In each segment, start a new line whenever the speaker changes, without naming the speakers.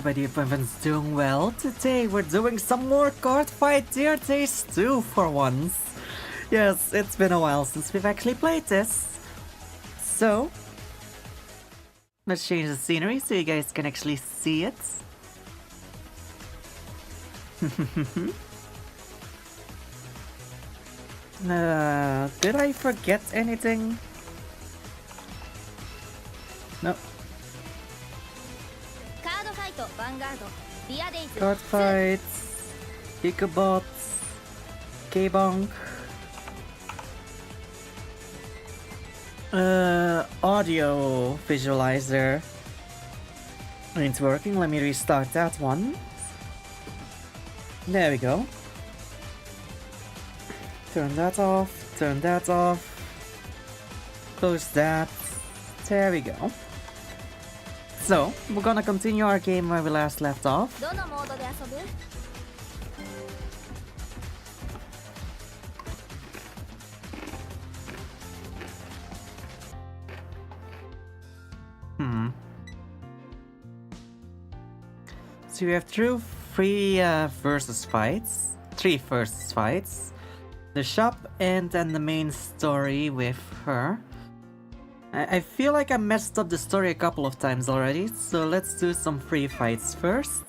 everyone's doing well. Today we're doing some more card fight Dear Days 2 for once. Yes, it's been a while since we've actually played this. So, let's change the scenery so you guys can actually see it. Did I forget anything? No. Card fights, Geekabots, K-Bonk. Audio visualizer. It's working, let me restart that one. There we go. Turn that off, turn that off. Close that. There we go. So, we're gonna continue our game where we last left off. So we have three versus fights. 3 versus fights. The shop and then the main story with her. I feel like I messed up the story a couple of times already, so let's do some free fights first.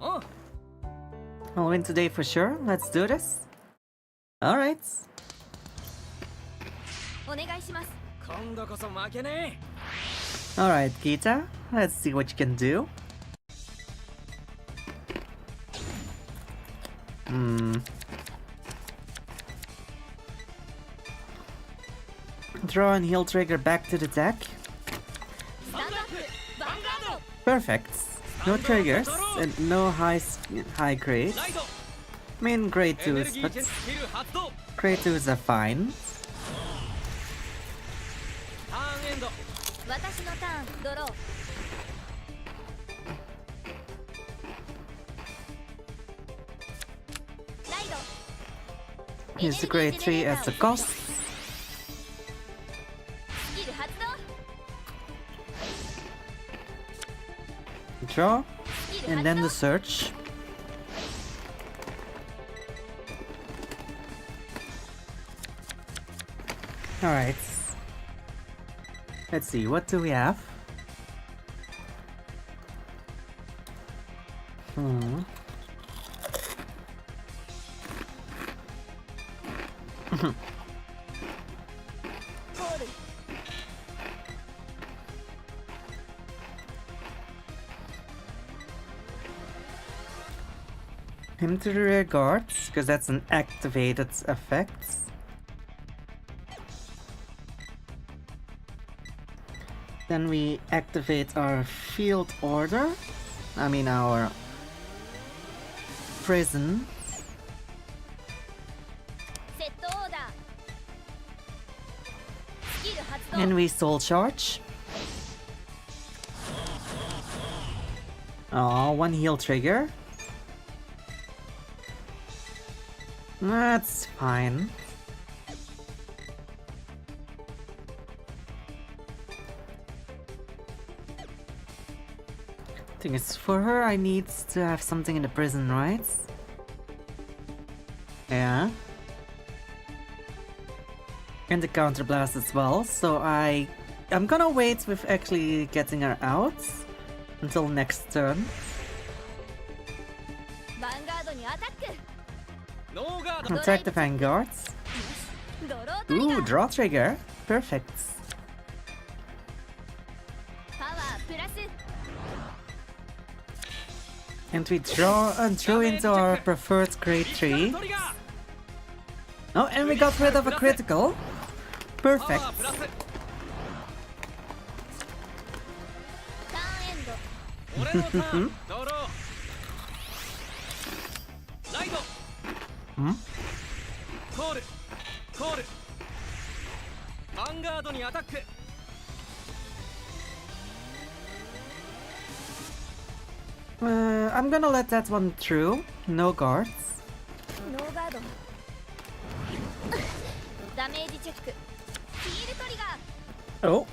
I'll win today for sure, let's do this. Alright. Alright, Gita, let's see what you can do. Draw and heal trigger back to the deck. Perfect. No triggers and no high grades. I mean grade 2s, but grade 2s are fine. Here's the grade 3 as the cost. Draw, and then the search. Alright. Let's see, what do we have? Him to the rear guards, because that's an activated effect. Then we activate our field order. I mean our prison. And we soul charge. Oh, 1 heal trigger. That's fine. Thing is, for her I need to have something in the prison, right? Yeah. And the counter blast as well, so I'm gonna wait with actually getting her out until next turn. Attack the vanguards. Ooh, draw trigger. Perfect. And we draw and throw into our preferred grade 3. Oh, and we got rid of a critical. Perfect. I'm gonna let that one through. No guards. Oh.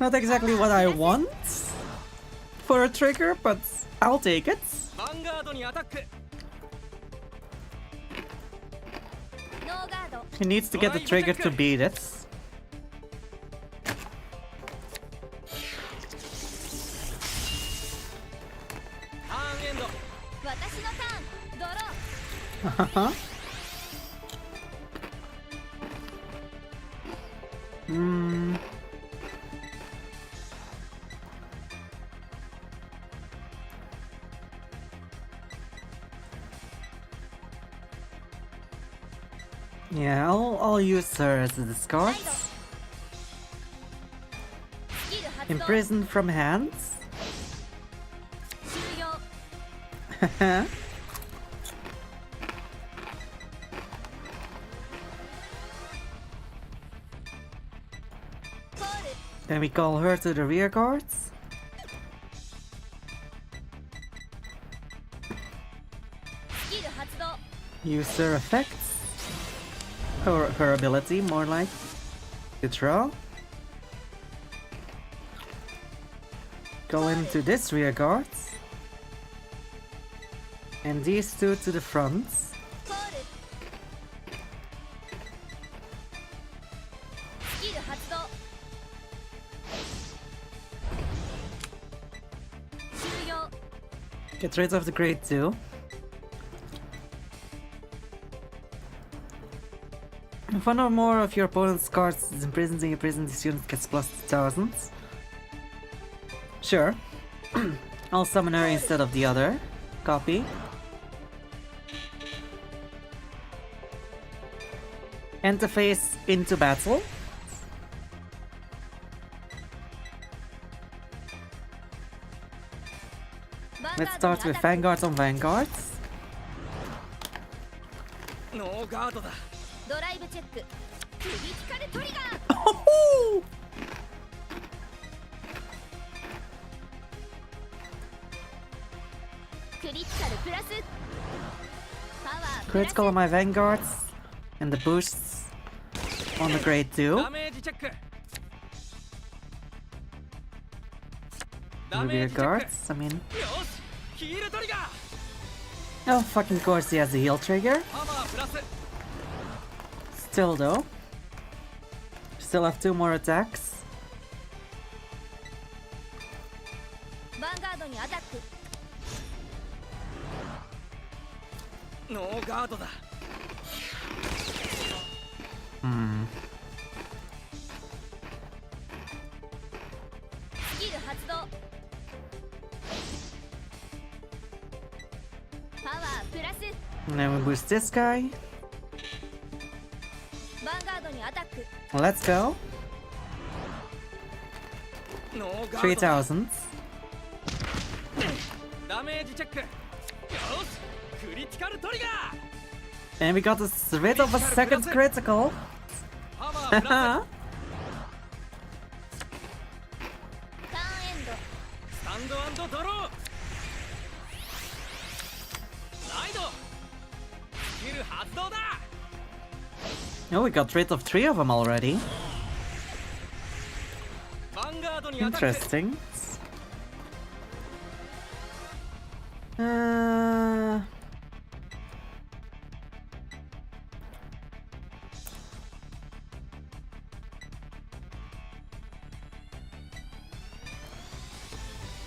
Not exactly what I want for a trigger, but I'll take it. He needs to get the trigger to beat it. Yeah, I'll use her as a discard. Imprisoned from hands. Then we call her to the rear guards. Use her effects. Her ability, more like. To draw. Go into this rear guards. And these two to the front. Get rid of the grade 2. If one or more of your opponent's cards is imprisoned in your prison, this unit gets plus 2000. Sure. I'll summon her instead of the other. Copy. Enter phase into battle. Let's start with Vanguards on Vanguards. Oh! Critical on my Vanguards and the boosts on the grade 2. The rear guards, I mean. Oh, fucking course he has the heal trigger. Still though. Still have 2 more attacks. And then we boost this guy. Let's go. 3000. And we got rid of a second critical. Oh, we got rid of 3 of them already. Interesting.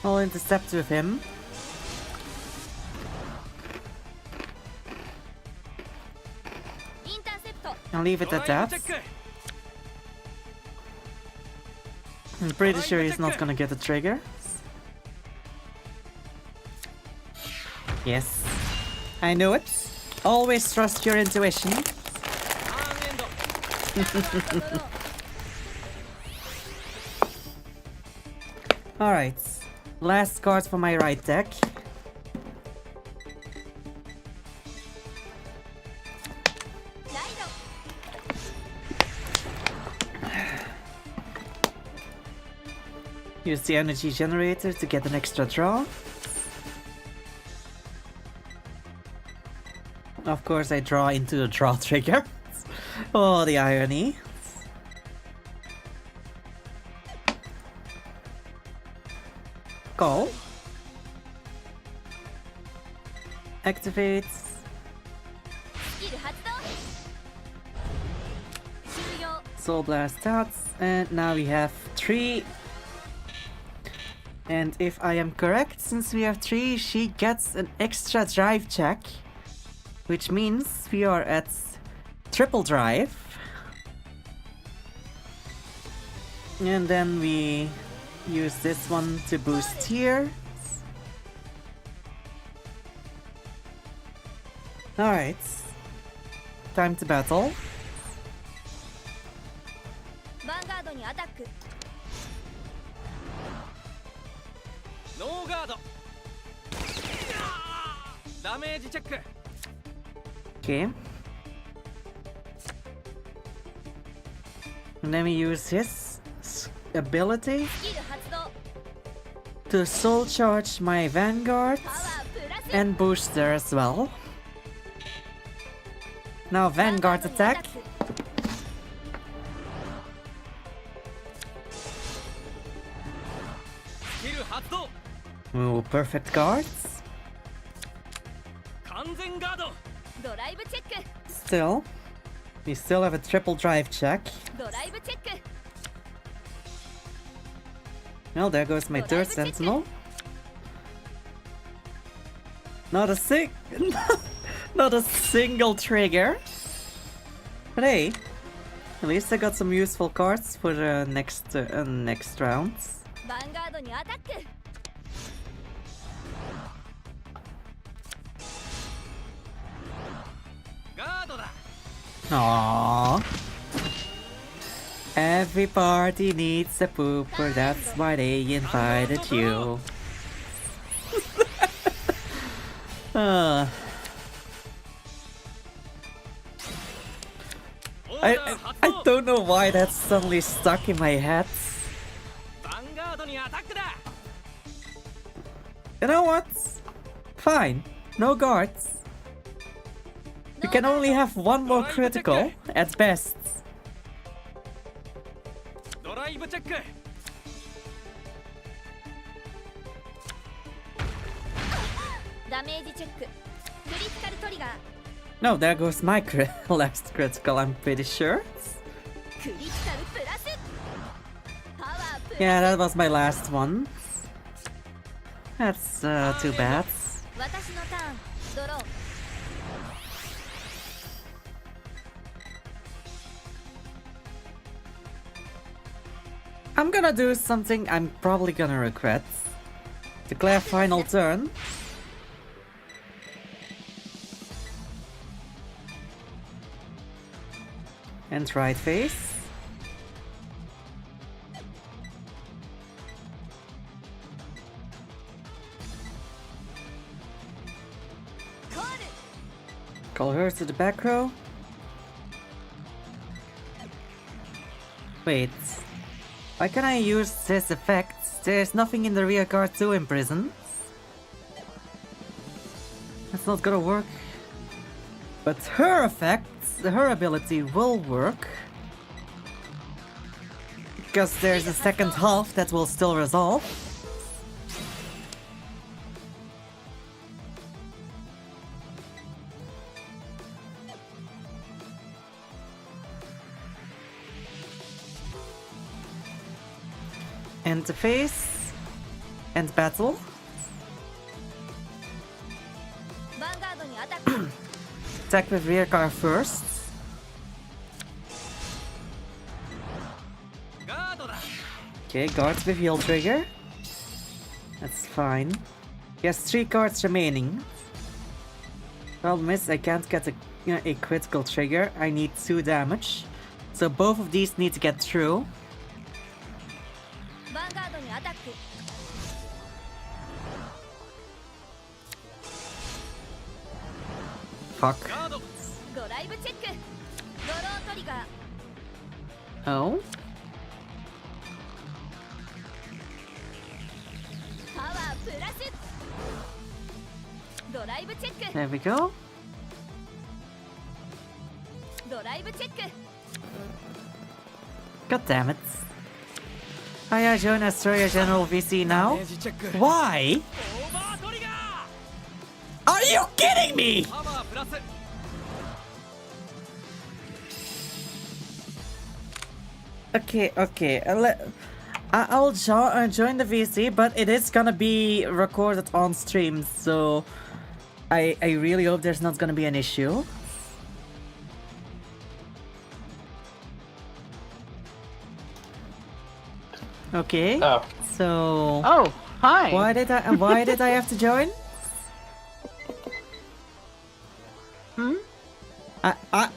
I'll intercept with him. I'll leave it at that. I'm pretty sure he's not gonna get the trigger. Yes. I knew it. Always trust your intuition. Alright. Last card for my right deck. Use the energy generator to get an extra draw. Of course, I draw into the draw trigger. Oh, the irony. Call. Activates. Soul Blast stats, and now we have 3. And if I am correct, since we have 3, she gets an extra drive check, which means we are at triple drive. And then we use this one to boost here. Alright, time to battle.
No guard. Damage check.
Okay. And then we use his ability to soul charge my Vanguard and booster as well. Now Vanguard attack. Ooh, perfect guards. Still, we still have a triple drive check. Well, there goes my third sentinel. Not a not a single trigger. But hey, at least I got some useful cards for the next rounds. Aww. Every party needs a pooper, that's why they invited you. I don't know why that's suddenly stuck in my head. You know what? Fine, no guards. You can only have one more critical, at best. No, there goes my last critical, I'm pretty sure. Yeah, that was my last one. That's too bad. I'm gonna do something I'm probably gonna regret. Declare final turn. And right face. Call her to the back row. Wait. Why can I use this effect? There's nothing in the rear guard to imprison. That's not gonna work. But her effect, her ability will work. Because there's a second half that will still resolve. Interface and battle. Attack with rear guard first. Okay, guards with heal trigger. That's fine. He has 3 cards remaining. Problem is, I can't get a critical trigger. I need 2 damage. So both of these need to get through. Fuck. Oh? There we go. God damn it. I join Astoria General VC now?
ダメージチェック
Why?
オーバートリガ
Are you kidding me?
ーパワープラス
Okay, okay. I'll join the VC, but it is gonna be recorded on stream, so I really hope there's not gonna be an issue. Okay.
Oh,
So
Oh, hi.
why did I have to join? I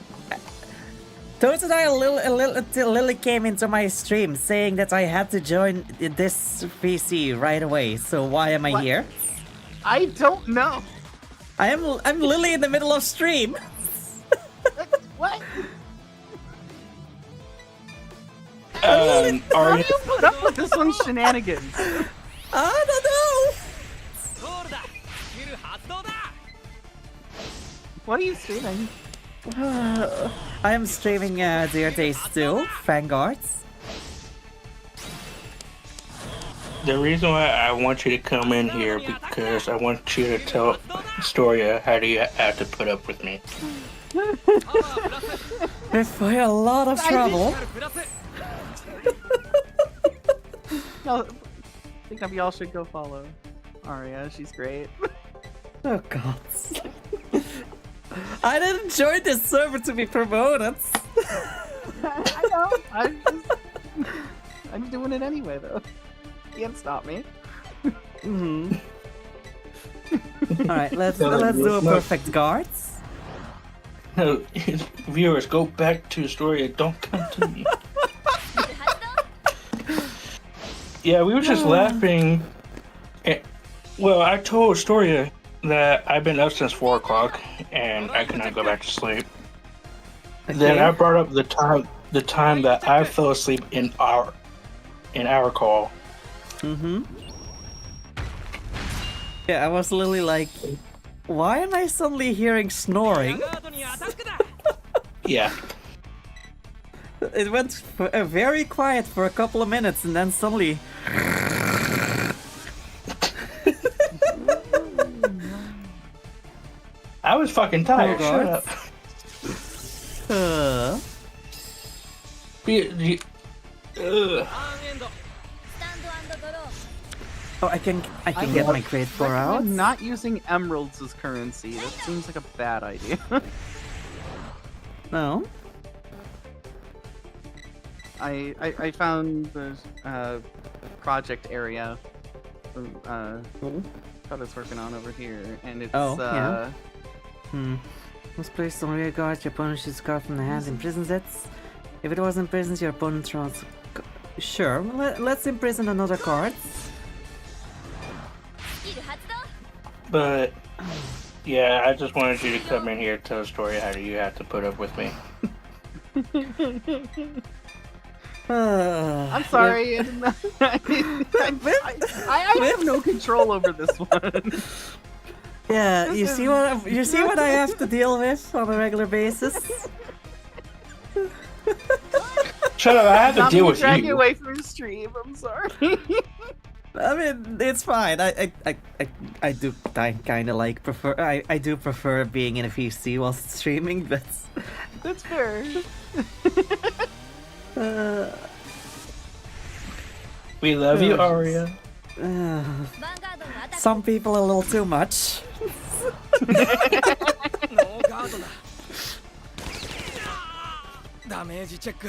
Toad and I Lily came into my stream saying that I had to join this VC right away. So why am I
What?
here?
I don't know.
I'm Lily in the middle of stream.
What?
Are
How do
you?
you put up with this one's shenanigans?
I don't know.
ゴールだスキル発動だ
What are you streaming?
I am streaming Dear Days 2, Vanguards.
The reason why I want you to come in here because I want you to tell Astoria how do you have to put up with me.
パワープラス
If we're a lot of trouble.
プラス
I think that we all should go follow Aria. She's great.
Oh god. I didn't join this server to be promoted.
I know. I'm doing it anyway, though. Can't stop me.
Alright, let's do a perfect guards.
No, viewers, go back to Astoria. Don't come to me. Yeah, we were just laughing. Well, I told Astoria that I've been up since 4 o'clock and I could not go back to sleep. Then I brought up the time that I fell asleep in our call.
Yeah, I was literally like, why am I suddenly hearing snoring?
ガードにアタックだ
Yeah.
It went very quiet for a couple of minutes and then suddenly...
I was fucking tired.
Oh,
Shut
God.
up.
Uh,
Ugh.
ターンエンド
oh, I can get my grade 4 out.
I'm not using emeralds as currency. That seems like a bad idea.
No.
I found the project area that it's working on over here, and it's
Oh, yeah. Most players don't rear guard, your opponent shoots guard from the hand in prison sets. If it was imprisoned, your opponent throws... Sure, let's imprison another card.
But yeah, I just wanted you to come in here and tell a story. How do you have to put up with me?
I'm sorry. I didn't know. I have no control over this one.
Yeah, you see what I have to deal with on a regular basis.
Shut up! I have to
Not
deal
me
with
drag you
you.
away from your stream. I'm sorry.
I mean, it's fine. I do kind of like prefer. I do prefer being in a VC while streaming, but
That's fair.
We love you,
Oh,
Aria.
some people a little too much.
ノーガードだダメージチェック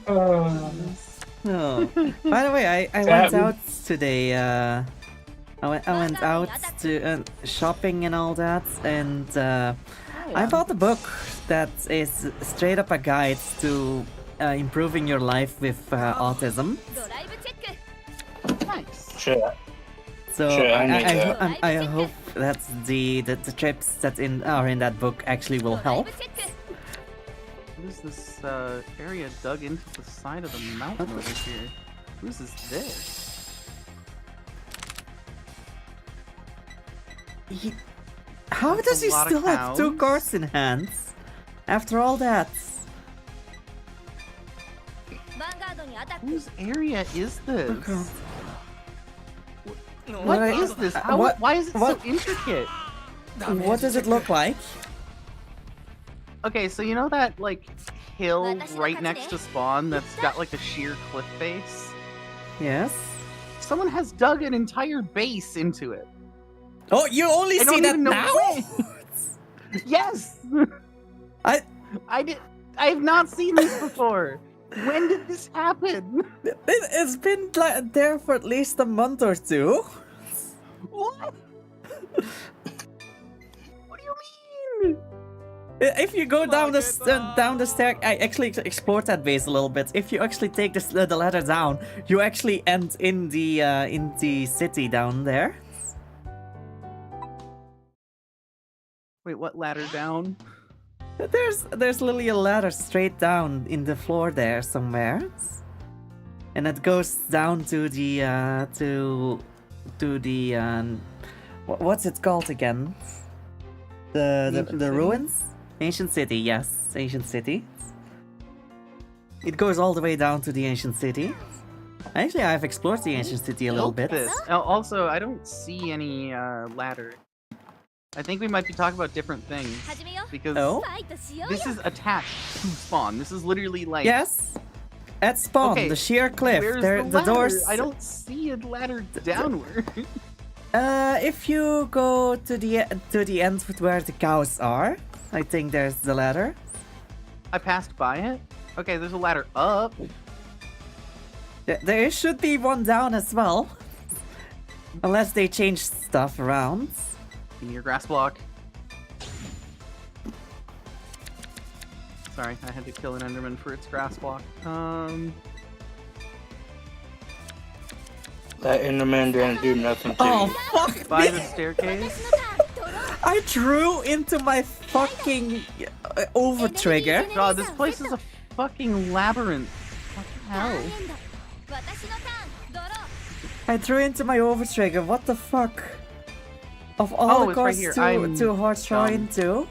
Oh. By the way, I went out today. I went out to shopping and all that, and I bought a book that is straight up a guide to improving your life with autism.
Nice.
Shut up.
So
Sure, I need that.
I hope that the trips that are in that book actually will help.
What is this area dug into the side of the mountain over here? Whose is this?
How
That's
does
a
he
lot of
still have 2
cows.
cards in hands after all that?
Whose area is this?
Okay.
What
What-
is this?
what-
Why is it
what-
so intricate?
What does it look like?
Okay, so you know that like hill right next to spawn that's got like a sheer cliff face?
Yes.
Someone has dug an entire base into it.
Oh, you only
I
see
don't
that
even know
now?
Yes.
I
I have not seen this before. When did this happen?
It's been like there for at least a month or two.
What? What do you mean?
If you go down the stair, I actually explored that base a little bit. If you actually take the ladder down, you actually end in the city down there.
Wait, what ladder down?
There's literally a ladder straight down in the floor there somewhere, and it goes down to the what's it called again? The
City?
ruins. Ancient city, yes, ancient city. It goes all the way down to the ancient city. Actually, I've explored the ancient city a little bit.
This. Also, I don't see any ladder. I think we might be talking about different things because
Oh?
this is attached to spawn. This is literally like
Yes, at spawn,
Okay,
the sheer cliff.
Where's
There,
the
the
ladder?
doors.
I don't see a ladder downward.
If you go to the end where the cows are, I think there's the ladder.
I passed by it. Okay, there's a ladder up.
There should be one down as well, unless they change stuff around.
Give me your grass block. Sorry, I had to kill an Enderman for its grass block.
That Enderman didn't do nothing to
Oh
you.
fuck
By
me!
the staircase.
I drew into my fucking over trigger.
God, this place is a fucking labyrinth. What the hell?
I drew into my over trigger. What the fuck? Of all
Oh,
the
it's right
course
here.
to
I'm
hard draw
dumb.
into.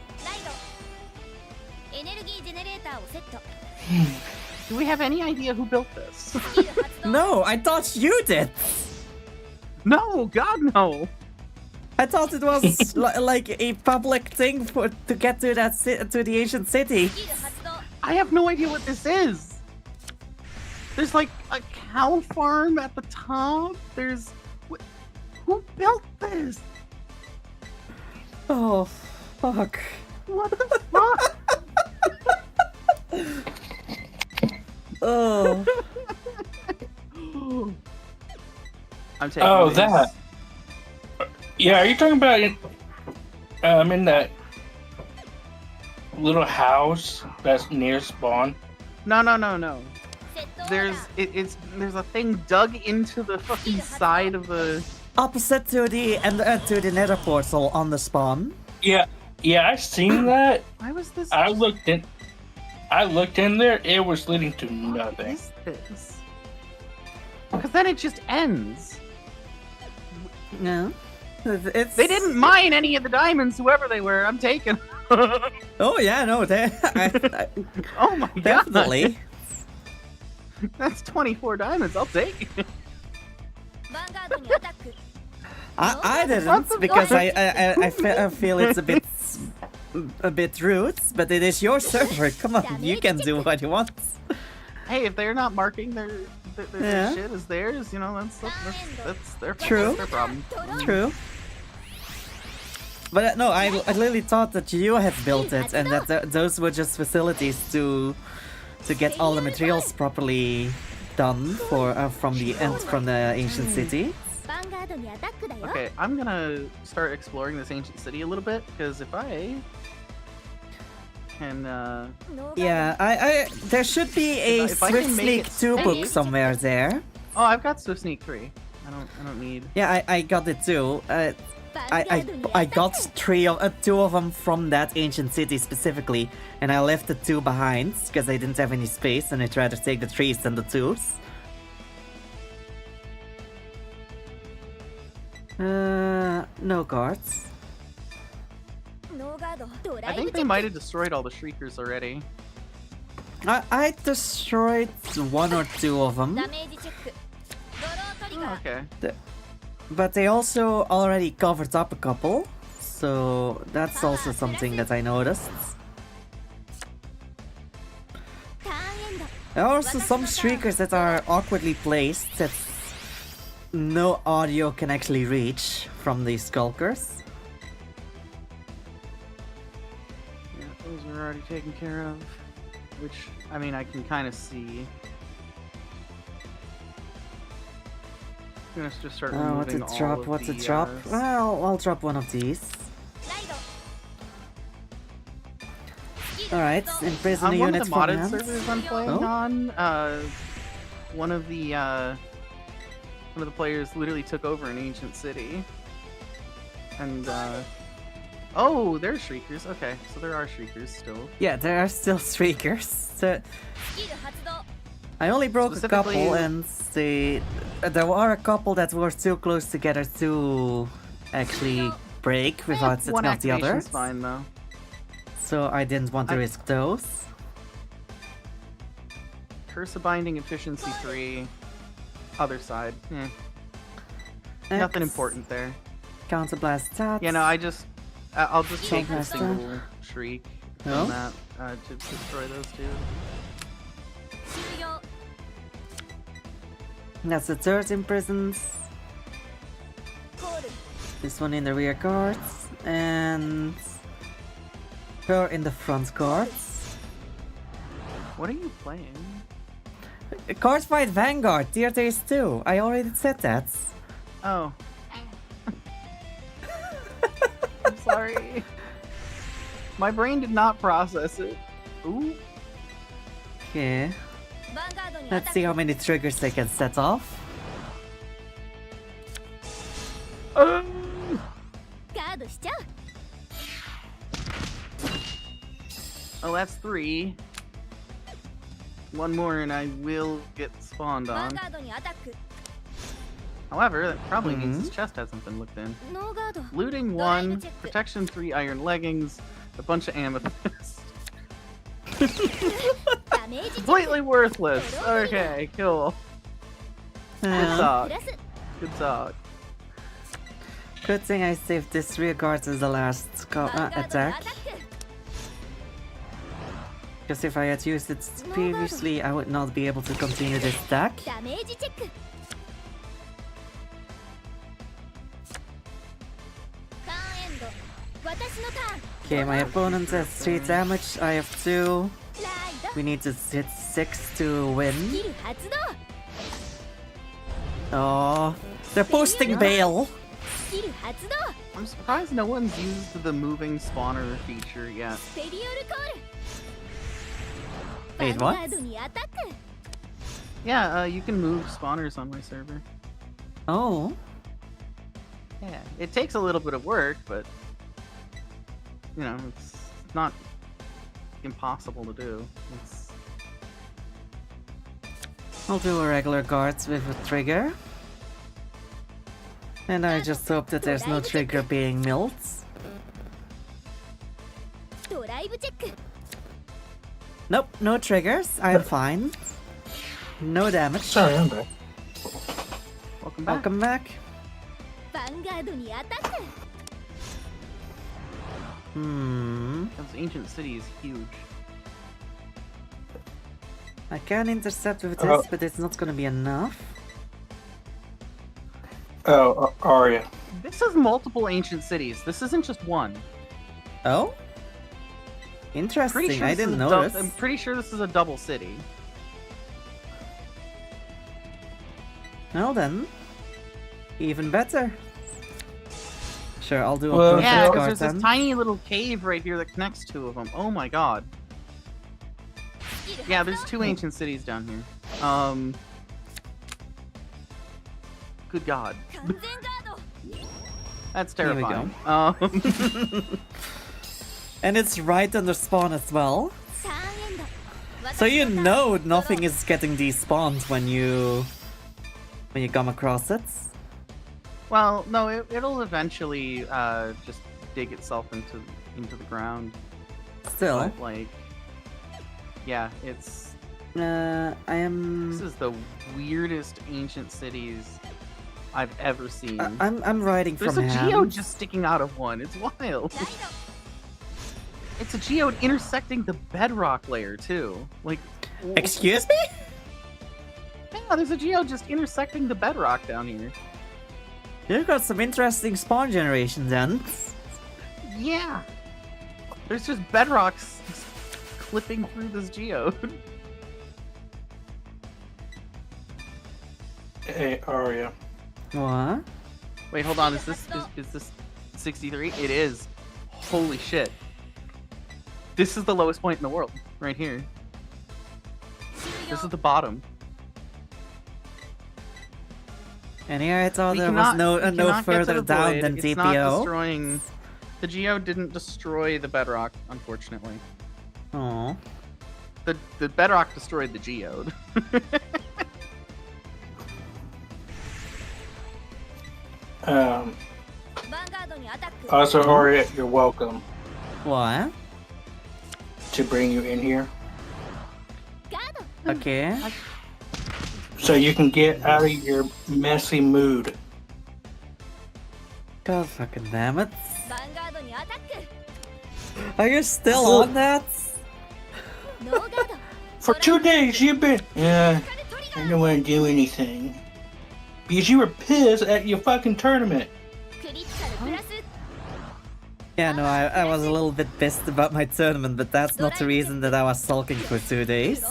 Do we have any idea who built this?
No, I thought you did.
No, God no.
I thought it was like a public thing to get to to the ancient city.
I have no idea what this is. There's like a cow farm at the top. There's who built this?
Oh, fuck.
What the fuck?
Oh.
I'm taking
Oh,
these.
that. Yeah, are you talking about in that little house that's near spawn?
No. There's there's a thing dug into the fucking side of the.
Opposite to the nether portal on the spawn.
Yeah, I seen that.
Why was this?
I looked in there. It was leading to
What
nothing.
is this? Because then it just ends.
No. It's...
They didn't mine any of the diamonds, whoever they were. I'm taking.
Oh yeah, no,
Oh my god.
definitely.
That's 24 diamonds. I'll take it.
I
What
didn't
the
because
fuck?
I feel it's a bit rude, but it is your server. Come on, you can do what you want.
Hey, if they're not marking their
Yeah.
shit as theirs, you know, that's their
True.
That's their problem.
True. But no, I literally thought that you had built it, and that those were just facilities to get all the materials properly done from the ancient city.
Okay, I'm gonna start exploring this ancient city a little bit because if I can,
Yeah, I there should be a
If I
Swift
can make
Sneak
it
2 book
safe-
somewhere there.
oh, I've got Swift Sneak 3. I don't need.
Yeah, I got it too. I got two of them from that ancient city specifically, and I left the 2 behind because I didn't have any space, and I'd rather take the 3s than the 2s. No guards.
I think they might have destroyed all the Shriekers already.
I destroyed one or two of them,
ダメージチェック。ドロートリ
Oh,
ガー。
okay.
but they also already covered up a couple, so that's also something that I noticed.
ターンエンド。
There are also some streakers that are awkwardly placed that no audio can actually reach from these skulkers.
Yeah, those are already taken care of. Which, I mean, I can kind of see. I'm gonna just start
What to
removing all
drop?
of
What to
the,
drop? Well, I'll drop one of these.
ライド。
Alright, imprison
On
a
one
unit
of the
from
modded
hand.
servers I'm playing
Oh.
on, one of the players literally took over an ancient city. And, oh, there's shriekers. Okay, so there are shriekers still.
Yeah, there are still streakers. So
スキル発動。
I only broke a
Specifically-
couple, and there were a couple that were too close together to actually break without
One
setting off the
activation's
others.
fine though.
So I didn't want to
I-
risk those.
Curse of Binding Efficiency 3. Other side. Nothing
X,
important there.
Counterblast stats.
Yeah, no, I'll just take a
Blaster.
single shriek from
No?
that to destroy those two.
終了。
That's the third imprisoned.
コール。
This one in the rear guards. And her in the front guards.
What are you playing?
Card fight Vanguard, tier days 2. I already said that.
Oh. I'm sorry. My brain did not process it. Ooh.
Okay.
ヴァンガードにアタ
Let's
ッ
see
ク。
how many triggers they can set off.
ガードしちゃう。
Oh, that's 3. One more and I will get spawned
ヴァン
on.
ガードにアタック。
However, that probably means
Mhm.
his chest hasn't been looked in.
ノーガード。
Looting 1, protection 3 iron leggings, a bunch of amethyst.
ダメージチェック。
Completely worthless. Okay, cool. Good talk.
プラス。
Good talk.
Good thing I saved this rear guard as the last
ヴァンガードにアタッ
attack.
ク。
Because if I had used it previously, I would not be able to continue this attack.
ダメージチェック。ターンエンド。私のターン。
Okay, my opponent has 3 damage, I have 2.
ライド。
We need to hit 6 to
ス
win.
キル発動。
Oh, they're posting bail.
スキル発動。
I'm surprised no one's used the moving spawner feature yet.
スペリオルコール。
Wait,
ヴァンガ
what?
ードにアタック。
Yeah, you can move spawners on my server.
Oh,
Yeah, it takes a little bit of work, but you know, it's not impossible to do. It's
I'll do a regular guards with a trigger. And I just hope that there's no trigger being milled.
ドライブチェック。
Nope, no triggers. I'm fine. No damage.
Sorry, I'm back.
welcome back.
Welcome back.
ヴァンガードにアタック。
Hmm.
This ancient city is huge.
I can intercept with
Oh.
this, but it's not gonna be enough.
Oh, Arya.
This is multiple ancient cities. This isn't just one.
Oh?
Pretty
Interesting,
sure
I
this is
didn't
a
notice.
I'm pretty sure this is a double city.
Well then, even better. Sure, I'll do a
Well,
perfect
Yeah, because
guard
there's
then.
this tiny little cave right here that connects two of them. Oh my god.
スキル
Yeah,
発動。
there's two ancient cities down here. Good god.
完全ガード。
That's
Here we
terrifying.
And it's right under spawn as well.
ターンエンド。
So you
私のター
know
ン。
nothing is getting despawned when you come across it.
Well, no, it'll eventually just dig itself into the ground.
Still.
But, like, Yeah, it's
I
this
am.
is the weirdest ancient cities I've ever seen.
I'm writing
There's
from
a
hand.
geode just sticking out of one. It's wild. It's a geode intersecting the bedrock layer too. Like,
Excuse me?
yeah, there's a geode just intersecting the bedrock down here.
You've got some interesting spawn generation then.
Yeah. There's just bedrocks just clipping through this geode.
Hey, Arya.
What?
Wait, hold on. Is this 63? It is. Holy shit. This is the lowest point in the world, right here. This is the bottom.
And here I thought
We
there
cannot-
was no
we
no
cannot get to
further
the
down
void.
than
It's not
TPO.
destroying. The geode didn't destroy the bedrock, unfortunately.
Oh.
The bedrock destroyed the geode.
Also, Arya, you're welcome
What?
to bring you in here
Okay.
so you can get out of your messy mood.
God fucking damn it. Are you still on that?
For 2 days, you've been. Yeah, I don't want to do anything because you were pissed at your fucking tournament.
Yeah, no, I was a little bit pissed about my tournament, but that's not the reason that I was sulking for 2 days.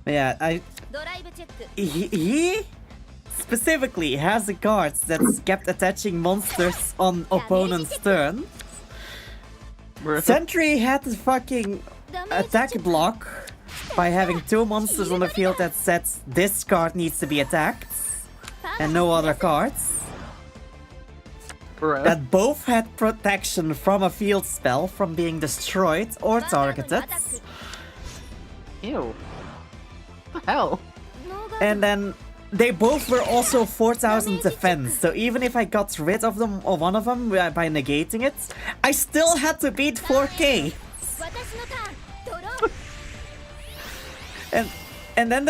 Yeah, he specifically has the cards that kept attaching monsters on opponent's turn. Sentry had the fucking attack block by having 2 monsters on the field that said this card needs to be attacked and no other cards.
Bruh.
That both had protection from a field spell from being destroyed or targeted.
Ew. What the hell?
And then they both were also 4,000 defense, so even if I got rid of them or one of them by negating it, I still had to beat 4k. and then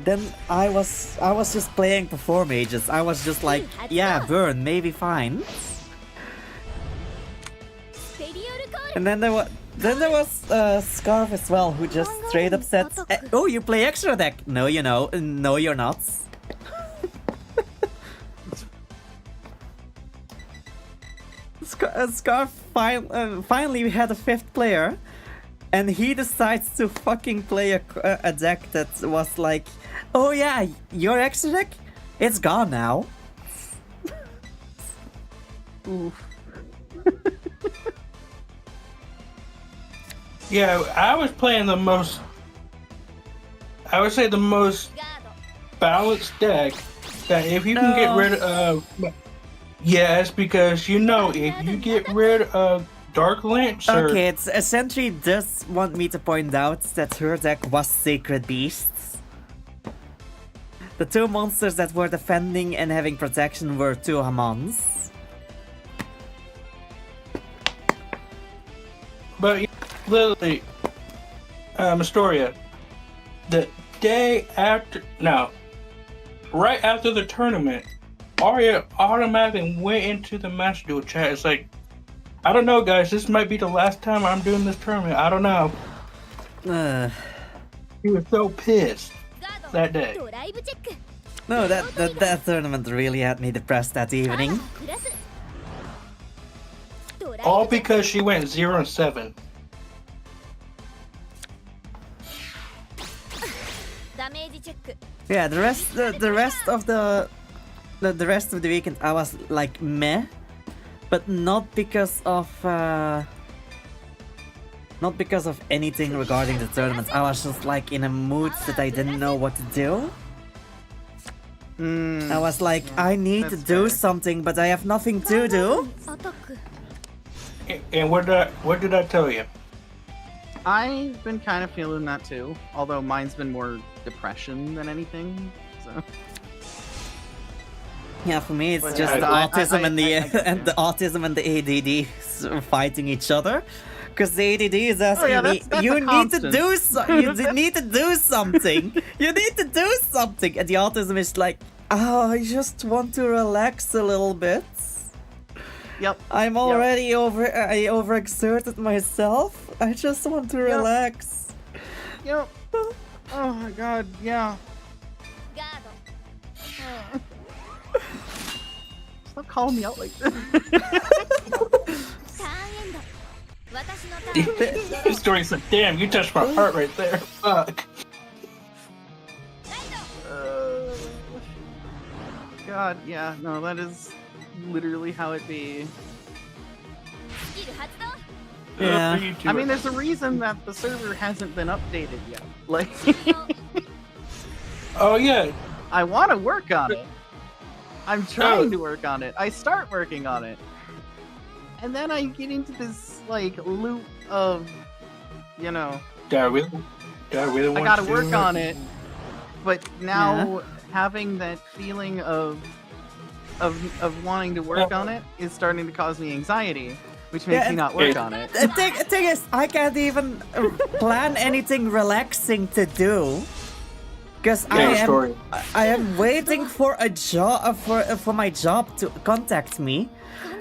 then I was just playing before mages. I was just like, yeah, burn, maybe fine. And then there was Scarf as well, who just straight up said, "Oh, you play extra deck? No, you know, no, you're not." Scarf finally had a 5th player, and he decides to fucking play a deck that was like, "Oh yeah, your extra deck? It's gone now."
Oof.
Yeah, I was playing the most. I would say the most balanced deck. That if you can get rid of. Yes, because you know if you get rid of Dark Lancer.
Okay, a Sentry does want me to point out that her deck was Sacred Beasts. The 2 monsters that were defending and having protection were 2 Hamons.
But literally, Astoria, the day after, no, right after the tournament, Arya automatically went into the Master Duel chat. It's like, I don't know, guys. This might be the last time I'm doing this tournament. I don't know. He was so pissed that day.
No, that tournament really had me depressed that evening.
All because she went 0-7.
Yeah, the rest of the weekend I was like meh, but not because of anything regarding the tournament. I was just like in a mood that I didn't know what to do. I was like, I need to do something, but I have nothing to do.
And what did I tell you?
I've been kind of feeling that too, although mine's been more depression than anything. So
Yeah, for me it's
But
just
yeah,
the
I-
autism and the
I get
and
you.
the autism and the ADD fighting each other. Because the ADD is asking
yeah,
me,
that's
you
a
need to
constant."
do need to do something. You need to do something. And the autism is like, oh, I just want to relax a little bit.
Yep.
I overexerted myself. I just want to relax.
Yep. Oh my god, yeah. Stop calling me out like this.
His story's like, damn, you touched my heart right there. Fuck.
God, yeah, no, that is literally how it be.
Yeah.
I mean, there's a reason that the server hasn't been updated yet. Like,
Oh yeah.
I want to work on it. I'm trying to work on it. I start working on it. And then I get into this, like, loop of, you know,
Do I really
I
want
gotta
to
work on it. But now
Yeah.
having that feeling of wanting to work on it is starting to cause me anxiety, which makes
Yeah,
me not work on it.
The thing is, I can't even plan anything relaxing to do. Because I am waiting for a job for my job to contact me.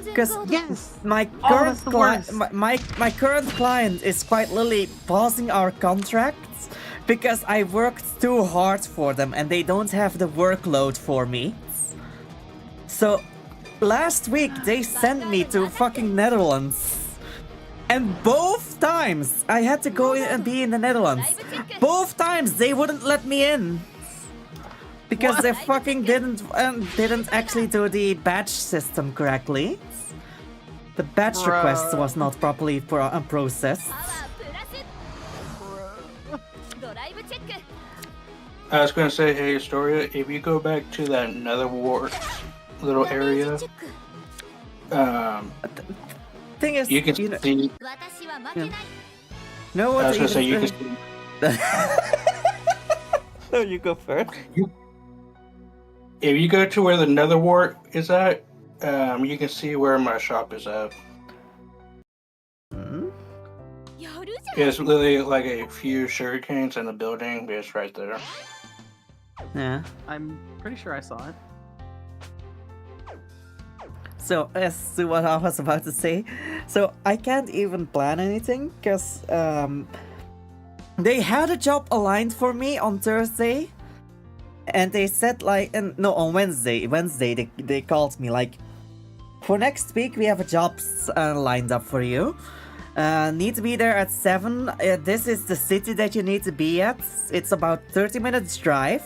Because
Yes!
my
Oh,
current
that's the worst.
my current client is quite literally pausing our contracts because I worked too hard for them and they don't have the workload for me. So last week they sent me to fucking Netherlands. And both times I had to go in and be in the Netherlands. Both times they wouldn't let me in. Because they fucking didn't actually do the badge system correctly. The badge request was not properly processed.
I was gonna say, hey Astoria, if you go back to that nether wart little area,
Thing is,
you can
you know,
see.
no
I
what
was gonna say you can see.
So you go first.
If you go to where the nether wart is at, you can see where my shop is at.
Hmm?
It's literally like a few sugar canes in the building, but it's right there.
Yeah.
I'm pretty sure I saw it.
So as to what I was about to say, so I can't even plan anything because they had a job aligned for me on Thursday, and they said like, and no, on Wednesday they called me like, for next week we have a job lined up for you. Need to be there at 7. This is the city that you need to be at. It's about 30 minutes drive.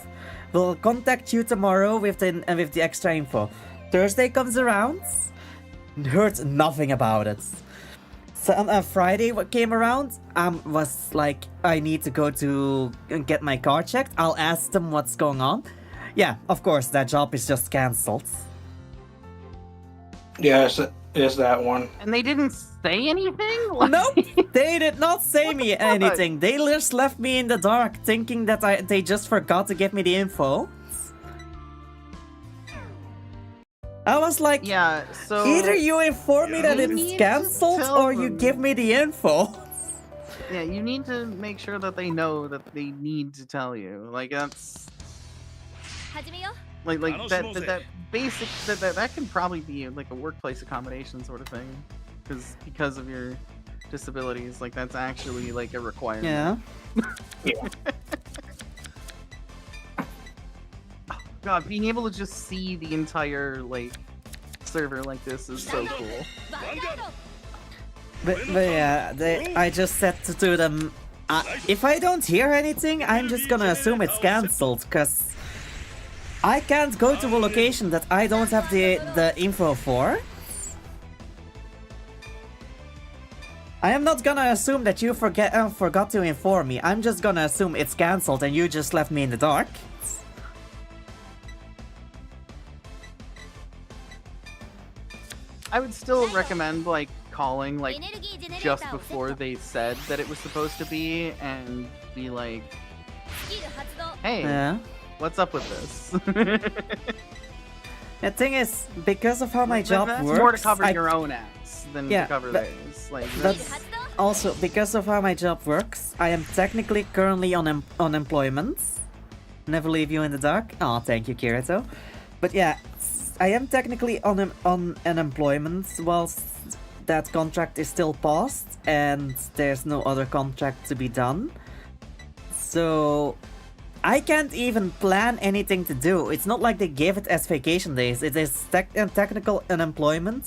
We'll contact you tomorrow with the extra info. Thursday comes around, heard nothing about it. So Friday came around, was like, I need to go to get my car checked. I'll ask them what's going on. Yeah, of course, that job is just cancelled.
Yeah, it's that one.
And they didn't say anything? Like-
Nope, they did not say me anything. They just left me in the dark, thinking that they just forgot to give me the info. I was like,
Yeah, so...
either you inform me that
You
it's
need to
cancelled
tell
or you
them.
give me the info.
Yeah, you need to make sure that they know that they need to tell you. Like, that's... Like that basic... That can probably be, like, a workplace accommodation sort of thing. Because of your disabilities, like, that's actually, like, a requirement.
Yeah.
Yeah.
God, being able to just see the entire, like, server like this is so cool.
But yeah, I just said to them, if I don't hear anything, I'm just gonna assume it's cancelled, because I can't go to a location that I don't have the info for. I am not gonna assume that you forgot to inform me. I'm just gonna assume it's cancelled and you just left me in the dark.
I would still recommend, like, calling, like, just before they said that it was supposed to be, and be like, hey,
Yeah.
what's up with this?
The thing is, because of how my job
That's
works,
more to cover
I-
your own ass than
Yeah,
to cover
but-
theirs. Like
That's also because of how my job works. I am technically currently on unemployment. Never leave you in the dark. Oh, thank you, Kirito. But yeah, I am technically on unemployment whilst that contract is still paused and there's no other contract to be done. So I can't even plan anything to do. It's not like they gave it as vacation days. It is technical unemployment.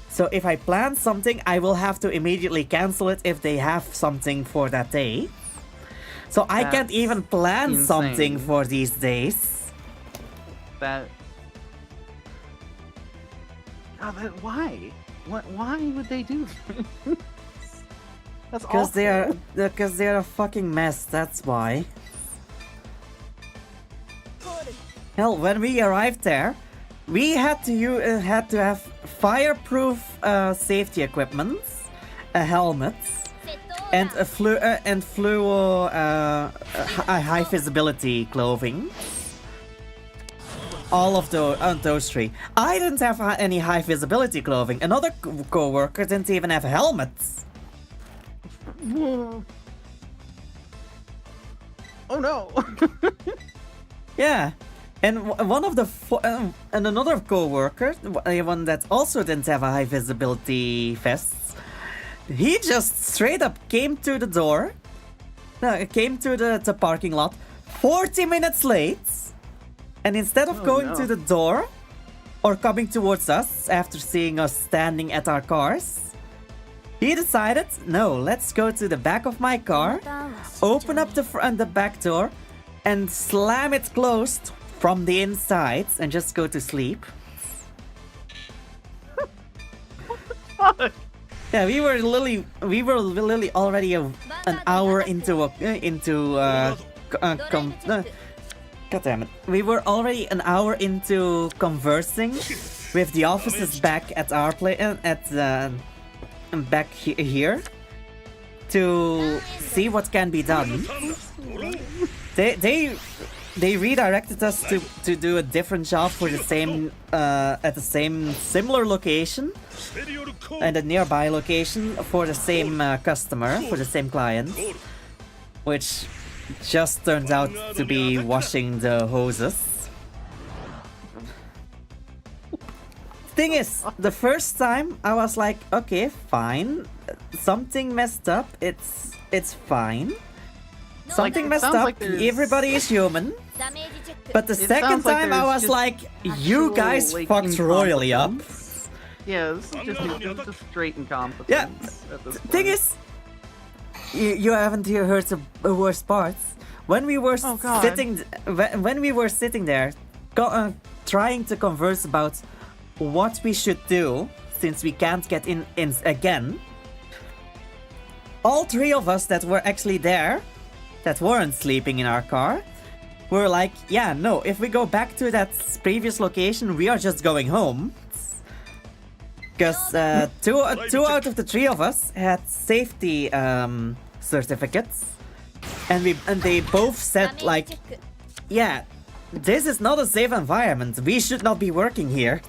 So if I plan something, I will have to immediately cancel it if they have something for that day. So I can't
That's
even plan something
insane.
for these days.
that. God, why? Why would they do that? That's
Because
awful.
they're a fucking mess, that's why. Hell, when we arrived there, we had to have fireproof safety equipment, a helmet, and fluo high visibility clothing. All of those three. I didn't have any high visibility clothing. Another co-worker didn't even have helmets.
Oh no!
Yeah, and one of the and another co-worker, one that also didn't have a high visibility vest, he just straight up came to the door, came to the parking lot, 40 minutes late, and instead of
Oh,
going
no.
to the door or coming towards us after seeing us standing at our cars, he decided, no, let's go to the back of my car, open up the back door, and slam it closed from the inside and just go to sleep.
Fuck!
Yeah, we were literally already an hour God damn it. We were already an hour into conversing with the officers back at our place back here to see what can be done. They redirected us to do a different job for the same at the same similar location and a nearby location for the same customer, for the same client, which just turned out to be washing the hoses. Thing is, the first time I was like, okay, fine, something messed up. It's fine. Something
it
messed
sounds
up.
like there's-
Everybody is human. But the
It
second
sounds like
time I
there's
was
just
like, you
actual,
guys
like,
fucked royally up.
incompetence. Yeah, this is just straight incompetence.
Yeah,
At this
thing
point.
is, you haven't heard the worst parts. When we were
Oh, God.
when we were sitting there, trying to converse about what we should do since we can't get in again, all three of us that were actually there, that weren't sleeping in our car, were like, yeah, no, if we go back to that previous location, we are just going home. Because two out of the three of us had safety certificates, and they both said like, yeah, this is not a safe environment. We should not be working here.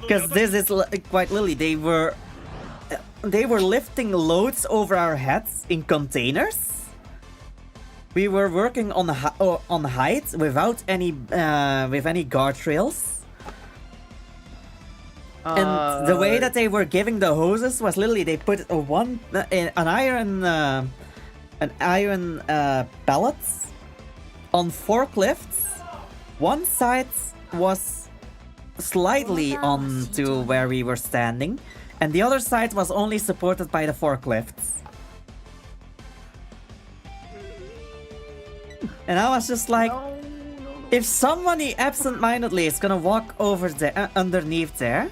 Because this is quite literally, they were lifting loads over our heads in containers. We were working on height without any with any guardrails. And the way that they were giving the hoses was literally they put an iron pellets on forklifts. One side was slightly onto where we were standing, and the other side was only supported by the forklifts. And I was just like, if somebody absent-mindedly is gonna walk over there, underneath there,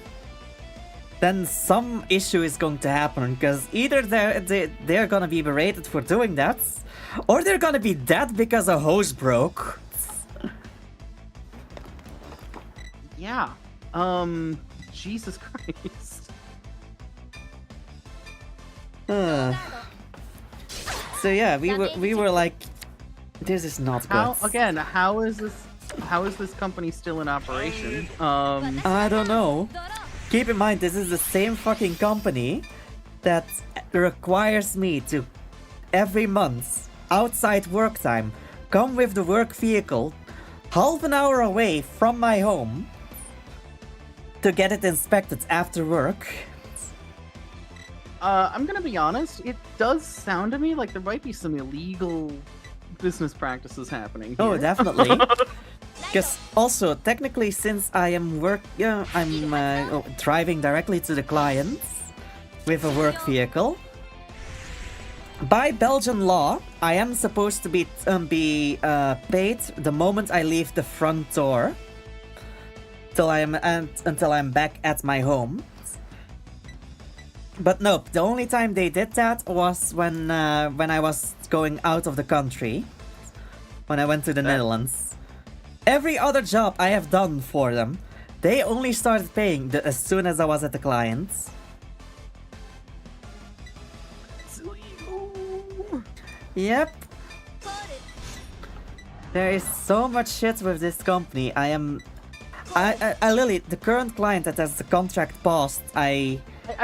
then some issue is going to happen, because either they're gonna be berated for doing that, or they're gonna be dead because a hose broke.
Yeah. Jesus Christ.
So yeah, we were like, this is not
How
good.
again? How is this? how is this company still in operation?
I don't know. Keep in mind, this is the same fucking company that requires me to, every month, outside work time, come with the work vehicle half an hour away from my home to get it inspected after work.
I'm gonna be honest, it does sound to me like there might be some illegal business practices happening here.
Oh, definitely. Because also, technically, since I am driving directly to the clients with a work vehicle, by Belgian law, I am supposed to be paid the moment I leave the front door until I'm back at my home. But nope, the only time they did that was when I was going out of the country, when I went to the Netherlands. Every other job I have done for them, they only started paying as soon as I was at the clients.
It's illegal.
Yep. There is so much shit with this company. I literally, the current client that has the contract passed, I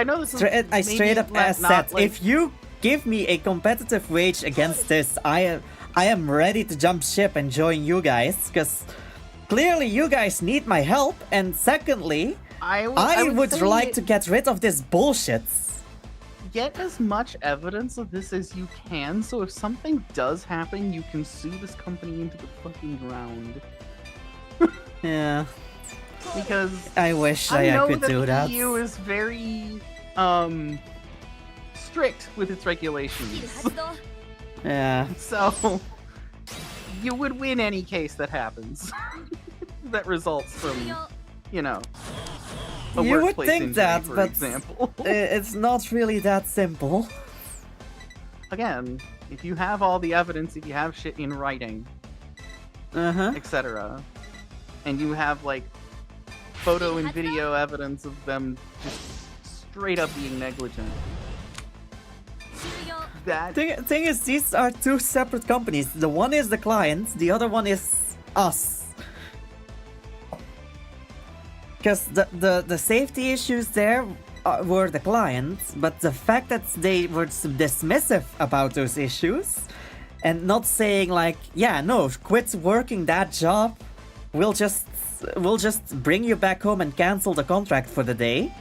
know this is
I straight up
not
said,
like-
if you give me a competitive wage against this, I am ready to jump ship and join you guys, because clearly you guys need my help, and secondly, I would
say
like to get rid of this bullshit.
get as much evidence of this as you can, so if something does happen, you can sue this company into the fucking ground.
Yeah,
Because
I wish
I
I
know
could
that
do
the
that.
EU is very strict with its regulations.
Yeah.
So you would win any case that happens that results from, you know, a
You would
workplace
think
injury,
that,
for
but
example.
It's not really that simple.
Again, if you have all the evidence, if you have shit in writing,
Uh-huh.
etc., and you have like photo and video evidence of them just straight up being negligent, that
Thing is, these are two separate companies. The one is the client, the other one is us. Because the safety issues there were the clients, but the fact that they were dismissive about those issues and not saying like, yeah, no, quit working that job, we'll just bring you back home and cancel the contract for the day.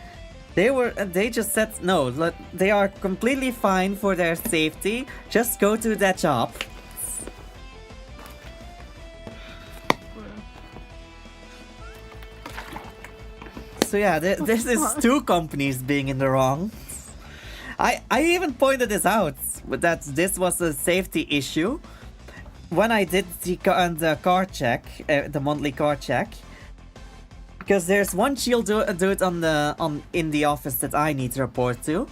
They just said no, they are completely fine for their safety, just go to that job. So yeah, this is two companies being in the wrong. I even pointed this out, that this was a safety issue when I did the car check, the monthly car check. Because there's one shield dude in the office that I need to report to,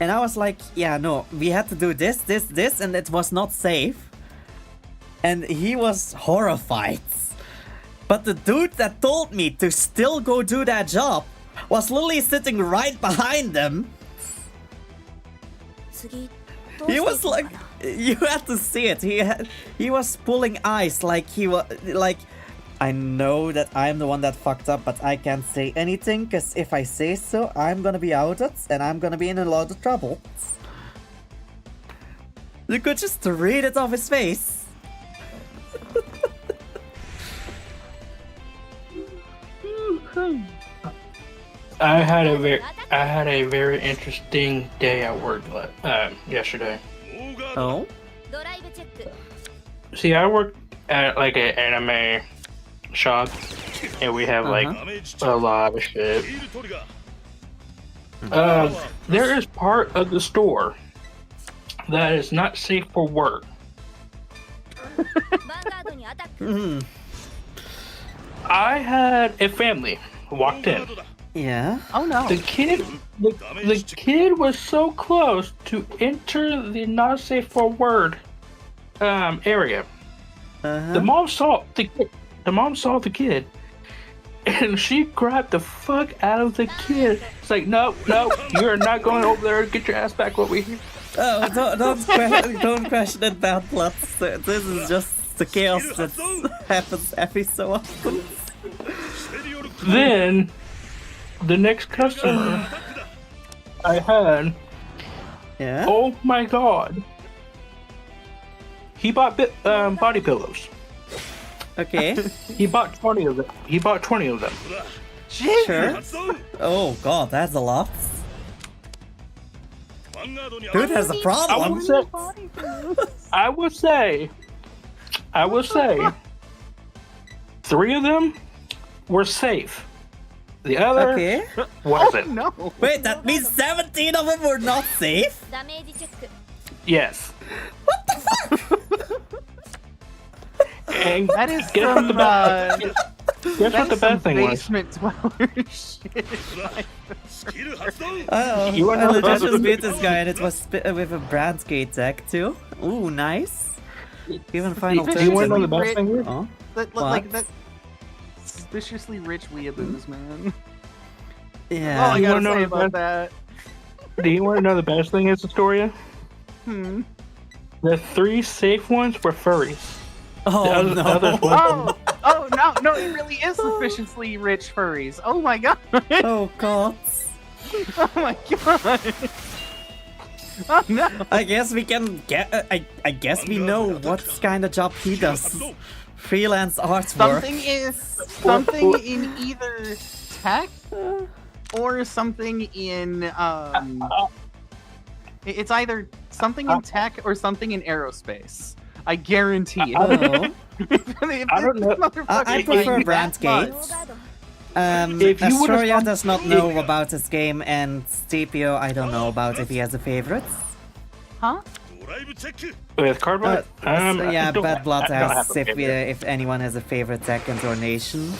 and I was like, yeah, no, we had to do this, and it was not safe. And he was horrified. But the dude that told me to still go do that job was literally sitting right behind them. He was like, you had to see it. He was pulling eyes like he was like, I know that I'm the one that fucked up, but I can't say anything, because if I say so, I'm gonna be outed and I'm gonna be in a lot of trouble. You could just read it off his face.
I had a very interesting day at work yesterday.
Oh?
See, I work at like an anime shop, and we have like a lot of shit. There is part of the store that is not safe for work. I had a family walked in.
Yeah?
oh no,
The kid was so close to enter the not safe for word area.
Uh-huh.
The mom saw the kid, and she grabbed the fuck out of the kid. It's like, no, you're not going over there. Get your ass back over here.
Oh, don't question it, bad blood. This is just the chaos that happens every so often.
Then, the next customer I had,
Yeah.
oh my god, he bought body pillows.
Okay.
He bought 20 of them. He bought 20 of them.
Sure. Oh god, that's a lot. Dude has a problem.
I would say, 3 of them were safe. The other
Okay.
wasn't.
No.
Wait, that means 17 of them were not safe?
ダメージチェック
Yes. And
That is
guess what
some
the guess
that
what the
is some
best thing was?
basement dweller shit.
Oh,
You wanna know
I
the
legit
best-
just beat this guy and it was with a brand gate deck too. Ooh, nice. Even final
Do you want to know the
turn.
best thing is?
Oh,
That,
What?
like that suspiciously rich weeaboos, man.
yeah.
All I
You
gotta
wanna know
say
the
about that.
Do you want to know the best thing is, Astoria?
Hmm.
The 3 safe ones were furries.
Oh
other-
no.
others were-
Oh no, it really is sufficiently rich furries. Oh my god.
Oh god.
Oh my god. Oh no.
I guess we can get. I guess we know what kind of job he does. Freelance artwork.
Something in either tech or something in it's either something in tech or something in aerospace. I guarantee it.
Oh.
I don't know.
I prefer brand gate.
If you would've
Astoria
found-
does not know about this game, and Stepio, I don't know about if he has a favorite.
Huh?
With cardboard?
So yeah,
I don't-
Bad Blood
I don't have
asks
a
if
favorite.
if anyone has a favorite second or nation.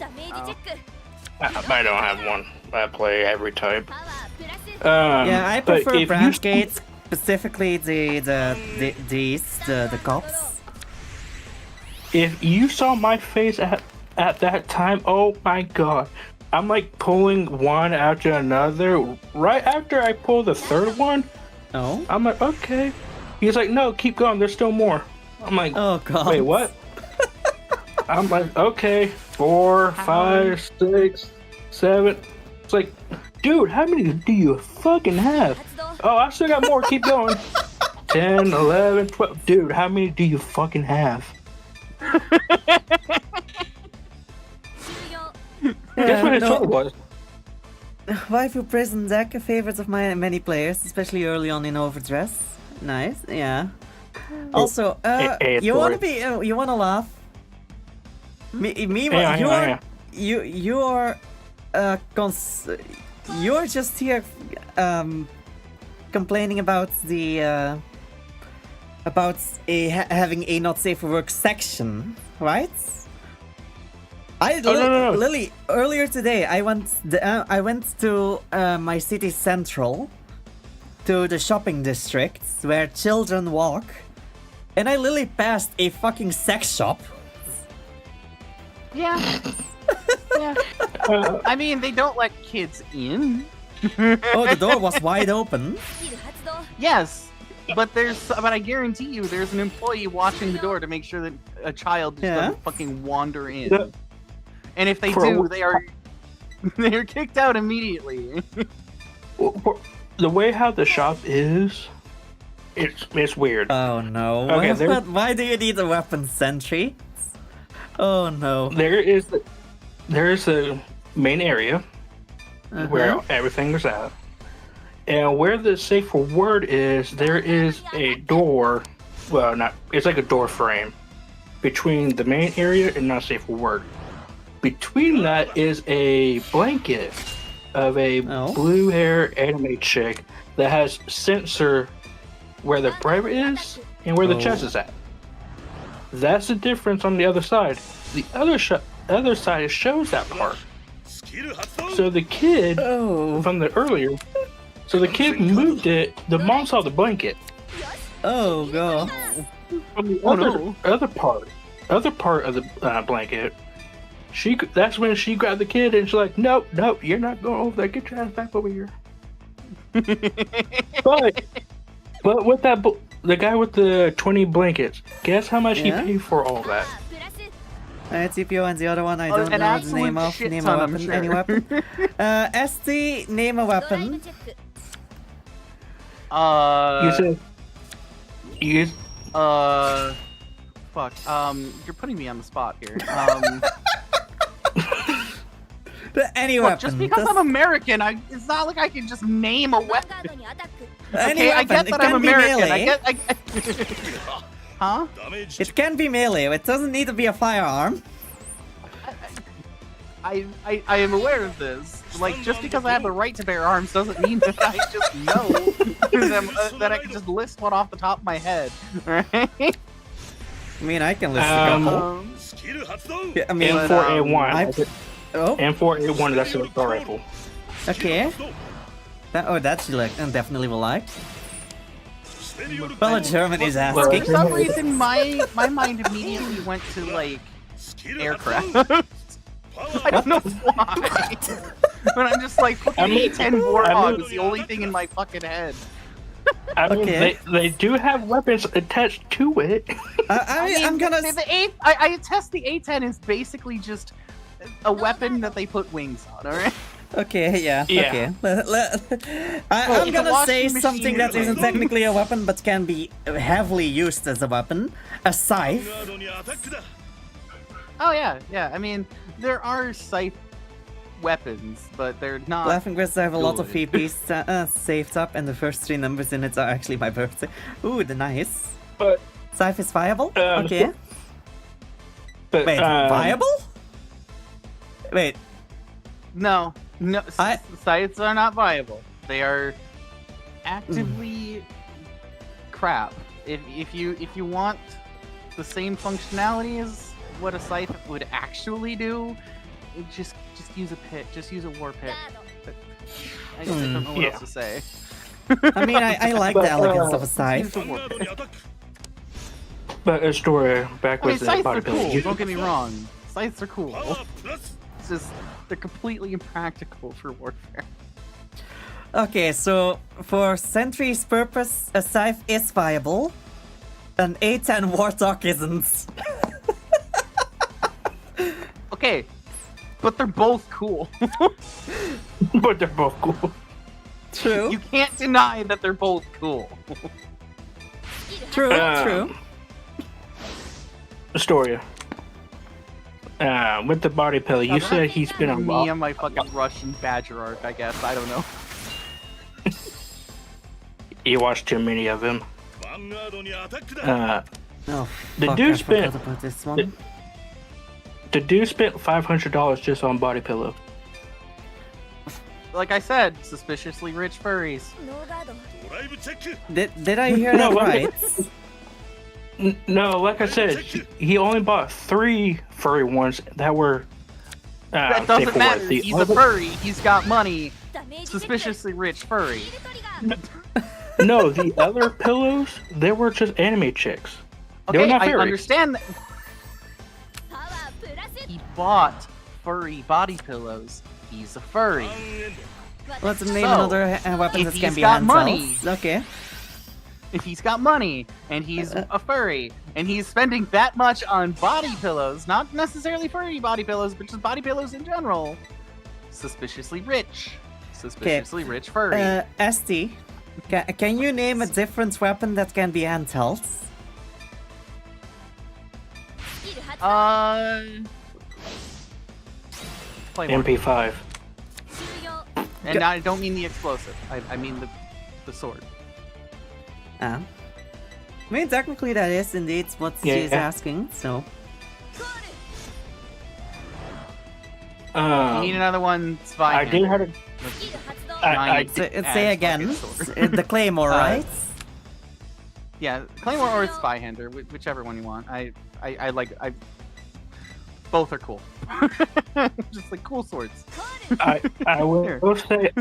ダメージチェック
I don't have one. I play every type.
パワープラス
Yeah, I
but
prefer
if
brand
you-
gate, specifically the cops.
If you saw my face at that time, oh my god. I'm like pulling one after another. Right after I pull the 3rd one,
Oh.
I'm like, okay. He's like, no, keep going. There's still more. I'm like,
Oh god.
wait, what? I'm like, okay, 4, 5, 6, 7. It's like, dude, how many do you fucking have?
発動
Oh, I still got more. Keep going. 10, 11, 12. Dude, how many do you fucking have?
終了
Guess what his
no.
total was?
Waifu Prison deck, a favorite of many players, especially early on in Overdress. Nice, yeah. Also, you wanna be, you wanna laugh? Meanwhile,
Yeah.
you're just here, complaining about the, having a not safe for work section, right?
no.
Lily, earlier today I went to my city central, to the shopping districts where children walk, and I literally passed a fucking sex shop.
Yeah. Yeah. I mean, they don't let kids in.
Oh, the door was wide open.
スキル発動
Yes, but I guarantee you, there's an employee watching the door to make sure that a child just
Yeah.
doesn't fucking wander in.
Yeah.
And if they
For-
do, they are kicked out immediately.
The way how the shop is, it's weird.
Oh no!
Okay, there-
Why do you need a weapon sentry? Oh no!
There is a main area where everything is at, and where the safe for word is, there is a door. Well, not. It's like a door frame between the main area and not safe for word. Between that is a blanket of a
Oh.
blue hair anime chick that has sensor where the private is and where the
Oh.
chest is at. That's the difference on the other side. The other side shows that part. So the kid
Oh!
from the earlier, so the kid moved it. The mom saw the blanket.
Oh god!
From the
Oh,
other
no.
other part of the blanket, that's when she grabbed the kid and she's like, nope, you're not going over there. Get your ass back over here. but with that the guy with the 20 blankets. Guess how much
Yeah?
he paid for all that?
プラス
TPO and the other one I
Oh,
don't
an
know the
absolute
name of.
shit
Name
ton,
a
I'm
weapon.
sure.
Any weapon. ST, name a
ドライブ
weapon.
チェック
You said you.
Fuck. You're putting me on the spot here.
Any
Look,
weapon.
just because I'm American, it's not like I can just name a
ヴァンガ
weapon.
ードにアタック
Any
Okay, I
weapon.
get
It
that I'm
can be
American. I
melee.
get. Huh?
It can be melee. It doesn't need to be a firearm.
I am aware of this. Like, just because I have the right to bear arms doesn't mean that I just know them, that I can just list one off the top of my head. Right?
I mean, I can list a couple. Yeah, I mean,
M4A1.
oh,
M4A1. That's a assault rifle.
okay. That's like definitely will like. Well, German is
For
asking.
some reason, my mind immediately went to like aircraft. I don't know why. But I'm just like, fucking A10 Warthog is the only thing in my fucking head.
I mean,
Okay.
they do have weapons attached to it.
I'm gonna.
I attest the A10 is basically just a weapon that they put wings on, alright?
Okay, yeah,
Yeah.
okay. I'm
it's a
gonna say
washing
something
machine
that isn't technically a weapon but can be heavily used as a weapon. A scythe.
Oh yeah, yeah. I mean, there are scythe weapons, but they're not.
Laughing Chris, I have a lot of
good.
VPs saved up, and the first 3 numbers in it are actually my birthday. Ooh, the nice.
But
Scythe is viable? Okay.
but
Wait, viable? Wait,
No,
I-
scythes are not viable. They are actively crap. If you want the same functionality as what a scythe would actually do, just use a pit. Just use a war pit.
ガード
I just don't know what
Yeah.
else to say.
I mean, I like the elegance of a scythe.
Use a war pit.
But Astoria, back
I mean,
with the
scythes are cool.
bodybuilding.
Don't get me wrong. Scythes are cool. It's just they're completely impractical for warfare.
Okay, so for Sentry's purpose, a scythe is viable. An A10 Warthog isn't.
Okay, but they're both cool.
But they're both cool.
True,
You can't deny that they're both cool.
スキル
true,
Uh,
true.
Astoria. With the body pillow, you said he's been on
Me and my fucking Russian Badger arc, I guess. I don't know.
You watched too many of them.
ヴァンガードにアタックだ
Oh,
The
fuck,
dude
I forgot
spent-
about this one.
The dude spent $500 just on body pillow.
Like I said, suspiciously rich furries.
ノーガード
ドライブチェック
Did I hear that
No, let me-
right?
No, like I said, he only bought 3 furry ones that were.
That doesn't
paperwork.
matter.
The
He's a
other-
furry. He's got money.
ダメージチェック
Suspiciously rich furry.
シールトリガー
No, the other pillows, they were just anime chicks. They were
Okay,
not
I
furries.
understand that
パワープラス
he bought furry body pillows. He's a furry.
ワンエンド
Let's name
So,
another weapon
if
that can
he's
be
got
hand
money-
cells. Okay.
If he's got money and he's a furry and he's spending that much on body pillows, not necessarily furry body pillows, but just body pillows in general, suspiciously rich. Suspiciously rich furry.
ST, can you name a different weapon that can be handheld?
スキル発動
Claymore.
MP5.
終了
And I don't mean the explosive. I mean the sword.
I mean, technically that is indeed what she is
Yeah.
asking, so...
コール
You need another one. It's fine.
I did have a.
スキル発動
I
Say,
Add
say again,
fucking sword.
the Claymore, right?
Yeah, Claymore or Spyhander, whichever one you want. I like. Both are cool. Just like cool swords.
コール
I will say.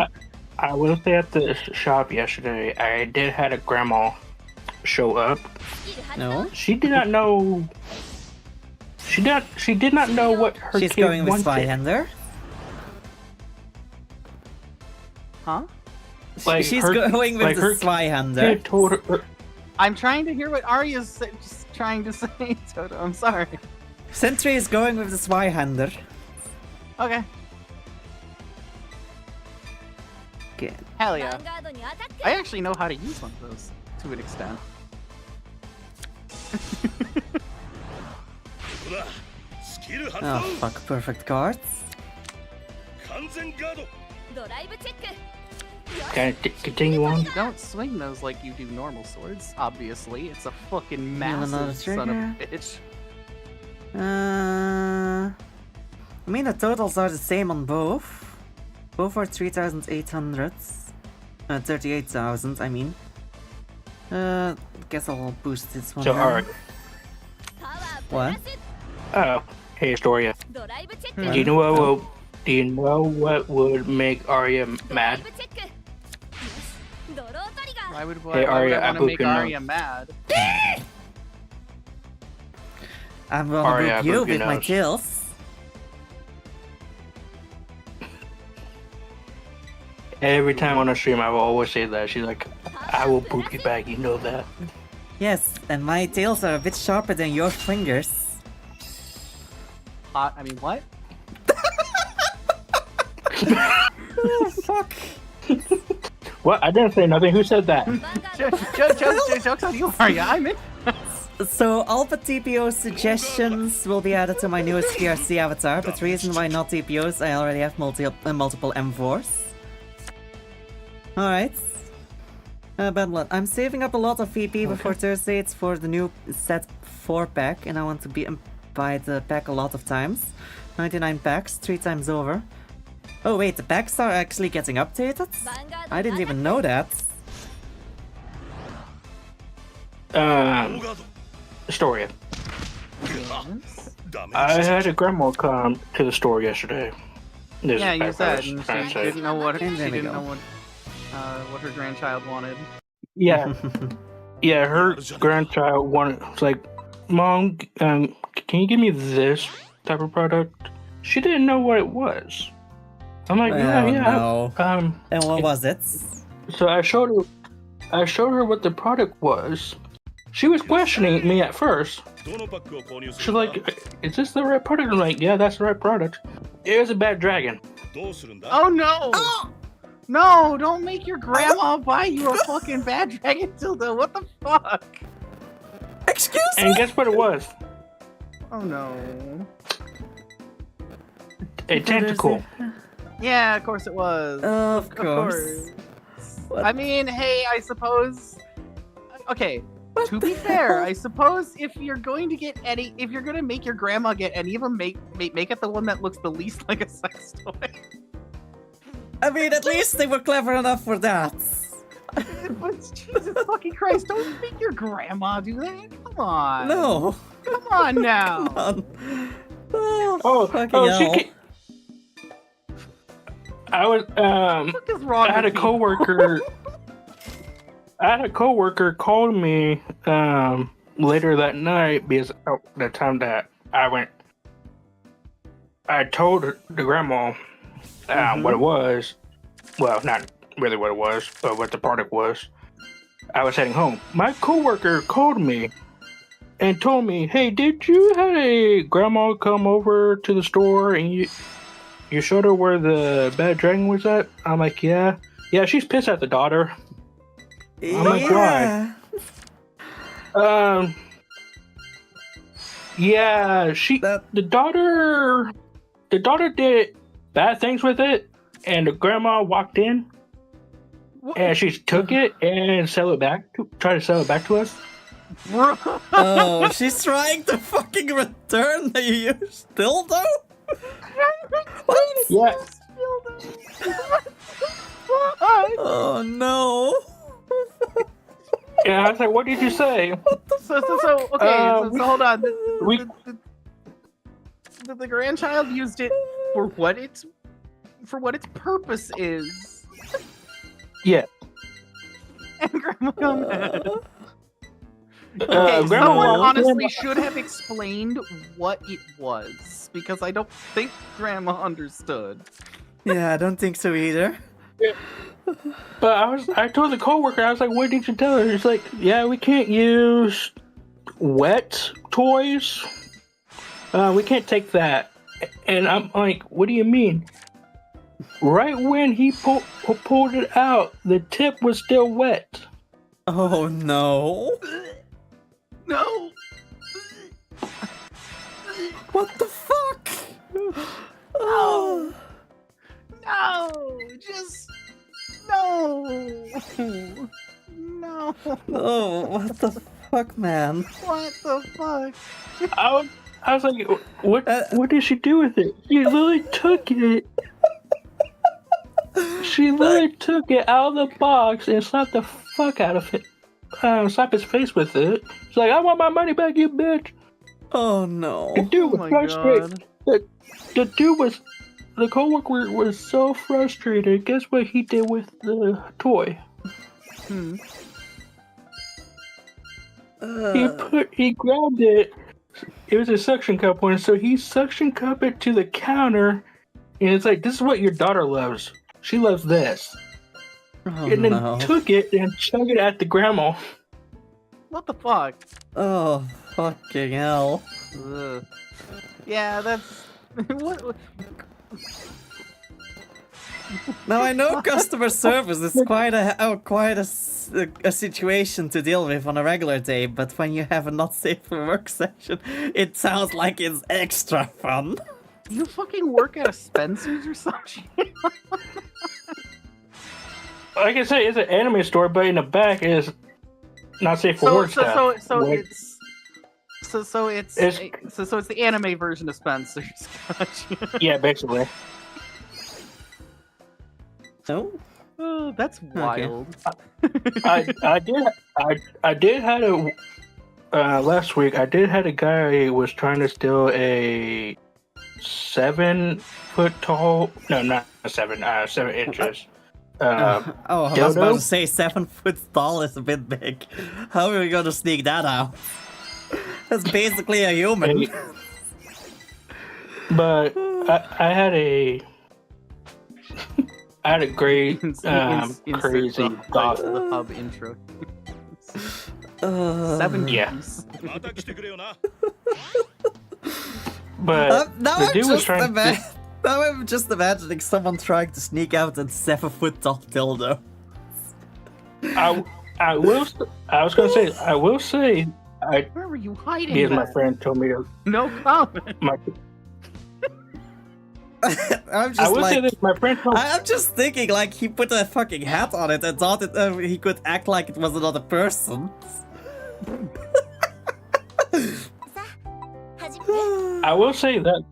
I will say at the shop yesterday, I did had a grandma show up.
スキル発動
No?
She did not know. She did not know what her
She's
kid
going with
wanted.
Spyhander.
Huh?
Like
She's
her-
going with
like
the
her
Spyhander.
Kid told her.
I'm trying to hear what Arya's just trying to say, Toto. I'm sorry.
Sentry is going with the Zweihander.
Okay.
Okay.
Hell yeah.
ヴァンガードにアタック
I actually know how to use one of those to an extent.
ここだスキル発
Oh
動
fuck, perfect cards.
完全ガード
ドライブチェック
Can I continue on?
You don't swing those like you do normal swords, obviously. It's a fucking
another
massive son of a
trigger.
bitch.
I mean, the totals are the same on both. Both are 3,800. 38,000, I mean. Guess I'll boost this one.
So,
here.
alright.
パワープ
What?
ラス
Oh, hey, Astoria.
ドライブチェッ
Hmm.
ク
Do you know what would make Arya
ドライ
mad?
ブチェックよしドロートリガー
Why would,
Hey,
why would
Arya,
I
I
want to make
booped your
Arya mad?
I'm gonna
Arya,
boop you
boop your
with my
nose.
tails.
Every time on a stream, I will always say that. She's like, I will boot you back, you know that.
Yes, and my tails are a bit sharper than your fingers.
I mean, what?
Oh, fuck.
What? I didn't say nothing. Who said that?
ヴァンガード
Joke's on you, Arya. I'm in.
So, Alpha TPO suggestions will be added to my newest DRC avatar, but reason why not TPOs, I already have multiple M4s. Alright. Badlot, I'm saving up a lot of VP before Thursday. It's for the new set 4 pack, and I want to buy the pack a lot of times. 99 packs, 3 times over. Oh wait, the packs are actually getting updated?
ヴァンガード
I
に
didn't
アタッ
even
ク
know that.
ノー
Um,
ガード
Astoria.
ダメ
I had a grandma come to the store yesterday. This
Yeah,
is
you said,
backwards,
and
trying
she
to say.
didn't know what
And
she
there we
didn't
go.
know what her grandchild wanted.
Yeah, yeah. Her grandchild wanted. It's like, Mom, can you give me this type of product? She didn't know what it was. I'm like,
Oh,
yeah.
no. And what
it-
was it?
So I showed her what the product was. She was questioning me at first.
どのパックを購入す
She's
るんだ
like, is this the right product? I'm like, yeah, that's the right product. It was a bad dragon.
どうするんだ
Oh no! No, don't make your grandma buy you a fucking bad dragon dildo. What the fuck?
Excuse
And guess what it was?
Oh no.
A tentacle.
Yeah, of course it was.
Of course. What?
I mean, hey, I suppose. Okay, to be fair, I suppose if you're going to make your grandma get any of them, make it the one that looks the least like a sex toy.
I mean, at least they were clever enough for that.
But Jesus fucking Christ, don't make your grandma do that. Come on.
No.
Come on now.
Come on. Oh,
Oh,
fucking
oh,
hell.
I was
What is wrong
I had a
with people?
coworker. I had a coworker call me later that night because the time that I told the grandma what it was. Well, not really what it was, but what the product was. I was heading home. My coworker called me and told me, "Hey, did you have a grandma come over to the store and you showed her where the bad dragon was at?" I'm like, "Yeah, she's pissed at the daughter." I'm like,
Yeah.
Yeah, the daughter did bad things with it, and the grandma walked in, and she took it and tried to sell it back to us.
Oh, she's trying to fucking return the used dildo? What?
Yeah,
Oh no.
and I was like, "What did you say?"
So okay, so hold on.
we-
The grandchild used it for what its purpose is.
Yeah,
And grandma got mad. Okay,
grandma
someone
walked in.
honestly should have explained what it was, because I don't think grandma understood.
Yeah, I don't think so either.
But I told the coworker, I was like, what did you tell her? He's like, yeah, we can't use wet toys. We can't take that. And I'm like, what do you mean? Right when he pulled it out, the tip was still wet.
Oh no.
No.
What the fuck?
No. No. Just no. No.
Oh, what the fuck, man?
What the fuck?
I was like, what did she do with it? She literally took it. She literally took it out of the box and slapped the fuck out of it. Slap his face with it. She's like, I want my money back, you bitch.
Oh no.
The dude was
my
frustrated. The coworker was so frustrated. Guess what he did with the toy? He grabbed it. It was a suction cup one, so he suction cupped it to the counter, and it's like, this is what your daughter loves. She loves this.
Oh,
And then
no.
took it and chugged it at the grandma.
What the fuck?
Oh, fucking hell.
Ugh. Yeah, that's what.
Now I know customer service is quite a situation to deal with on a regular day, but when you have a not safe for work section, it sounds like it's extra fun.
Do you fucking work at a Spencer's or something?
Like I say, it's an anime store, but in the back is not safe for work stuff.
So it's the anime version of Spencer's. Gotcha.
Yeah, basically.
No?
Oh, that's wild.
I did had a last week. I did had a guy who was trying to steal a 7 foot tall. No, not 7. 7 inches.
I was about
dildo?
to say 7 foot tall is a bit big. How are we gonna sneak that out? That's basically a human.
But I had a great crazy goth.
The hub intro.
Uh,
7
Yeah.
years.
But
now
the dude was trying to.
Now I'm just imagining someone trying to sneak out a 7 foot tall dildo.
I was gonna say. I will say.
Where were you hiding?
Because my
that?
friend told me to.
No comment.
I'm just
I will say
like,
this. My friend told.
I'm just thinking like he put a fucking hat on it and thought that he could act like it was another person.
I will say that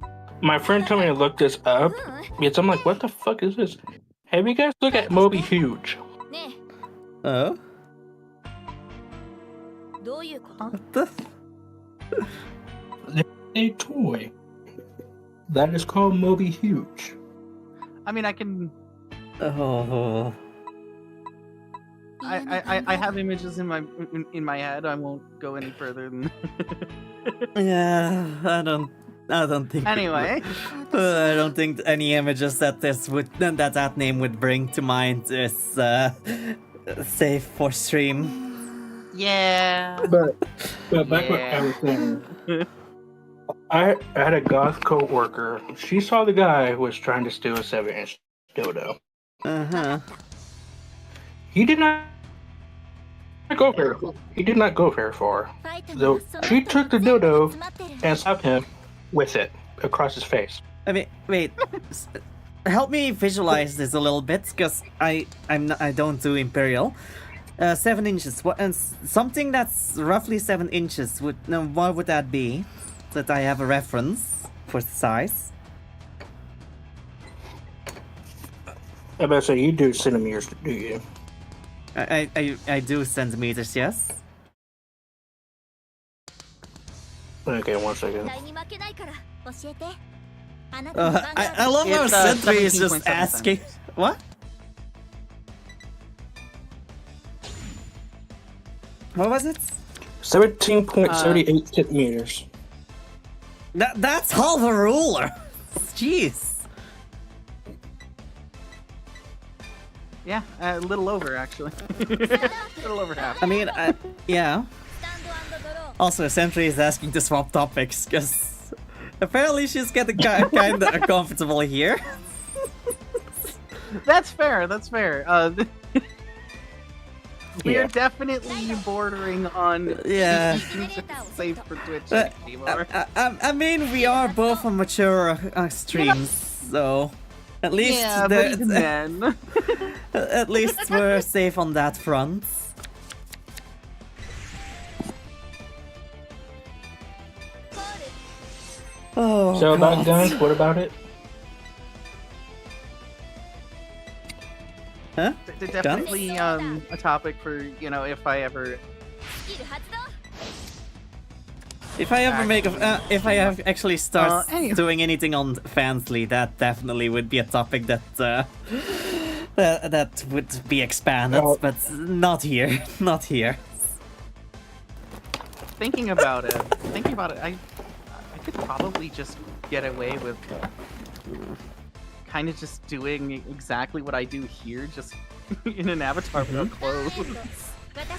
my friend told me to look this up because I'm like, what the fuck is this? Have you guys looked at Moby Huge?
Oh?
どういうこと
What the?
A toy that is called Moby Huge.
I mean, I can.
Oh.
I have images in my head. I won't go any further than.
Yeah, I don't think.
Anyway.
I don't think any images that name would bring to mind is safe for stream.
Yeah.
But back what I was saying. I had a goth co-worker. She saw the guy who was trying to steal a 7-inch dildo.
Uh-huh.
He did not go very. He did not go very far. Though she took the dildo and slapped him with it across his face.
I mean, wait. Help me visualize this a little bit, because I don't do Imperial. 7 inches. What? And something that's roughly 7 inches. What would that be? So that I have a reference for size.
I better say you do centimeters, do you?
I do centimeters, yes.
Okay, 1 second.
絶対に負けないから教えてあな
I love how
It's,
Sentry is just
17.7
asking. What? What was it?
17.78 centimeters.
That's half a ruler. Jeez.
Yeah, a little over actually. A little over half.
I mean, yeah.
スタンドドロー
Also, Sentry is asking to swap topics because apparently she's getting kind of uncomfortable here.
That's fair. That's fair. We
Yeah.
are definitely bordering on
Yeah.
safe for Twitch
Uh,
anymore.
I mean, we are both on mature streams, so at least
Yeah, but even then.
at least we're safe on that front. Oh,
So about
God.
guns, what about it?
Huh?
They're definitely a topic for, you know, if I ever
スキル発動
If I ever make a, if I have actually start
anyway.
doing anything on Fansly, that definitely would be a topic that that would be expanded,
Oh.
but not here, not here.
thinking about it, I could probably just get away with kind of just doing exactly what I do here, just in an avatar without clothes.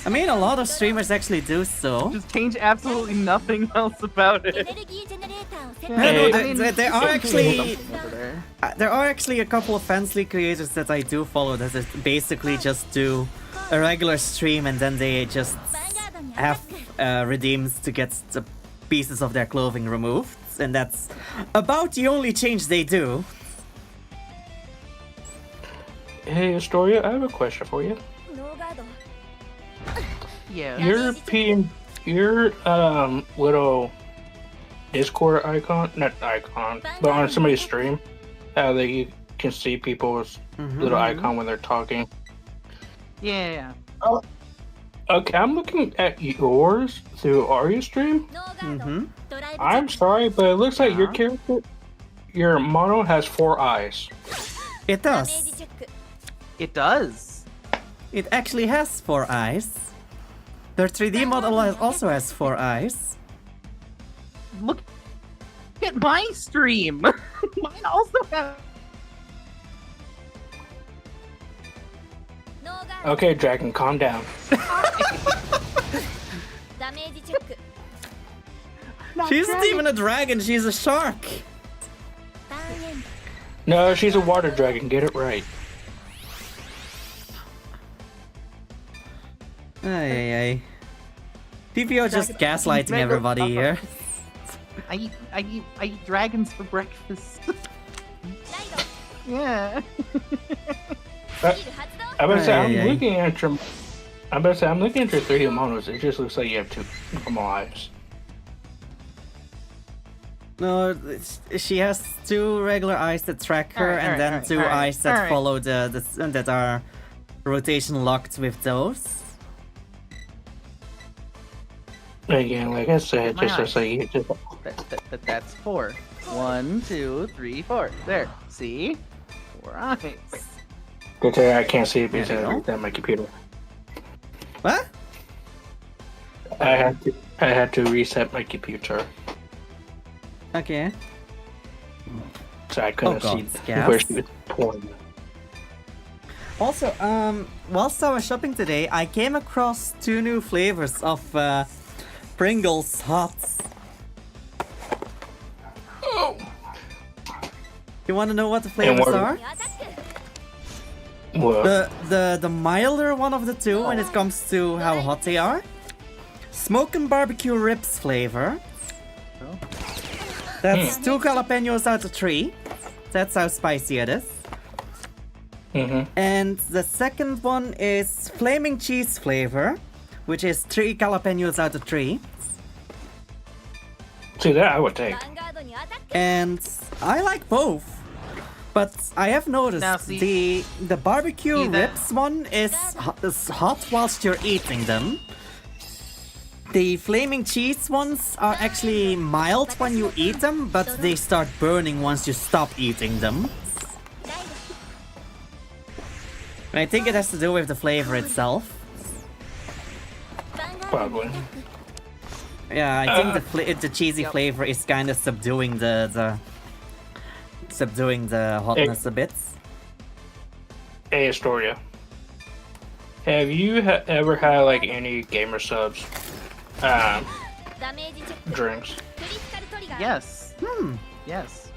I mean, a lot of streamers actually do so.
Just change absolutely nothing else about
エ
it.
ネルギージェネレーターをセット
No, no,
Hey.
there are actually
Over there.
there are actually a couple of Fansly creators that I do follow that is basically just do a regular stream and then they just
ヴァンガードにアタッ
have
ク
redeems to get the pieces of their clothing removed, and that's about the only change they do.
Hey, Astoria, I have a question for you.
ノーガード
Yeah.
Your little Discord icon, not icon, but on somebody's stream, how they can see people's little icon when they're talking.
Yeah.
Okay, I'm looking at yours through Arya stream.
ノーガード
Mhm.
ドライブ
I'm sorry, but it looks like your
Huh?
character, your model has 4 eyes.
It
ダメージ
does.
チェック
It does.
It actually has 4 eyes. Their 3D model also has 4 eyes.
Look at my stream. Mine also has.
ノーガード
Okay, Dragon, calm down.
ダメージチェック
She's not even a dragon, she's a shark.
ターンエンド
No, she's a water dragon. Get it right.
Ay, ay. PPO just gaslighting
Mega-
everybody here.
I eat dragons for breakfast.
ライド
Yeah.
スキル発動
I better say, I'm
Ay, ay.
looking at your. I better say, I'm looking at your 3D models. It just looks like you have 2 normal eyes.
No, she has 2 regular eyes that track her,
Alright,
and then
alright,
2
alright,
eyes that
alright.
follow that are rotation locked with those.
Again, like I said, it
My
just looks
eyes.
like you just.
That's 4. 1, 2, 3, 4. There. See? 4 eyes.
Good thing I can't see it because
There you
I
go.
looked at my computer.
What?
I had to reset my computer,
Okay.
so I couldn't
God,
see
Scabs.
where she was pointing.
Also, whilst I was shopping today, I came across 2 new flavors of Pringles Hots. You want to know what the flavors
what-
are?
にアタック
Well,
The milder one of the 2 when it comes to how hot they are. Smoke and barbecue ribs flavor. That's 2 jalapenos out of 3. That's how spicy it is. And the second one is flaming cheese flavor, which is 3 jalapenos out of 3.
see that I would take.
ヴァンガードにアタック
And I like both. But I have noticed
Now, see-
the barbecue
See that-
ribs one is hot whilst you're eating them. The flaming cheese ones are actually mild when you eat them, but they start burning once you stop eating them.
ライ
And I think it has to do with the flavor itself.
ドヴァンガードに
Probably.
アタック
Yeah, I think the cheesy flavor is kind of subduing the hotness a bit.
Hey, Astoria. Have you ever had like any gamer subs
ダメージチェック
drinks?
クリティカルトリガー
Yes.
Hmm.
Yes.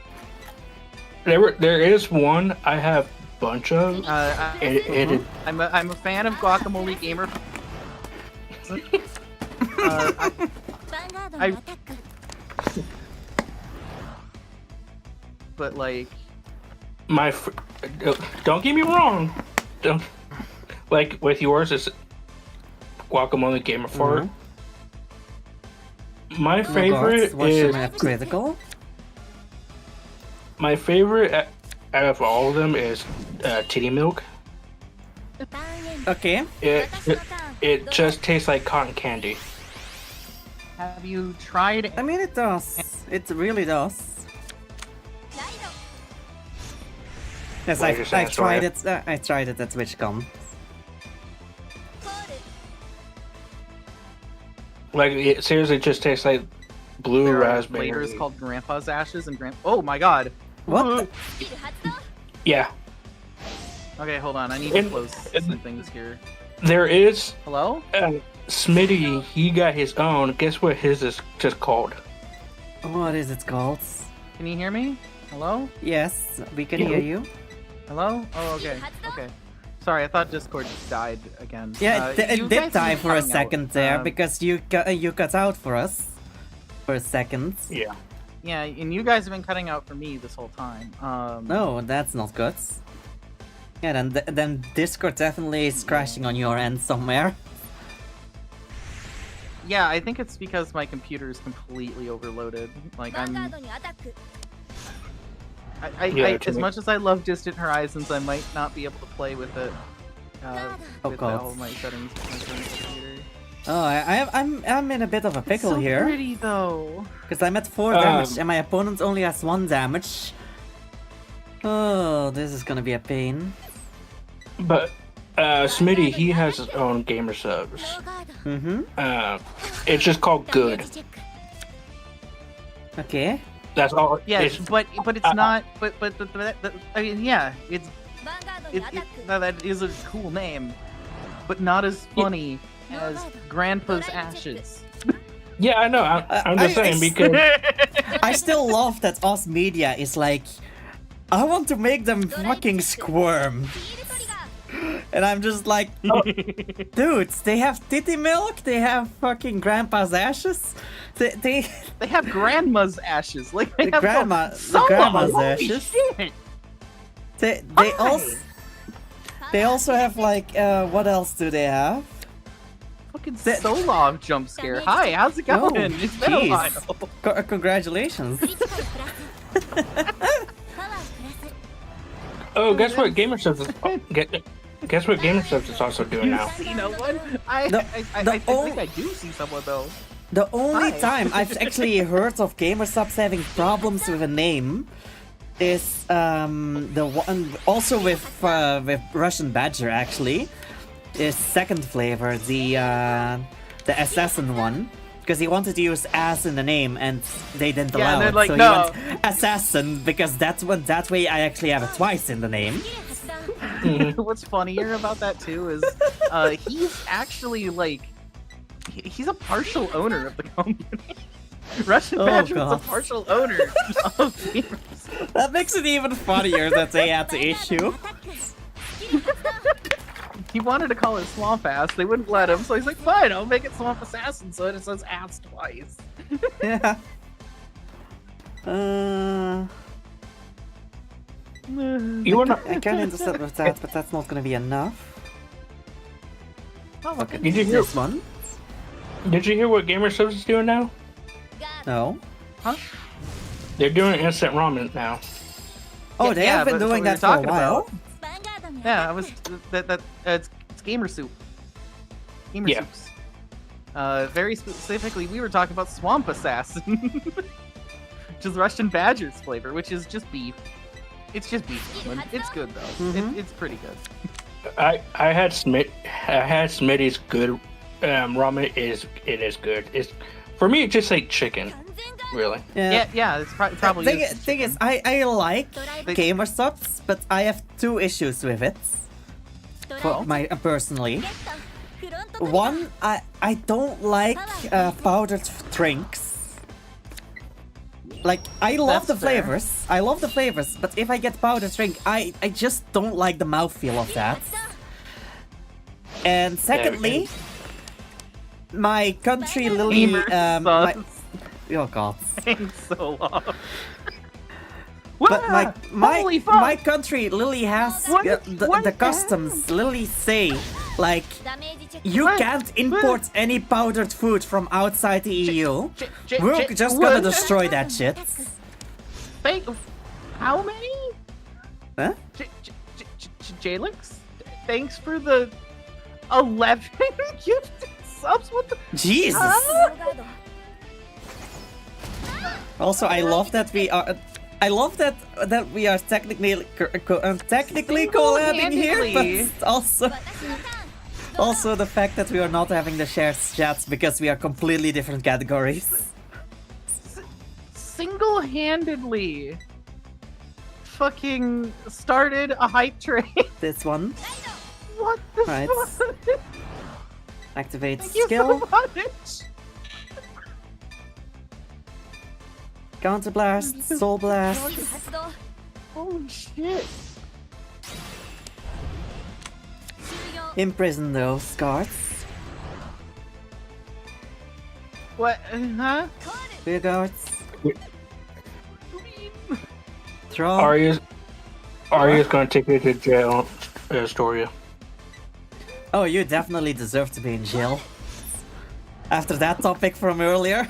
There is one I have bunch of. It
I'm a fan of Guacamole Gamer.
ヴァンガードのアタック
but like,
my don't get me wrong, don't like with yours is Guacamole Gamer 4. My favorite
What's your
is
math critical?
my favorite out of all of them is titty milk.
ターンエン
Okay.
It
私のターン
it just tastes like cotton candy.
have you tried?
I mean, it does. It really does.
ライド
Yes,
Like you're
I
saying,
tried
Soria?
it. I tried it at TwitchCon.
コール
Like it seriously just tastes like blue
There are
raspberry.
flavors called Grandpa's Ashes and Oh my God.
What?
スキル発動
Yeah,
Okay, hold on. I need to
And-
close
and-
some things here.
there is
Hello?
Smitty. He got his own. Guess what his is just called?
What is it called?
Can you hear me? Hello?
Yes, we can
Yeah.
hear you.
Hello? Oh, okay. Okay. Sorry, I thought Discord died again.
Yeah,
You
it
guys
did die
have
for a
been cutting out.
second there
Um,
because you cut out for us for a second.
Yeah.
Yeah, and you guys have been cutting out for me this whole time.
No, that's not good. Yeah, then Discord definitely is crashing on your end somewhere.
Yeah, I think it's because my computer is completely overloaded. Like
ヴァンガー
I'm,
ドにアタック
Yeah,
as much as I love Distant Horizons, I might not be able to play with it.
Oh,
With
God.
all my settings on my current computer.
Oh, I'm in a bit of a pickle
so
here
pretty though.
because I'm at 4 damage and my opponent only has 1 damage. Oh, this is gonna be a pain.
But Smitty, he has his own gamer subs.
ローガード
Mm-hmm.
It's just called
ダメー
Good.
ジチェック
Okay.
That's all.
Yes,
it's-
but it's not. But I mean, yeah, it's
ヴァンガードに
it,
アタッ
it
ク
that is a cool name, but not as funny as Grandpa's Ashes.
yeah, I know. I'm just
I-
saying because
I still love that Oz Media is like, I want to make them fucking squirm.
ヒールトリガー
And I'm just like, oh, dudes, they have titty milk, they have fucking grandpa's ashes. They
They have Grandma's Ashes. Like they
The
have
grandma- the
Solo,
grandma's
holy
ashes?
shit.
they
Hi.
also have like what else do they have?
Fucking
That-
Solov jump scare. Hi, how's it
Oh,
going? It's been a
jeez.
while.
Congratulations.
クリティカルプラスパワープラス
oh, guess what gamer subs is guess what gamer subs is also doing
You
now.
see no one? I
The-
I
the
think I do see someone though.
The only
Hi.
time I've actually heard of gamer subs having problems with a name is the one also with Russian Badger actually is second flavor the assassin one because he wanted to use ass in the name and they didn't
Yeah,
allow
and they're
it
like,
so
no.
he went assassin because that way I actually have it twice in the name.
スキル発動
What's funnier about that too is he's actually like he's a partial owner of the company. Russian
Oh,
Badger is a
God.
partial owner of Gamers.
That makes it even funnier that they had the
ヴァンガード
issue.
にアタックスキル発動
He wanted to call it Swamp Ass. They wouldn't let him, so he's like, "Fine, I'll make it Swamp Assassin." So it says ass twice.
Yeah.
You wanna?
I kind of interested with that, but that's not gonna be enough.
Oh, okay.
Did you hear?
This one?
Did you hear what gamer subs is doing now?
ガード
No.
They're doing instant ramen now.
Oh,
Yeah,
they
yeah,
have been
but that's
doing
what we
that for
were
a
talking
while.
about.
ヴァンガードにアタック
Yeah, I was it's Gamer Soup. Gamer
Yeah.
Soups. Very specifically, we were talking about Swamp Assassin, which is Russian Badger's flavor, which is just beef. It's just beef ramen. It's good though.
Mhm.
It's pretty good.
I had Smitty's good ramen. It is good. It's for me. It's just like chicken,
完全ガード
really.
Yeah, it's probably
Thing is, I like
They-
gamer subs, but I have two issues with it. for my personally. One, I don't like powdered drinks. Like, I love
That's
the
fair.
flavors. I love the flavors, but if I get powdered drink, I just don't like the mouthfeel of that. And secondly, my country Lily, my, oh god.
Thanks so long.
But
Holy fuck!
my country Lily has
What?
the
What?
customs Lily say like you
What?
can't import any powdered food from outside the EU.
J-
We're
J-
just
what?
gonna destroy that shit.
How many?
Huh?
Jalix? Thanks for the 11 gifted subs. What the?
Jesus.
Huh?
Also, I love that we are. I love that we are technically collabing here,
Single-handedly.
but also the fact that we are not having the shared chats because we are completely different categories.
Single-handedly fucking started a hype train.
This one.
What the
Right.
fuck?
Activate
Thank you
skill.
so much.
Counter blast. Soul blast.
Holy shit.
Imprison those guards.
What? Huh?
Rear guards. Throw.
Arya's gonna take you to jail, Astoria.
Oh, you definitely deserve to be in jail. After that topic from earlier.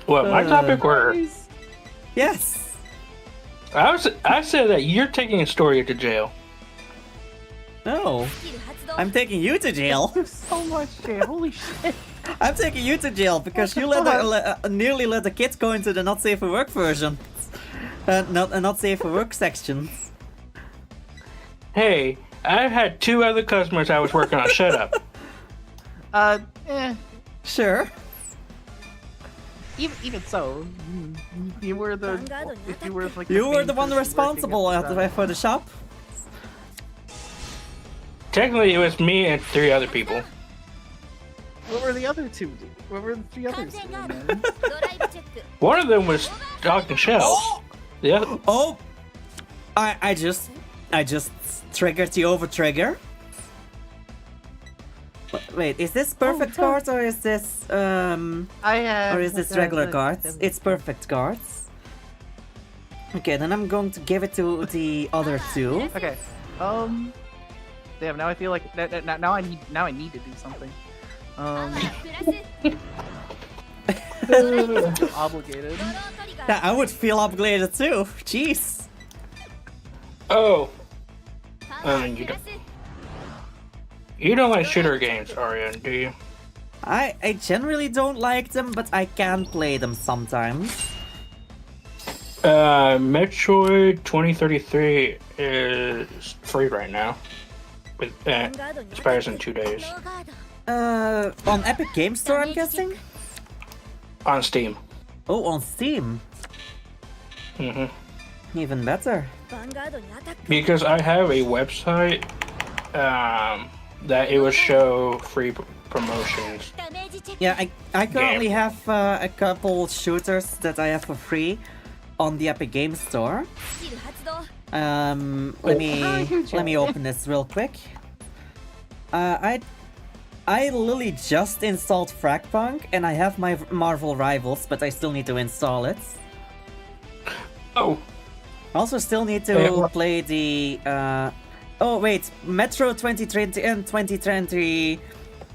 What, my topic were?
Yes.
I said that you're taking Astoria to jail.
No. I'm taking you to jail.
There's so much shit. Holy shit.
I'm taking you to jail because you nearly let the kids go into the not safe for work version. Not safe for work section.
Hey, I've had 2 other customers I was working on. Shut up.
Sure.
Even so, you were the. If you were like.
You were
main
the one
person
responsible
working at
for the shop.
Technically, it was me and 3 other people.
What were the other two? What were the 3 others doing, man?
One of them was stocking shelves. The other,
Oh, I just triggered the over trigger. Wait, is this perfect
fuck.
cards or is this
I have.
or is this regular cards? It's perfect cards. Okay, then I'm going to give it to the other 2.
Okay. Damn. Now I feel like now I need to do something. Obligated.
Yeah, I would feel obligated too. Jeez.
oh, you don't like shooter games, Arya, do you?
I generally don't like them, but I can play them sometimes.
Metroid 2033 is free right now. With expires in 2 days
On Epic Game Store, I'm guessing?
on Steam.
Oh, on Steam. Even better.
Because I have a website that it would show free promotions.
Yeah, I currently have a couple shooters that I have for free on the Epic Game Store. Let me open this real quick. I literally just installed Fragpunk and I have my Marvel Rivals, but I still need to install it.
Oh,
I also still need to
Yeah, what-
play the oh wait, Metro 2020 and 2020.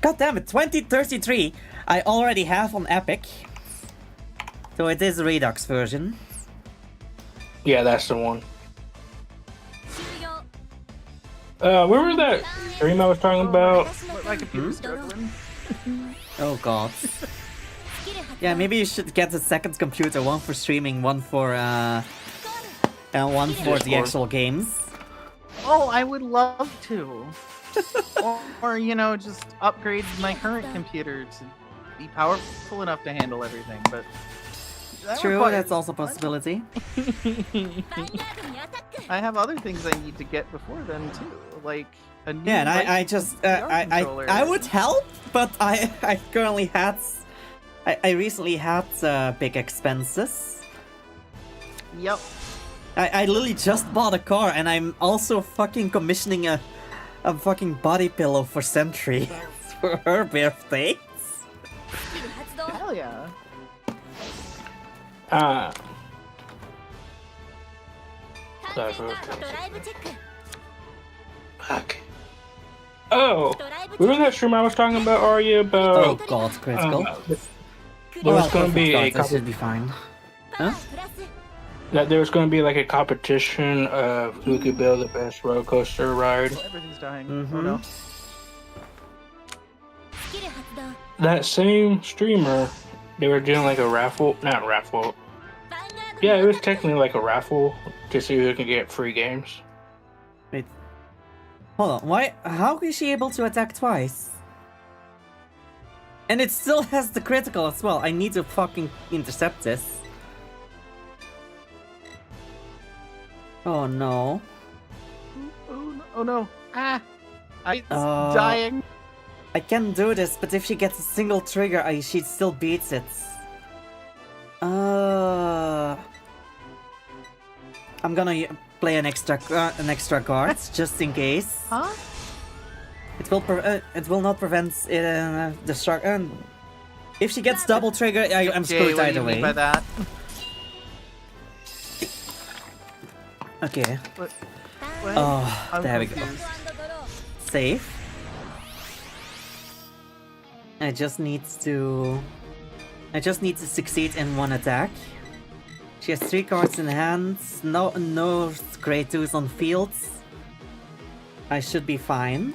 God damn it, 2033. I already have on Epic. So it is a Redux version.
yeah, that's the one. Where was that stream I was talking about?
My computer's struggling.
Oh god. Yeah, maybe you should get a second computer, one for streaming, one for and one for the
Discord.
actual games.
Oh, I would love to. or just upgrade my current computer to be powerful enough to handle everything. But That
True,
requires-
that's also a possibility.
ヴァンガードにアタック
I have other things I need to get before then too, like a new.
Yeah, and I
light
just
VR controller.
I would help, but I currently had I recently had big expenses.
Yep.
I literally just bought a car, and I'm also fucking commissioning a fucking body pillow for Sentry for her birthday.
スキル発動
Hell yeah.
Ah,
完全なドライブチェック
fuck. Oh,
ドライブチェ
remember
ッ
that stream I was talking about, Arya, about
Oh god, critical.
there was gonna
perfect
be a
cards, that should be fine.
クパワープラス
that there was gonna be like a competition of who could build the best roller coaster ride.
Everything's dying.
Mhm.
Oh no.
スキル発動
That same streamer, they were doing like a raffle, not raffle.
ヴァンガード
Yeah,
に
it
ア
was
タック
technically like a raffle to see who can get free games.
Wait. Hold on, why? How is she able to attack twice? And it still has the critical as well. I need to fucking intercept this. Oh no.
Oh no. Oh no. Ah. It's
Uh,
dying.
I can do this, but if she gets a single trigger, she still beats it. I'm gonna play an extra card just in case.
Huh?
It will not prevent the shark. If she gets double trigger, I'm
Jay,
screwed
what do
either
you mean
way.
by that?
Okay.
What?
ターン
Oh,
I'm
there we go.
ドロー
Save. I just need to succeed in one attack. She has 3 cards in hand. No grade 2s on fields. I should be fine.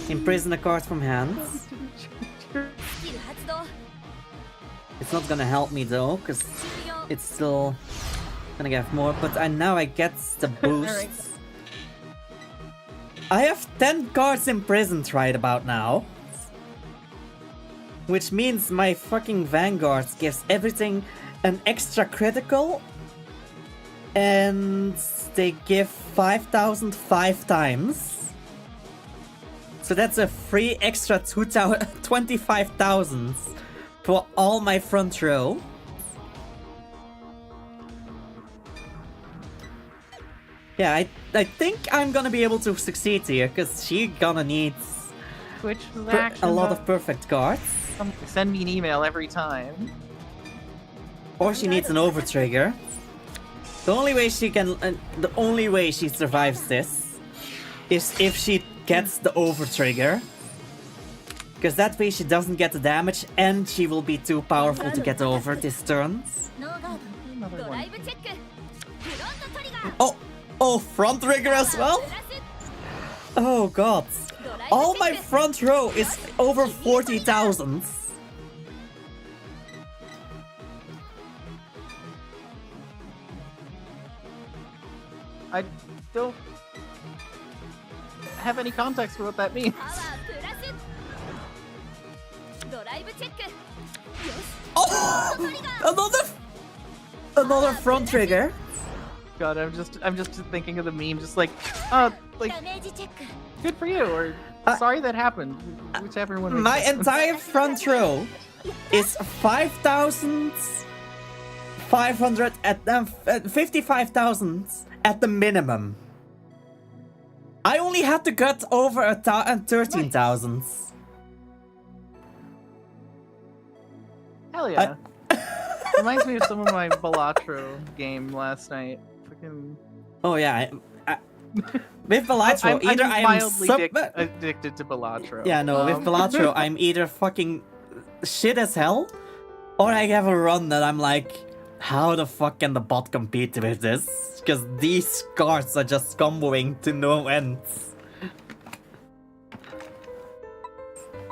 Imprison a card from hand.
スキル発動
It's not gonna help me though, because
終了
it's still gonna get more. But now I get the boost. I have 10 cards imprisoned right about now. Which means my fucking Vanguard gives everything an extra critical. And they give 5,000 5 times. So that's a free extra 25,000 for all my front row. Yeah, I think I'm gonna be able to succeed here, because she gonna need
Switch to the action.
a lot
button.
of perfect cards.
Send me an email every time.
Or she needs an over trigger. The only way she survives this is if she gets the over trigger. Because that way she doesn't get the damage and she will be too powerful to get over this turn.
ノーガード
Another
ドラ
one.
イブチェックフロントトリガー
Oh, front trigger as well?
プラス
Oh god.
ドライブチェック
All my front row is over 40,000.
I don't have any context for what that means.
パワープラスドライブチェックよし
Oh! Another front trigger.
God, I'm just thinking of the meme, just like, like
ダメージチェック
good for you, or sorry that happened, whichever one.
My entire front row is 5,500 at 55,000 at the minimum. I only had to get over 13,000.
Hell yeah. Reminds me of some of my Balatro game last night. Freaking.
Oh yeah. With Balatro, either I'm
mildly
sub.
addicted to Balatro.
Yeah, no. With Balatro, I'm either fucking shit as hell, or I have a run that I'm like, how the fuck can the bot compete with this? Because these cards are just comboing to no end.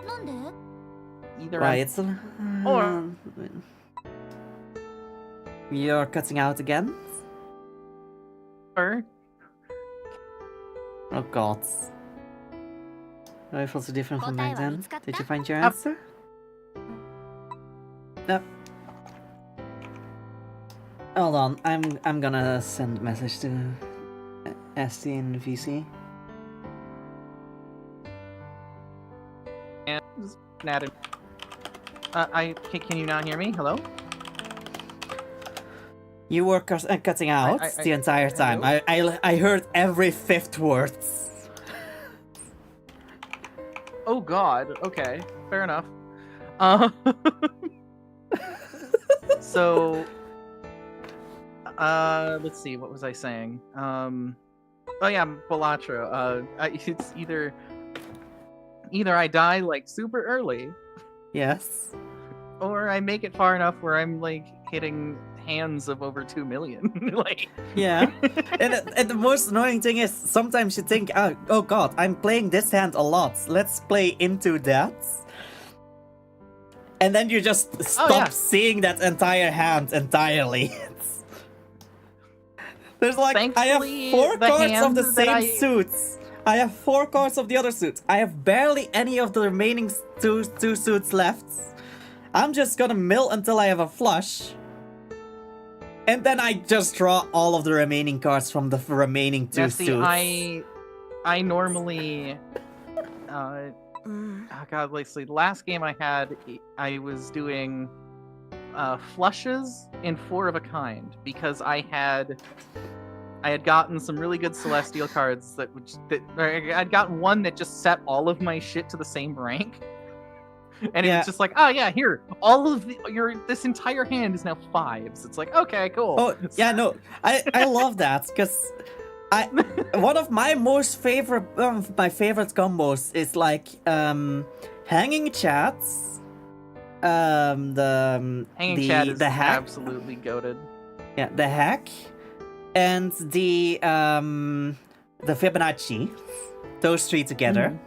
なんで
Either
Right,
I'm-
it's
Or-
You're cutting out again?
or
Oh god. Rifles are different from back then. Did you find your
Up.
answer? No, Hold on, I'm gonna send a message to ST and VC.
And Nat, can you not hear me? Hello?
You were cutting out the entire time.
hello?
I heard every fifth word.
Oh God. Okay, fair enough. So, let's see. What was I saying? Oh yeah, Balatro. It's either I die like super early,
Yes.
or I make it far enough where I'm like hitting hands of over 2 million. Like,
Yeah. and the most annoying thing is sometimes you think, oh god, I'm playing this hand a lot. Let's play into that. And then you just stop seeing that entire hand entirely. There's like, I have
Thankfully,
4
the
cards of
hand
the
that
same suits. I have 4 cards of the other suits. I have barely any of the remaining two suits left. I'm just gonna mill until I have a flush. And then I just draw all of the remaining cards from the remaining 2
see,
suits.
I normally, oh God, let's see. The last game I had, I was doing flushes in 4 of a kind because I had gotten some really good Celestial cards I'd gotten one that just set all of my shit to the same rank. And it was just like, oh yeah, here, all of this entire hand is now 5s. It's like, okay, cool.
Oh yeah, no, I love that because one of my most favorite favorite combos is like hanging chats,
Hanging chat is
the hack,
absolutely goated.
yeah, the hack, and the Fibonacci, those 3 together.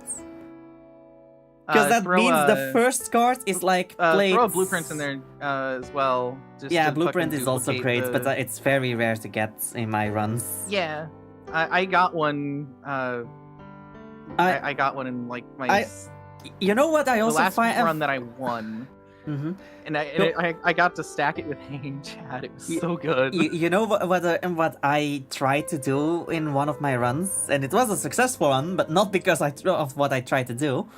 Because that means the first card is like played...
throw blueprints in there as well. Just
yeah,
to
blueprint is also
duplicate
great, but it's very rare to get in my runs.
Yeah, I got one. I got one in like my.
You know what? I also
the last
find
run that I won.
Mm-hmm.
And I got to stack it with hanging chat. It was so good.
You know what I tried to do in one of my runs, and it was a successful one, but not because of what I tried to do.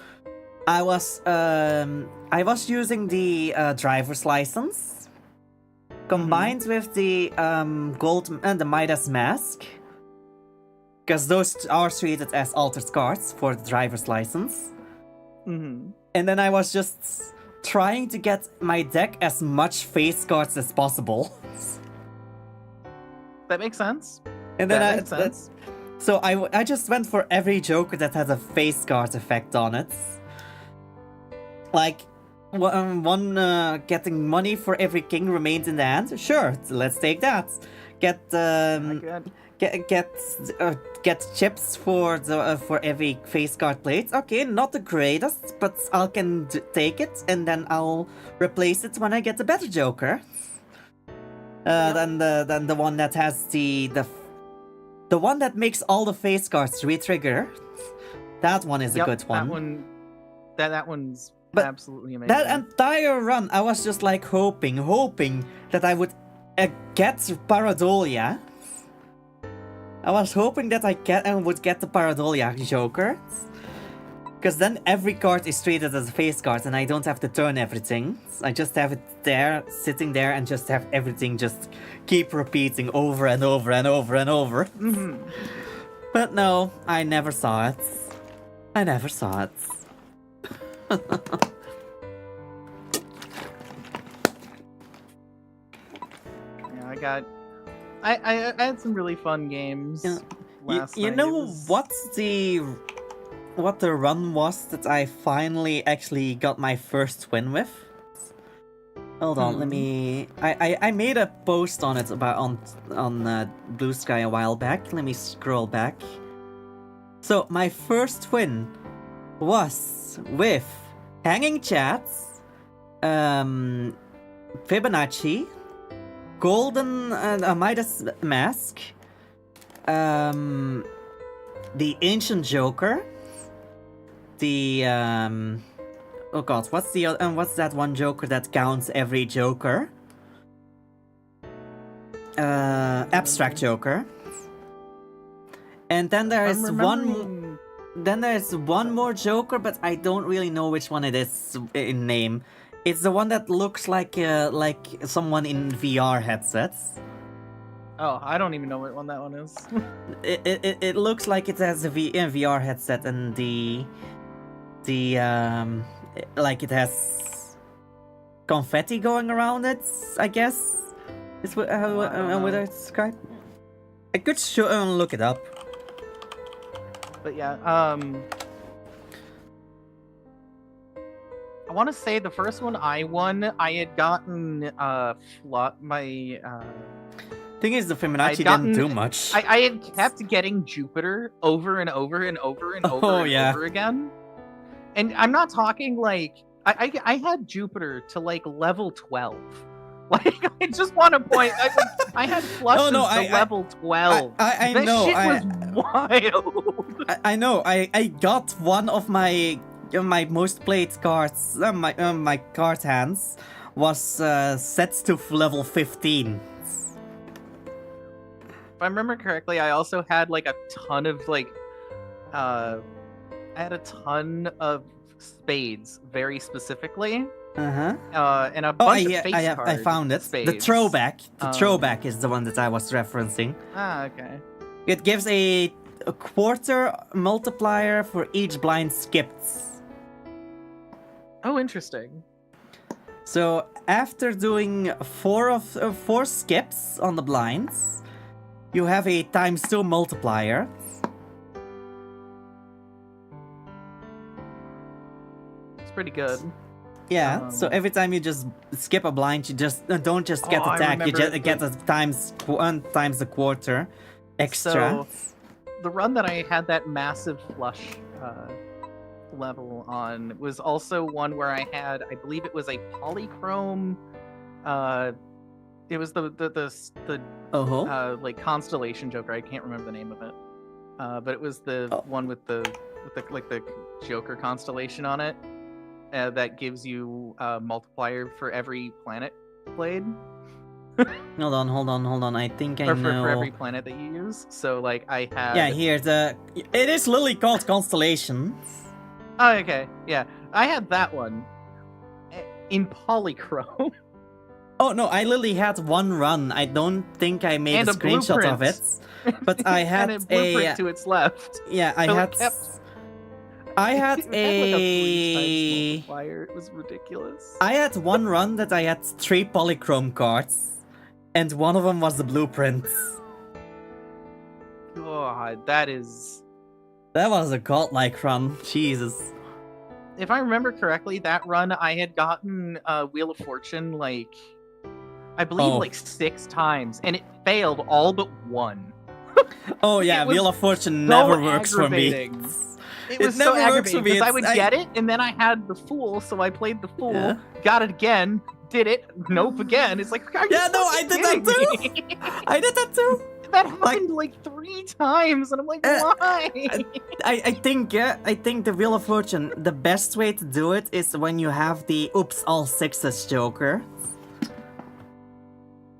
I was using the driver's license combined with the gold and the Midas mask, because those are treated as altered cards for the driver's license.
Mm-hmm.
And then I was just trying to get my deck as much face cards as possible.
That makes sense.
And then so I just went for every Joker that has a face card effect on it. Like, one getting money for every king remains in the hand. Sure, let's take that. Get chips for every face card played. Okay, not the greatest, but I can take it, and then I'll replace it when I get a better Joker. Then the one that has the one that makes all the face cards re-trigger. That one is a good one.
That one's absolutely amazing.
That entire run, I was just like hoping that I would get Paradolia. I was hoping that I would get the Paradolia Joker. Because then every card is treated as a face card and I don't have to turn everything. I just have it there, sitting there, and just have everything just keep repeating over and over and over and over.
Mm-hmm.
But no, I never saw it. I never saw it.
Yeah, I had some really fun games last night.
You know what the run was that I finally actually got my first win with? Hold on, let me. I made a post on it on Blue Sky a while back. Let me scroll back. So my first win was with Hanging Chats, Fibonacci, Golden Midas Mask, the Ancient Joker, the oh god, what's that one Joker that counts every Joker? Abstract Joker. And then there is one. Then there's one more Joker, but I don't really know which one it is in name. It's the one that looks like someone in VR headsets.
Oh, I don't even know what one that one is.
It looks like it has a VR headset and like it has confetti going around it, I guess. Is what would I describe? I could look it up.
But yeah, I want to say the first one I won, I had gotten my
Thing is, the Fibonacci
gotten-
didn't do much.
I had kept getting Jupiter over and over and over and over and
yeah.
over again. And I'm not talking like I had Jupiter to like level 12. Like I just want to point I had flushes to level 12.
I
that
know.
shit was wild.
I know. I got one of my most played cards. My card hands was set to level 15.
If I remember correctly, I also had like a ton of like I had a ton of spades very specifically. And a bunch of face cards.
I found it.
Spades.
The throwback. The throwback is the one that I was referencing.
Ah, okay.
It gives a quarter multiplier for each blind skipped.
Oh, interesting.
So after doing four skips on the blinds, you have a ×2 multiplier.
It's pretty good.
Yeah, so every time you just skip a blind, you just don't just get attacked, you just get a times the quarter extra.
So, the run that I had that massive flush level on was also one where I had, I believe it was a polychrome. It was the like constellation Joker. I can't remember the name of it, but it was the one with the Joker constellation on it. That gives you a multiplier for every planet played.
Hold on. I think I know.
For every planet that you use. So, like, I have...
Yeah, here, it is literally called Constellations.
Oh, okay. Yeah. I had that one in polychrome.
Oh, no, I literally had one run. I don't think I made
and
a screenshot
blueprint.
of it. But I had
and a blueprint to its left.
Yeah, I
So
had...
it kept...
I had
it had like a 3 times multiplier. It was ridiculous.
I had one run that I had 3 polychrome cards, and one of them was the blueprints.
God, that is...
That was a godlike run. Jesus.
If I remember correctly, that run I had gotten Wheel of Fortune like, I believe like 6 times, and it failed all but one.
Oh yeah, Wheel of Fortune never works for me.
It was so aggravating because I would get it, and then I had the Fool, so I played the Fool, got it again, did it, nope again. It's like, I
did that too. I did that too.
That happened like 3 times, and I'm like, why?
I think the Wheel of Fortune, the best way to do it is when you have the oops all 6s Joker.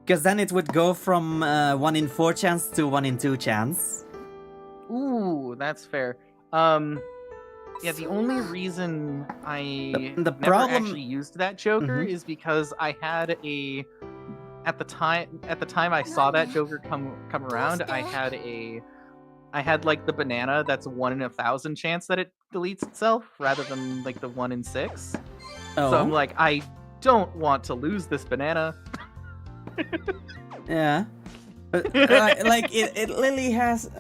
Because then it would go from 1 in 4 chance to 1 in 2 chance.
Ooh, that's fair. Yeah, the only reason I never actually used that Joker is because I had at the time I saw that Joker come around, I had like the banana that's 1 in 1,000 chance that it deletes itself rather than like the 1 in 6.
Oh.
So I'm like, I don't want to lose this banana.
Yeah, but like it literally has.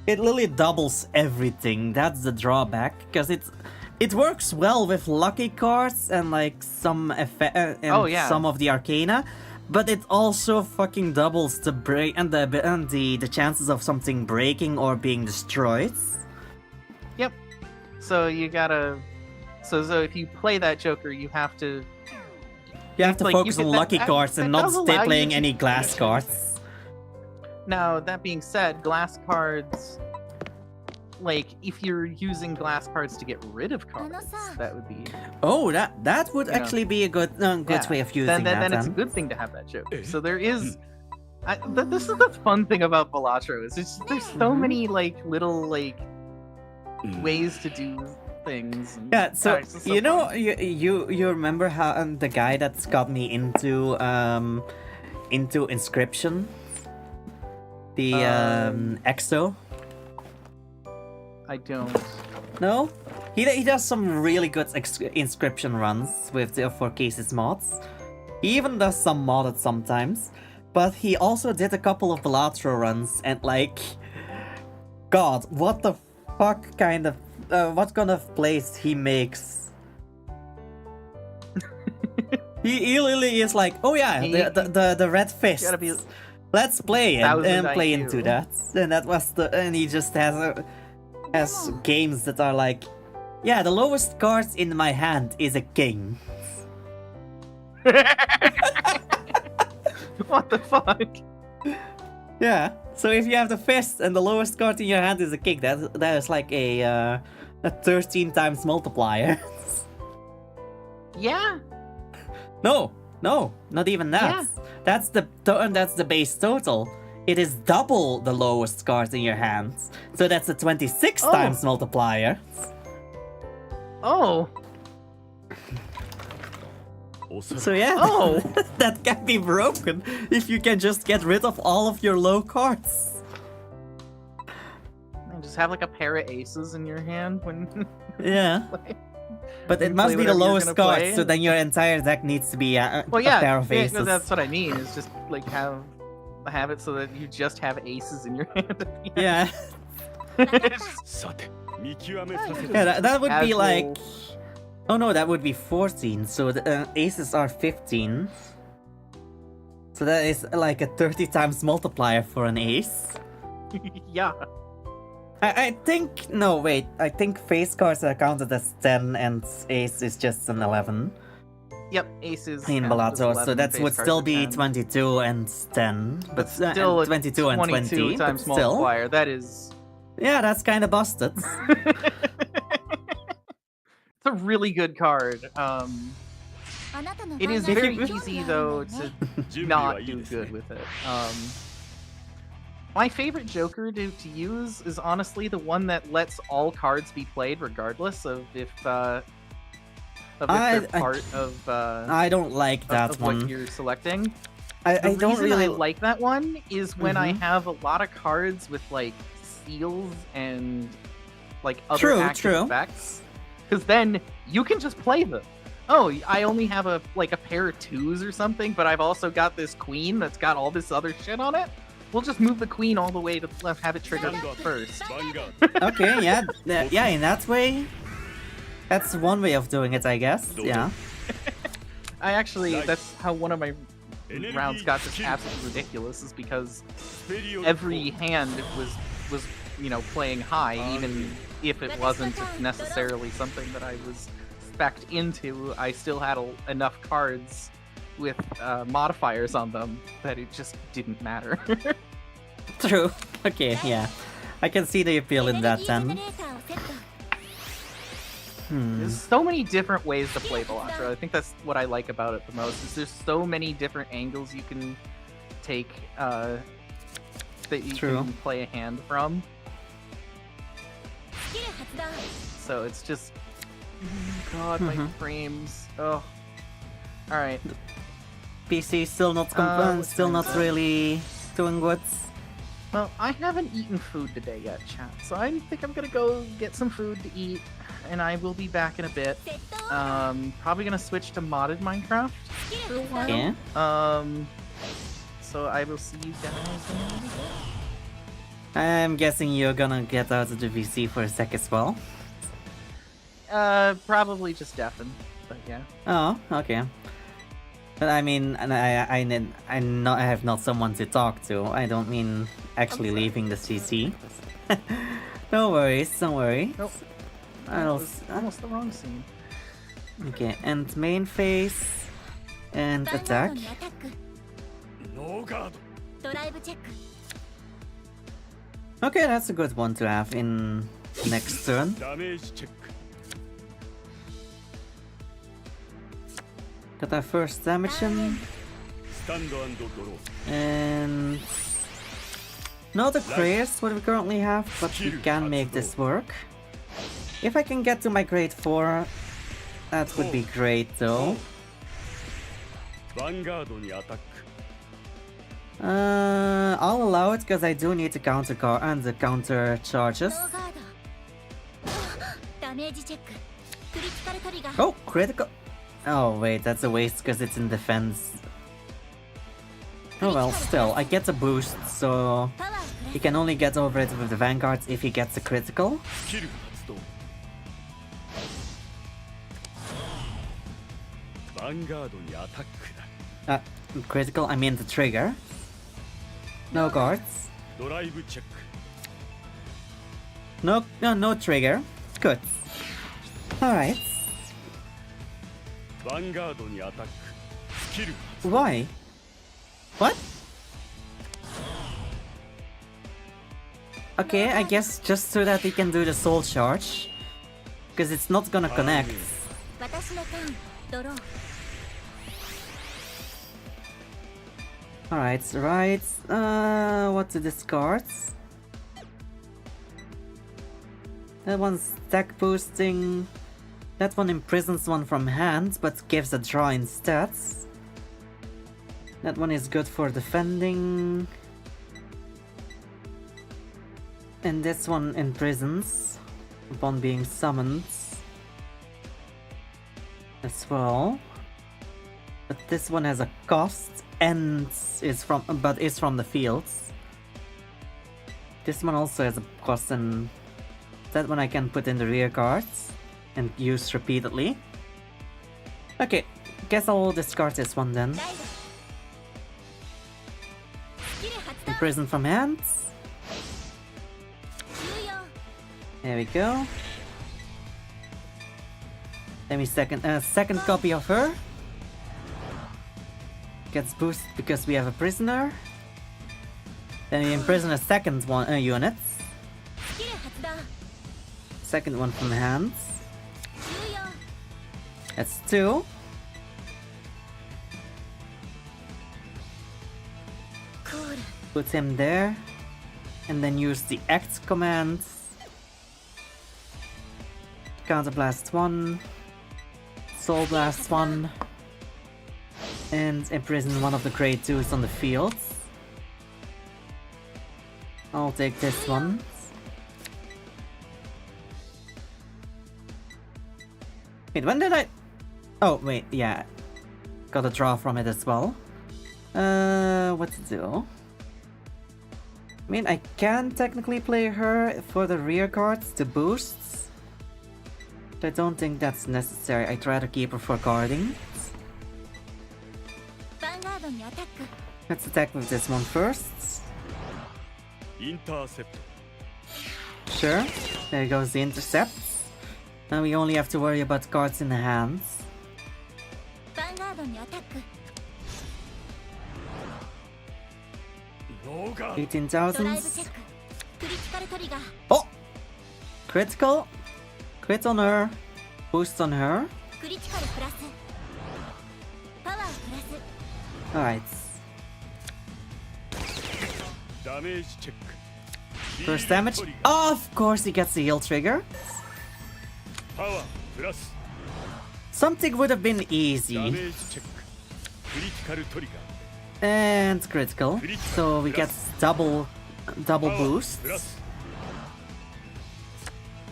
It literally doubles everything. That's the drawback, because it works well with lucky cards and like some some of the arcana, but it also fucking doubles the break and the chances of something breaking or being destroyed.
Yep. So you gotta. So if you play that Joker, you have to.
You have to
like,
focus on lucky cards and not stay playing any glass cards.
Now, that being said, glass cards, like, if you're using glass cards to get rid of cards, that would be...
Oh, that would actually be a good way of using that.
Then it's a good thing to have that joke. So there is This is the fun thing about Balatro. Is there's so many like little like ways to do things. And,
Yeah, so
it's just so
you know,
fun.
you remember how the guy that's got me into Inscription, the EXO.
I don't.
No, he does some really good Inscription runs with the 4Cases mods. He even does some modded sometimes, but he also did a couple of Balatro runs and like, God, what the fuck kind of what kind of plays he makes. he literally is like, oh yeah, the red fist.
Gotta be
Let's play it
1000
and play
IQ.
into that. And that was and he just has games that are like, yeah, the lowest card in my hand is a king.
What the fuck?
Yeah. So if you have the fist and the lowest card in your hand is a king, that is like a 13 times multiplier.
Yeah.
No, not even that.
Yeah.
That's the base total. It is double the lowest card in your hands. So that's a 26
Oh.
times multiplier.
Oh.
So yeah,
Oh.
that can be broken if you can just get rid of all of your low cards.
And just have like a pair of aces in your hand when.
Yeah. But it
You
must
play
be the
whatever you're
lowest
gonna
card,
play.
so then your entire deck needs to be a
Well, yeah,
pair of aces.
that's what I mean. Is just like have it so that you just have aces in your hand.
Yeah,
さて見極めさせて
yeah, that would be
Casual.
like. Oh no, that would be 14. So the aces are 15. So that is like a 30 times multiplier for an ace.
Yeah.
I think no wait. I think face cards are counted as 10 and ace is just an 11
Yep. Aces.
in
count as
Balatro.
11,
So that
face
would
cards
still
are
be
10.
22 and 10, but
Still
and
a
22 and
22
20. But
times
still,
multiplier. That is.
yeah, that's kind of busted.
It's a really good card.
あなたの
It is
ファンが
very
興味
easy
がある
though
んだよね
to
準備は
not
いい
do
ですね
good with it. My favorite Joker to use is honestly the one that lets all cards be played regardless of if they're part of
I don't like that
of what
one.
you're selecting.
I
The
don't
reason
really
I like that one is when I
Mhm.
have a lot of cards with like seals and like other
True,
active
true.
effects, because then you can just play them. Oh, I only have a pair of twos or something, but I've also got this queen that's got all this other shit on it. We'll just move the queen all the way to left, have it trigger first.
ヴァンガード
Okay, yeah, yeah. In that way, that's one way of doing it, I guess. Yeah.
I actually,
Nice.
that's how one of my
Energy
rounds got just
skill.
absolutely ridiculous, is because
スペリオ
every hand was playing high, even if it wasn't necessarily something that I was spec'd into. I still had enough cards with modifiers on them that it just didn't matter.
True. Okay, yeah. I can see the appeal
エ
in
ネル
that
ギージェ
then.
ネレーターをセット
There's so many different ways to play Balatro. I think that's what I like about it the most. Is there's so many different angles you can take that you
True.
can play a hand from.
スキル発動
So it's just, God, my
Mhm.
frames. Oh, all right.
PC still not
what
still
time
not
is it?
really doing good.
Well, I haven't eaten food today yet, chat. So I think I'm gonna go get some food to eat, and I will be back in a bit.
セット
Probably gonna switch to modded Minecraft
スキ
for
ル
a
発動
while.
Okay.
So I will see you guys in a little bit.
I'm guessing you're gonna get out of the VC for a sec as well.
Probably just deafen, but yeah.
Oh, okay. But I mean, and I have not someone to talk to. I don't mean actually
I'm sorry.
leaving the CC. No worries, don't worry.
Nope.
I
That
don't.
was almost the wrong scene.
Okay, and main phase and
ヴァンガー
attack.
ドにアタック
ノーガード
ドライブチェック
Okay, that's a good one to have in next turn.
ダメージチェック
Got our first damage in.
stand and draw.
And not the greatest what we currently have, but we can make this work. If I can get to my grade 4, that would be great though.
Vanguard にアタック。
I'll allow it because I do need to counter the counter charges.
ノーガードダメージチェッククリティカルトリガー
Oh, critical. Oh wait, that's a waste because it's in defense. Oh well, still, I get a boost, so
パワープ
he
ラ
can only get over it with the vanguards if he gets a critical.
スキル発動。ヴァンガードにアタックだ。
Critical, I mean the trigger. No guards.
ドライブチェック。
No trigger. Good. Alright.
ヴァンガードにアタック。スキル発動。
Why? What? Okay, I guess just so that he can do the soul charge. Because it's not gonna connect.
私のターンドロー
Alright, right. What to discard? That one's stack boosting. That one imprisons one from hand, but gives a draw instead. That one is good for defending. And this one imprisons upon being summoned as well. But this one has a cost and is from the fields. This one also has a cost, and that one I can put in the rear guards and use repeatedly. Okay, guess I'll discard this one then.
ライドスキル発動
Imprison from hands.
重要
There we go. Let me second copy of her. Gets boosted because we have a prisoner. Then we imprison a second one unit.
スキル発動
Second one from hands.
重要
That's 2.
コール
Put him there. And then use the act command. Counter blast 1. Soul blast 1. And imprison one of the grade 2s on the field. I'll take this one. Wait, when did I... Oh, wait, yeah. Got a draw from it as well. What to do? I mean, I can technically play her for the rear guards to boosts. But I don't think that's necessary. I'd rather keep her for guarding.
ヴァンガードにアタック
Let's attack with this one first.
インターセプト。
Sure. There goes the intercept. Now we only have to worry about cards in the hands.
ヴァンガードにアタック
ノーガード。
ドライブチェ
18,000.
ッククリティカルトリガー
Oh! Critical. Crit on her. Boost on her.
クリティカルプラスパワープラス
Alright.
ダメージチェック。
First damage. Of course he gets the heal trigger.
パワープラス。
Something would have been
ダメ
easy.
ージチェック。クリティカルトリガー。
And critical. So we get double
パワー
boost.
プラス。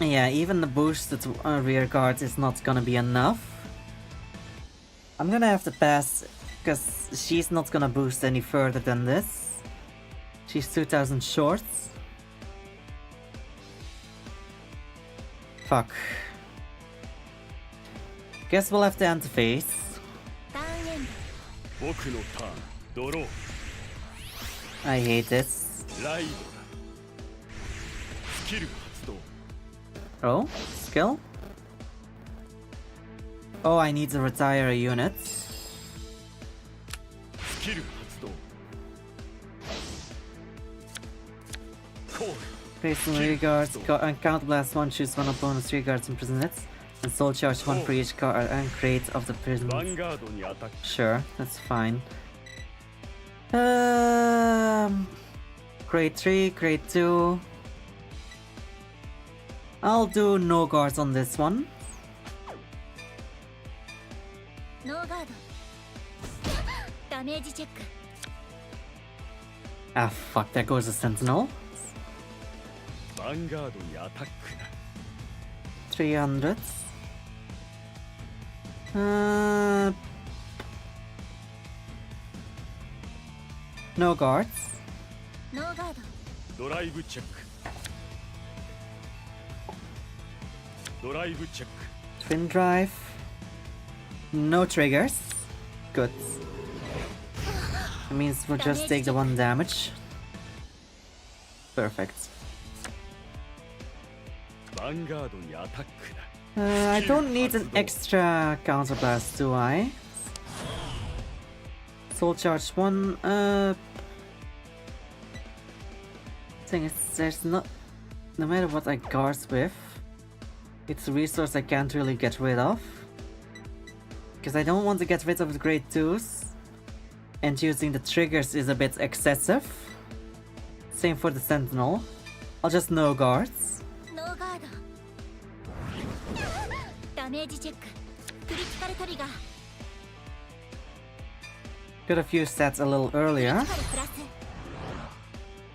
Yeah, even the boosted rear guard is not gonna be enough. I'm gonna have to pass because she's not gonna boost any further than this. She's 2,000 short. Fuck. Guess we'll have to interface.
ターンエン
僕のターン。ドロー。
I hate this.
ライドだ。スキル発動。
Oh, skill? Oh, I need to retire a unit.
スキル発動。コール。
Place on rear guards, counter blast 1, choose one opponent's rear guards and prison it. And soul charge 1 for each card and crate of the
ヴァン
prison.
ガードにアタック。
Sure, that's fine. Grade 3, grade 2. I'll do no guards on this one.
ノーガードダメージチェック
Ah, fuck, there goes the sentinel.
ヴァンガードにアタックだ
300. No guards.
ノーガード
ドライブチェックドライブチェック
Twin drive. No triggers. Good. That means we'll just take the 1 damage. Perfect.
ヴァンガードにアタックだ
I don't need an extra counterblast, do I? Soul charge 1. Thing is, there's not. No matter what I guard with, it's a resource I can't really get rid of. Because I don't want to get rid of the grade 2s. And using the triggers is a bit excessive. Same for the sentinel. I'll just no guards.
ノーガードダメージチェッククリティカルトリガー
Could have used that a little
クリ
earlier.
ティカルプラス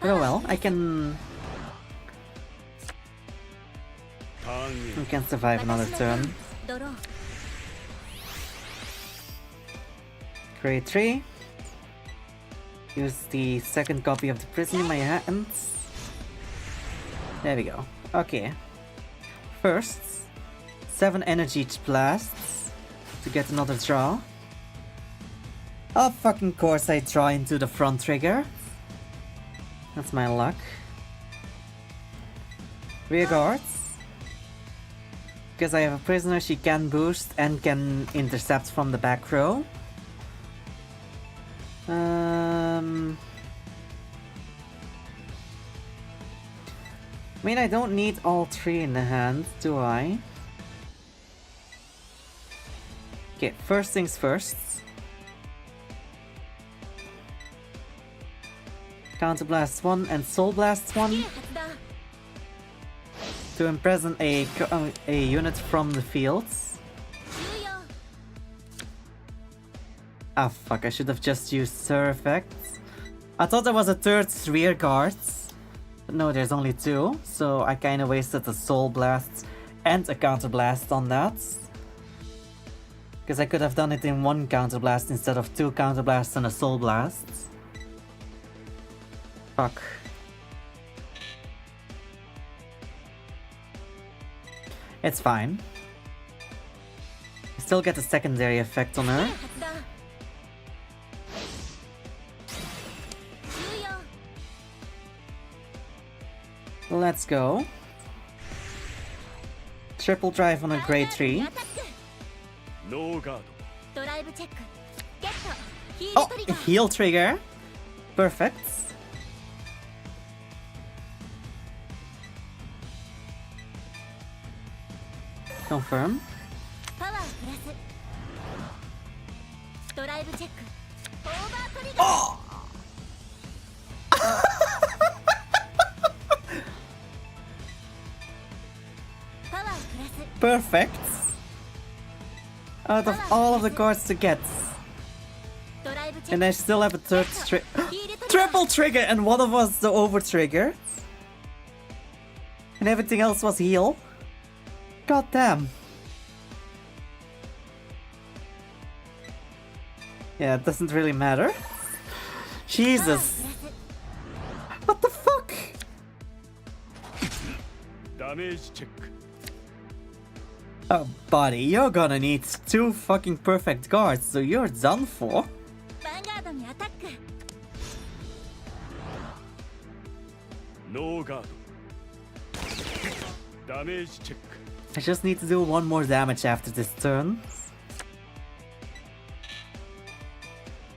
But oh well, I can
ターンイ
we
ン
can survive another
私のター
turn.
ンドロー
Grade 3. Use the second copy of the prison in my hands. There we go. Okay. First, 7 energy blasts to get another draw. Of fucking course I draw into the front trigger. That's my luck. Rear guards. Because I have a prisoner, she can boost and can intercept from the back row. I mean, I don't need all 3 in the hand, do I? Okay, first things first. Counterblast 1 and Soul Blast 1
Gear 発動
to imprison a unit from the fields.
重要
Ah, fuck, I should have just used Sir effects. I thought there was a third rear guards. But no, there's only 2, so I kinda wasted a Soul Blast and a Counterblast on that. Because I could have done it in 1 Counterblast instead of 2 Counterblasts and a Soul Blast. Fuck. It's fine. I still get a secondary effect on
ゲー
her.
発動重要
Let's go. Triple drive on a grade 3.
アタック
ノーガー
ドライブチェックゲットヒール
Oh,
トリガー
heal trigger. Perfect. Confirm.
パワープラスドライブチェックオーバートリガー パワープラス
Perfect. Out of all of the cards to get.
ドライブチェッ
And
ク
I still have a third
ヒールトリガー
triple trigger and one of us the over trigger. And everything else was heal. God damn. Yeah, it doesn't really matter.
パワー
Jesus.
プラス
What the fuck?
ダメージチェック
Oh, buddy, you're gonna need 2 fucking perfect guards, so you're done for.
ヴァンガードにアタック
ノーガードダメージチェック
I just need to do 1 more damage after this turn.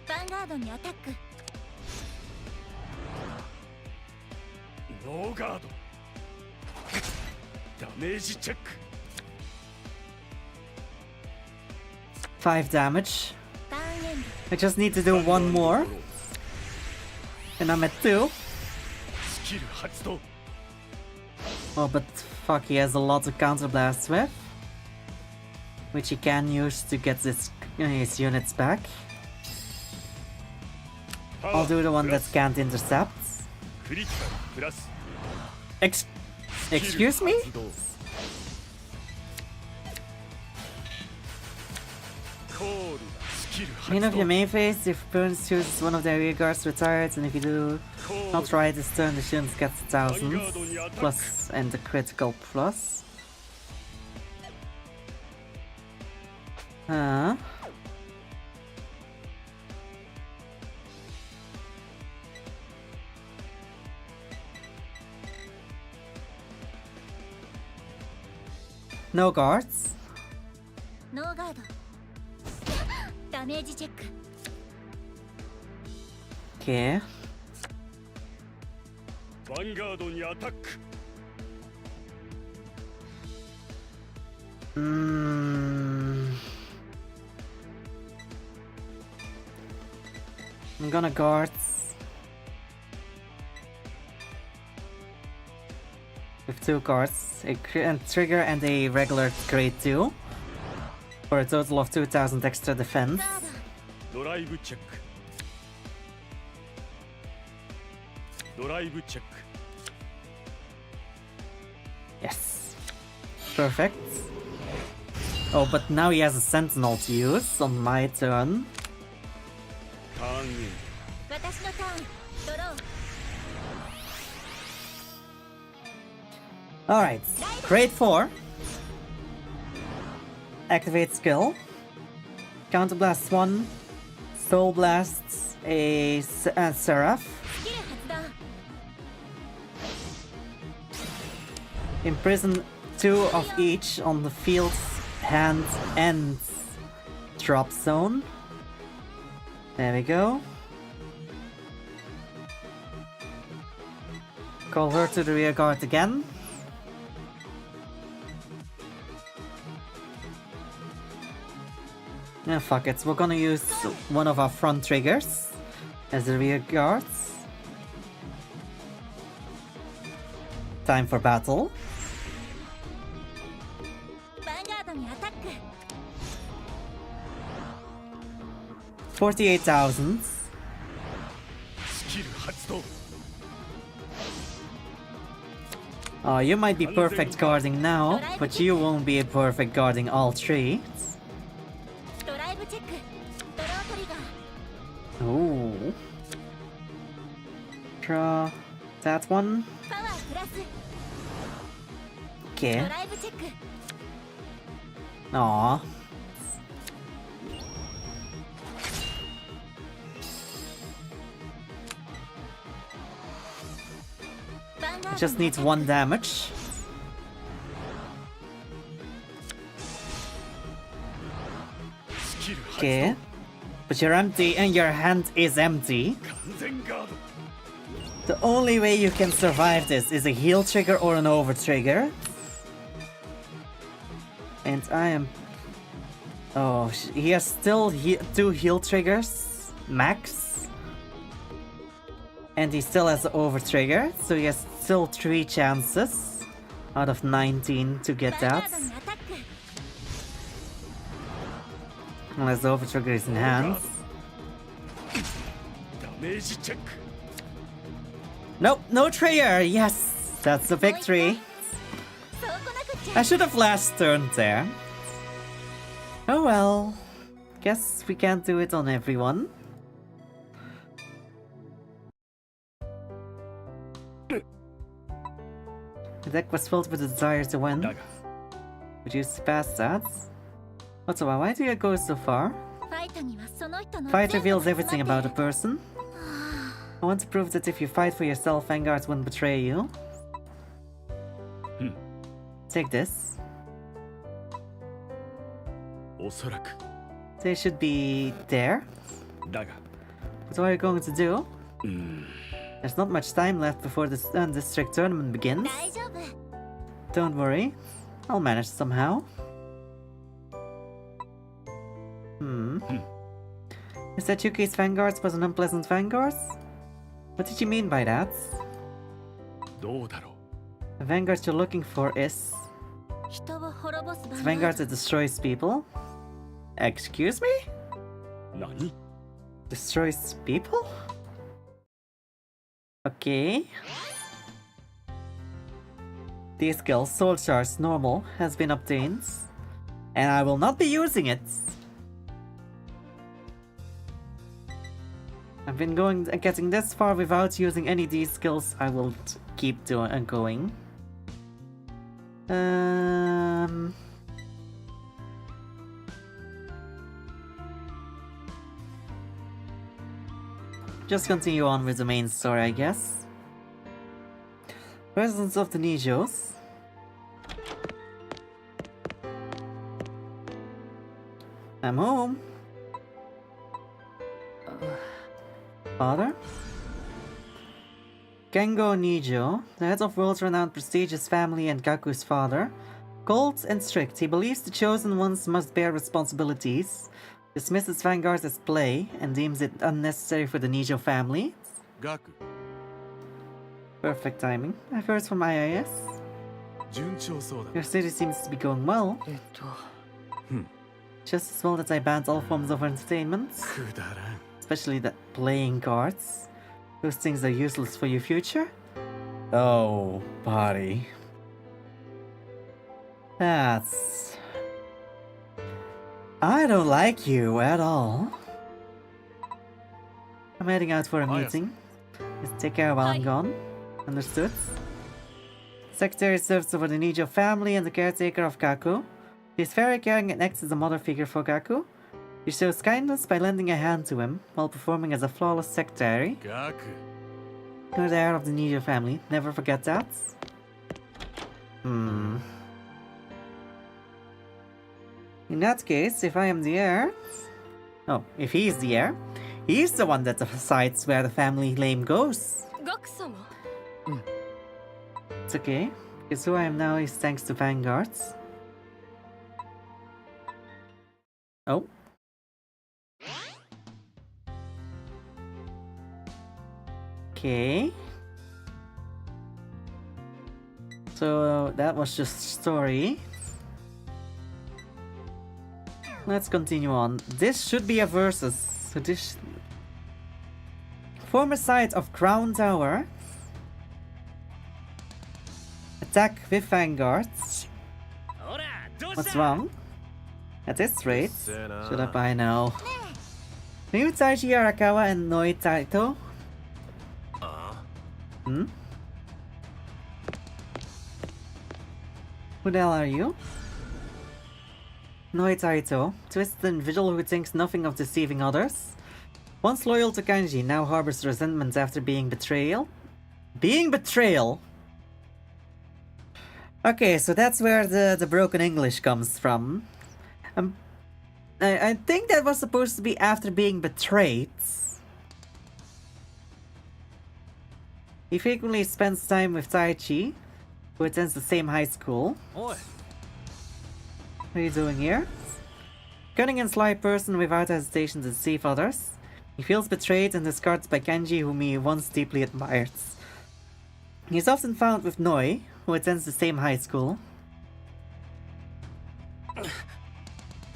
ヴァンガードにアタック
ノーガードダメージチェック
5 damage.
ターンエンド
I just need to do 1 more. And I'm at 2.
スキル発動
Oh, but fuck, he has a lot to counter blast with. Which he can use to get his units back. I'll do the one that can't intercept.
クリティカルプラス
Excuse me?
発動コールスキル
Main
発
of
動
your main phase, if opponent chooses one of their rear guards retired, and if you do not try this turn, the shield gets 1000 plus and the critical plus. Huh? No guards.
ノーガードダメージチェック
Okay.
ヴァンガードにアタック
I'm gonna guards. With 2 cards, a trigger and a regular grade 2. For a total of 2000 extra defense.
ガード
ドライブチェックドライブチェック
Yes. Perfect. Oh, but now he has a sentinel to use on my turn.
ターンイン
私のターンドロー
Alright. Grade 4. Activate skill. Counter blasts 1. Soul blasts a Seraph.
スキル発動
Imprison 2 of each on the field's hand and drop zone. There we go. Call her to the rear guard again. Yeah, fuck it. We're gonna use one of our front triggers as the rear guards. Time for battle.
ヴァンガードにアタック
48,000.
スキル発動
Oh, you might be perfect guarding now, but you won't be perfect guarding all 3.
ドライブチェックドロートリガー
Ooh. Draw that one.
パワープラス
Okay.
ドライブチェック
Aww. It just needs 1 damage. Okay. But you're empty and your hand is empty.
完全ガード
The only way you can survive this is a heal trigger or an over trigger. And I am... Oh, he has still 2 heal triggers, max. And he still has the over trigger, so he has still 3 chances out of 19 to get
ヴァンガ
that.
ードにアタック
Unless the over trigger is in hand.
ダメージチェック
Nope, no trigger! Yes! That's the victory!
そうこなくっち
I
ゃ
should have last turned there. Oh well. Guess we can't do it on everyone. The deck was filled with a desire to win.
だが
Would you surpass that? What's about? Why do you go so far?
ファイトにはその人の
Fight
全部
reveals
が
everything
詰ま
about
って
a
る
person. I want to prove that if you fight for yourself, vanguards won't betray you. Take this.
おそらく
They should be there.
だが
What are you going to do?
うーん
There's not much time left before the district tournament begins.
大丈夫
Don't worry. I'll manage somehow. Is that Yuki's vanguards was an unpleasant vanguards? What did you mean by that?
どうだろ
The vanguard you're looking for is
人を滅ぼす
the
ヴァンガ
vanguard
ード
that destroys people? Excuse me?
う。何
Destroys people? Okay. The skill Soul Charge Normal has been obtained, and I will not be using it. I've been getting this far without using any of these skills. I will keep going. Just continue on with the main story, I guess. Residents of the Nijos. I'm home. Father? Kengo Nijo, the head of world-renowned prestigious family and Gaku's father. Cold and strict, he believes the chosen ones must bear responsibilities, dismisses vanguards as play, and deems it unnecessary for the Nijo family.
ガク、
Perfect timing. I've heard from IIS.
順調そうだ
Your city seems to be going well.
うん、
Just as well that I banned all forms of entertainment,
くだらん。
especially that playing cards. Those things are useless for your future. Oh, buddy. That's... I don't like you at all. I'm heading out for a
Hiya.
meeting. Just take care while I'm
Hi.
gone. Understood? Secretary serves over the Nijo family and the caretaker of Gaku. He's very caring and acts as a mother figure for Gaku. He shows kindness by lending a hand to him while performing as a flawless secretary.
ガク、
You're the heir of the Nijo family. Never forget that. In that case, if I am the heir... Oh, if he's the heir, he's the one that decides where the family name goes.
ガク様
It's okay, because who I am now is thanks to vanguards. Oh. Okay. So that was just story. Let's continue on. This should be a versus. So this former site of Crown Tower. Attack with vanguards.
ほら、どうし
What's
た
wrong? At this rate,
Sena.
should have I know. Ryu Taichi Arakawa and Noi Taito?
あ
Hmm? Who the hell are you? Noi Taito, twisted individual who thinks nothing of deceiving others. Once loyal to Kanji, now harbors resentment after being betrayal. Being betrayal? Okay, so that's where the broken English comes from. I think that was supposed to be after being betrayed. He frequently spends time with Taichi, who attends the same high school.
おい、
What are you doing here? Cunning and sly person without hesitation to deceive others. He feels betrayed and discarded by Kenji, whom he once deeply admired. He's often found with Noi, who attends the same high school.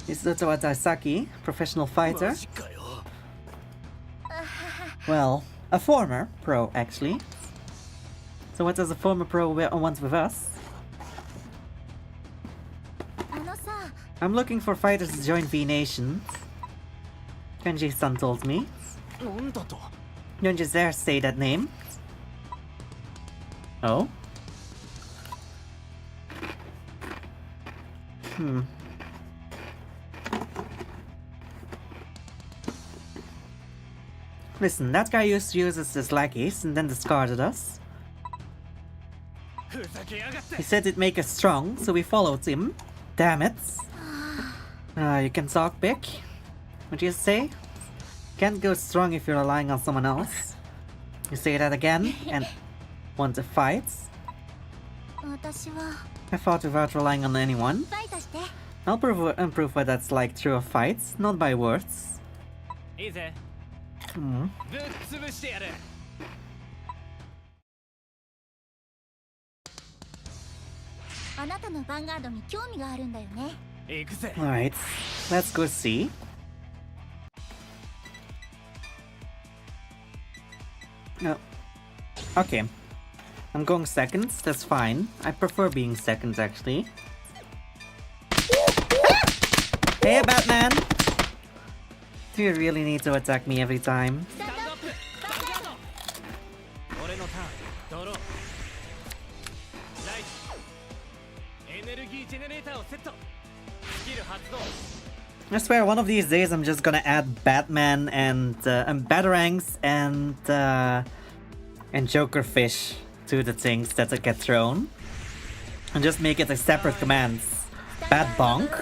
He's Utowa Taisaki, professional fighter.
マジかよ。
Well, a former pro, actually. So what does a former pro want with us?
あのさ
I'm looking for fighters to join V Nation. Kenji-san told me.
なんだと
Don't you dare say that name. Oh? Listen, that guy used to use us as lackeys and then discarded us.
ふざけやがって
He said it'd make us strong, so we followed him. Damn it. You can talk big. What do you say? Can't go strong if you're relying on someone else. You say that again and want to fight?
私は
I fought without relying on anyone.
ファイトして
I'll prove what that's like through a fight, not by words.
いいぜ
Hmm.
ぶっ潰してやる
あなたのヴァンガードに興味があるんだよね。
行くぜ。
Alright, let's go see. No. Okay. I'm going seconds, that's fine. I prefer being seconds actually. Hey Batman! Do you really need to attack me every time?
スタンドアップ。ヴァンガード。俺のターン。ドロー。ライト。エネルギージェネレーターをセット。スキル発動。
I swear one of these days I'm just gonna add Batman and Batarangs and Joker Fish to the things that get thrown. And just make it a separate commands. Bat Bonk.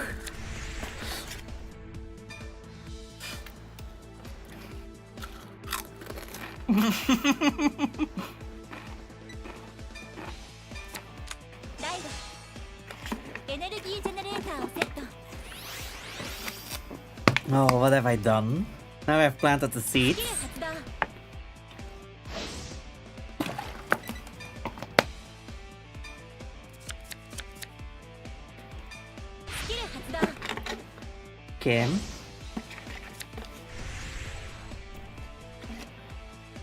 Oh, what have I done? Now I've planted the seeds. Okay.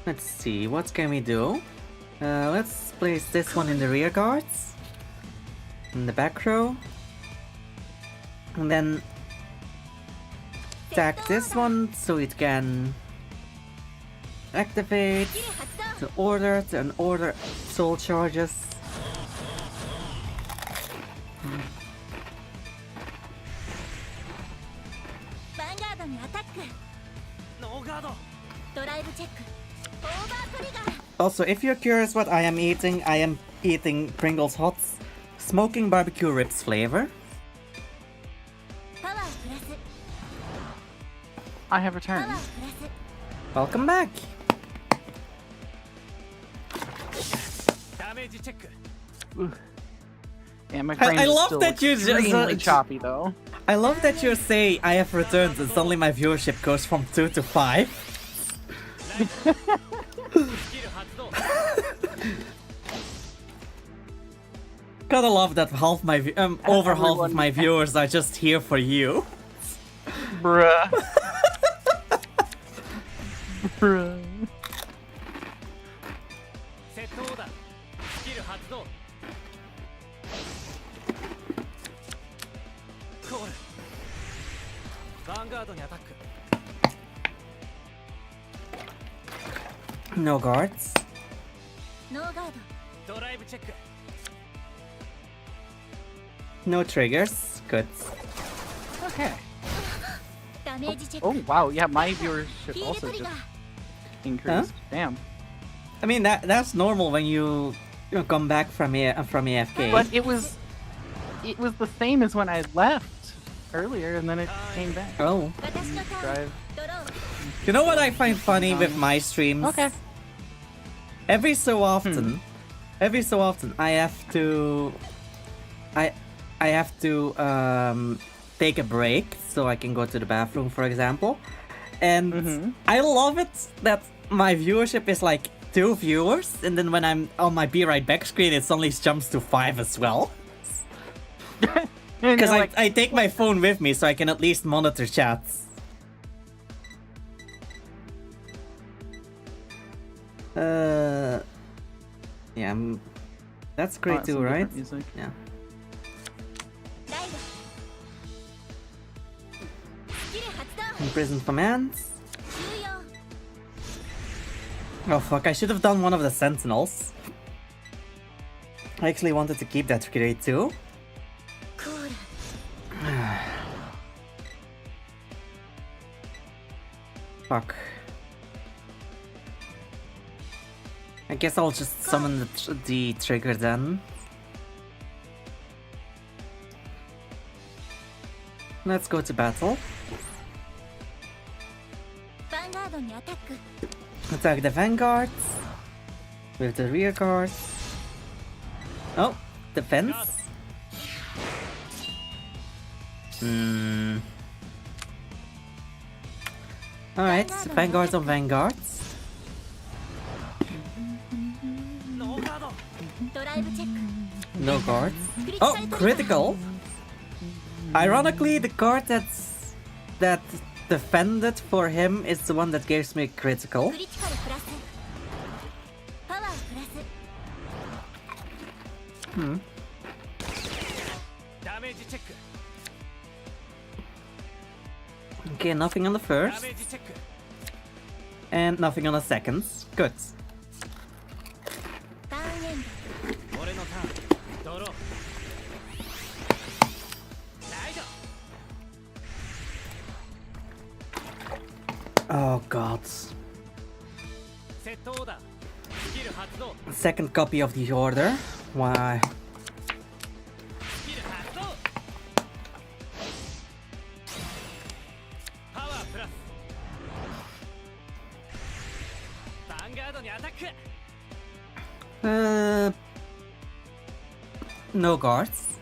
Let's see, what can we do? Let's place this one in the rear guards. In the back row. And then attack this one so it can activate the order and order soul charges. Also, if you're curious what I am eating Pringles Hots smoking barbecue ribs flavor.
I have returned.
Welcome back.
ダメージチェック。
Yeah, my
I
frame is
love
still
that you just-
extremely choppy though.
I love that you say I have returned and suddenly my viewership goes from 2 to 5.
スキル発動。
Gotta love that over half of my viewers are just here for you.
Bruh. Bruh.
セットオーダー。スキル発動。コール。ヴァンガードにアタック。
No guards.
ノーガー
ドライブチェック。
No triggers. Good.
Okay.
ドダメージチェッ
Oh
ク
wow, yeah, my viewership
フィール
also
トリガ
just
ー
increased. Damn.
I mean that's normal when you come back from AFK.
But it was the same as when I left earlier, and then it came back.
Oh,
私のターン
Drive.
ドロー
you know what I find funny with my streams?
Okay.
Every so often, I have to take a break so I can go to the bathroom, for example. And I love it that my viewership is like 2 viewers, and then when I'm on my Be Right Back screen, it suddenly jumps to 5 as well. Because I take my phone with me so I can at least monitor chats. Yeah, that's great too, right?
Music.
Yeah.
ライドスキル発動
Imprison commands.
重要
Oh fuck, I should have done one of the sentinels. I actually wanted to keep that grade too.
コール
Fuck. I guess I'll just summon the trigger then. Let's go to battle.
ヴァンガードにアタック
Attack the vanguards with the rear guards. Oh, defense. Alright, vanguards on vanguards.
ノーガード。
ドライブチェック
No guards. Oh, critical! Ironically, the card that defended for him is the one that gives me critical.
クリティカルプラスパワープラス
Hmm.
ダメージチェック
Okay, nothing on the
ダ
first,
メージチェック
and nothing on the second. Good.
ターンエンド
俺のターンドローライド
Oh god.
セットオーダースキル発動
Second copy of the order. Why?
スキル発動パワープラスヴァンガードにアタック
No guards.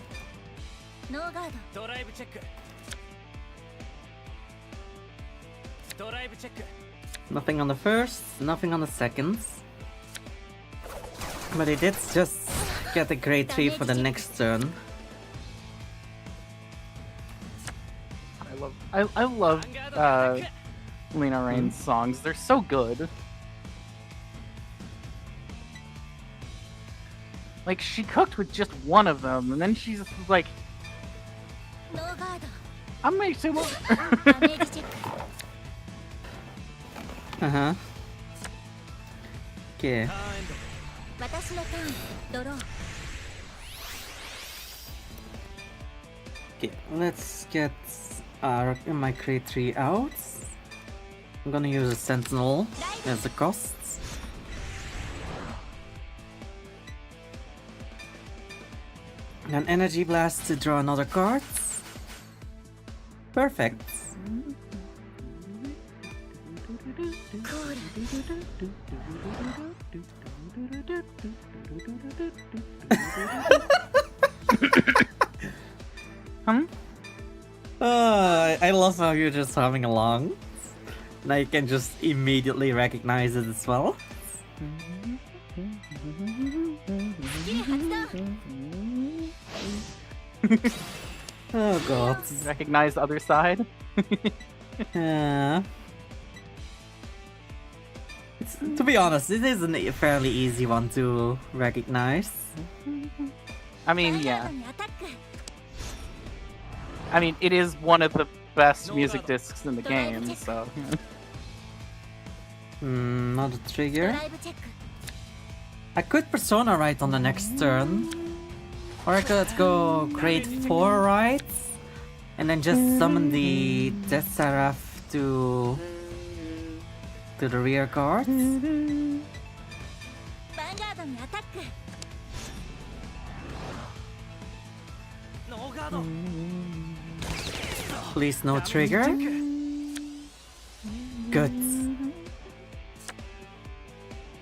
ノーガード
ドライブチェックドライブチェック
Nothing on the first, nothing on the second. But he did just get a grade 3 for the next turn.
I love Lena Raine's songs. They're so good. Like, she cooked with just one of them, and then she's like,
ノーガード
I'm making so much.
ダメージチェック
Uh-huh. Okay.
ターンエンド
私のターンドロー
Okay, let's get my grade 3 out. I'm gonna use a sentinel as a cost. An energy blast to draw another card. Perfect.
コール
Hmm?
I love how you're just humming along. Now you can just immediately recognize it as well.
スキル発動
Oh god.
Recognize the other side.
To be honest, it is a fairly easy one to recognize.
I
ヴァ
mean,
ンガー
yeah.
ドにアタック
I mean, it is one of the best music discs in the game, so.
Not a
ド
trigger.
ライブチェック
I could Persona right on the next turn. Or I could go grade 4 right. And then just summon the Death Seraph to the rear guard.
ヴァンガードにアタック
ノーガード
Please no trigger. Good.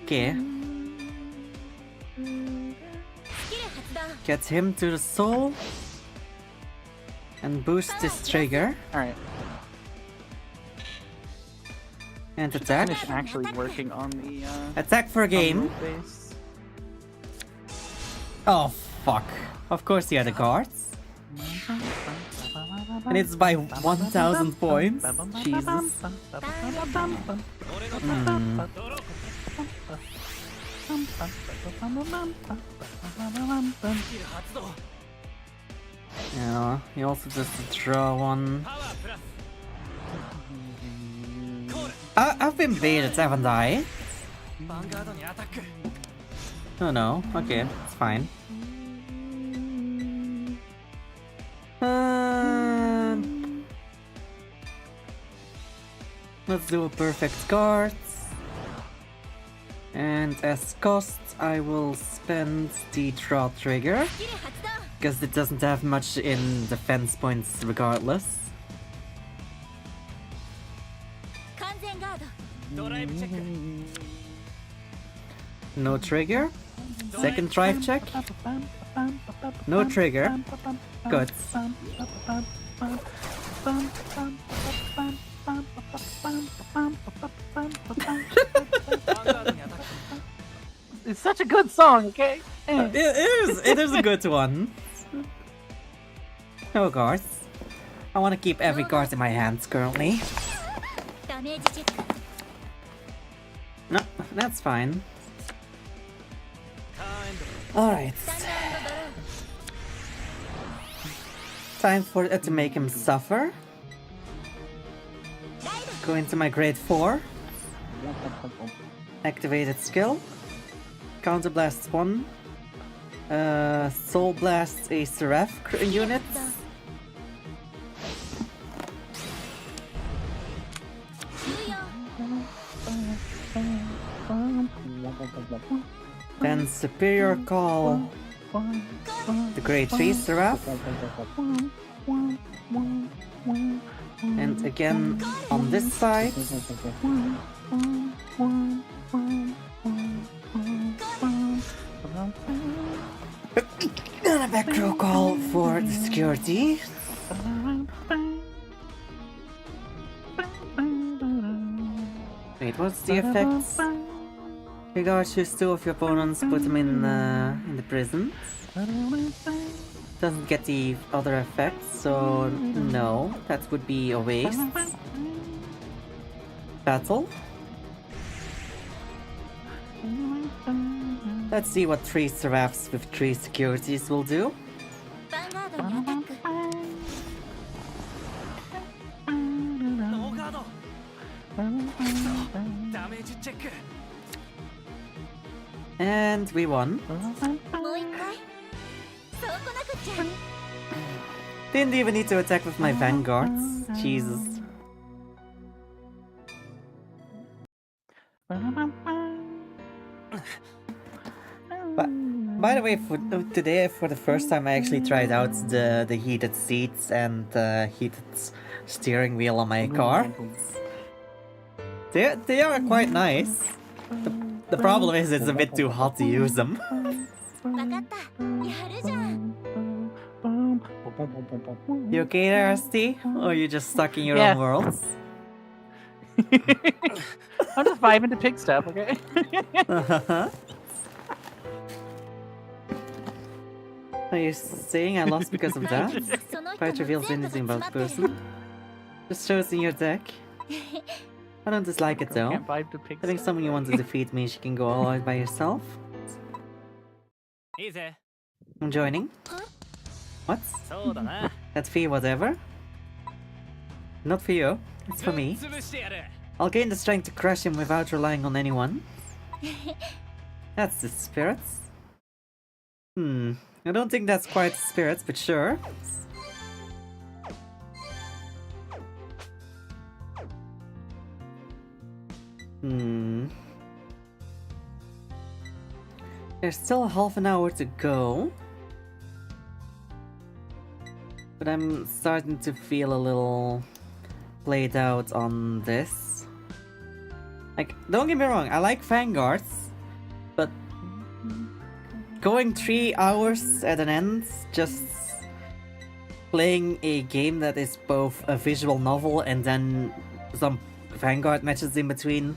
Okay.
スキル発動
Get him to the soul. And boost this trigger.
Alright.
And attack.
Finish actually working on the,
Attack for a game.
on the base.
Oh fuck. Of course he had a guards. And it's by 1000 points. Jesus.
俺のターンドロースキル発動
Yeah, he also just draw one.
パワープラスコール
I've been baited, haven't I?
ヴァンガードにアタック
Oh no, okay, it's fine. Let's do a perfect cards. And as cost, I will spend the draw trigger.
スキル発動
Because it doesn't have much in defense points regardless.
完全ガード
ドライブチェック
No trigger. Second drive check. No trigger. Good.
Vanguardにアタック
It's such a good song, okay?
It is a good one. No guards. I want to keep every card in my hands currently.
ダメージチェック
No, that's fine.
ターンエンド
Alright.
スタンドドロー
Time for it to make him suffer. Go into my grade 4. Activated skill. Counter blast 1. Soul blast a Seraph unit. Then Superior Call the Grade 3 Seraph. And again on this side. And a back row call for the security. Wait, what's the effects? Regard choose 2 of your opponents, put them in the prison. Doesn't get the other effects, so no, that would be a waste. Battle. Let's see what 3 Seraphs with 3 securities will do.
ヴァンガードにアタック
ノーガードダメージチェック
And we won.
もう一回そうこなくっちゃ
Didn't even need to attack with my vanguards. Jesus. By the way, today for the first time I actually tried out the heated seats and heated steering wheel on my car. They are quite nice. The problem is it's a bit too hot to use them.
分かったやるじゃん
You okay there, Rusty? Or are you just stuck in your
Yeah.
own worlds?
I'm just vibing to pig stuff, okay?
Are you saying I lost because of that?
その人
Fight
も
reveals
全部
anything
が
about
詰まって
person. Just shows in your deck. I don't dislike it though.
Can't vibe to pig
I think
stuff.
someone you want to defeat means you can go all out by yourself.
いいぜ
I'm joining. What?
そうだな
That's for you, whatever. Not for you. It's for me.
潰してやる
I'll gain the strength to crush him without relying on anyone. That's the spirits. I don't think that's quite spirits, but sure. There's still half an hour to go. But I'm starting to feel a little played out on this. Like, don't get me wrong, I like Vanguards, but going 3 hours at an end, just playing a game that is both a visual novel and then some Vanguard matches in between,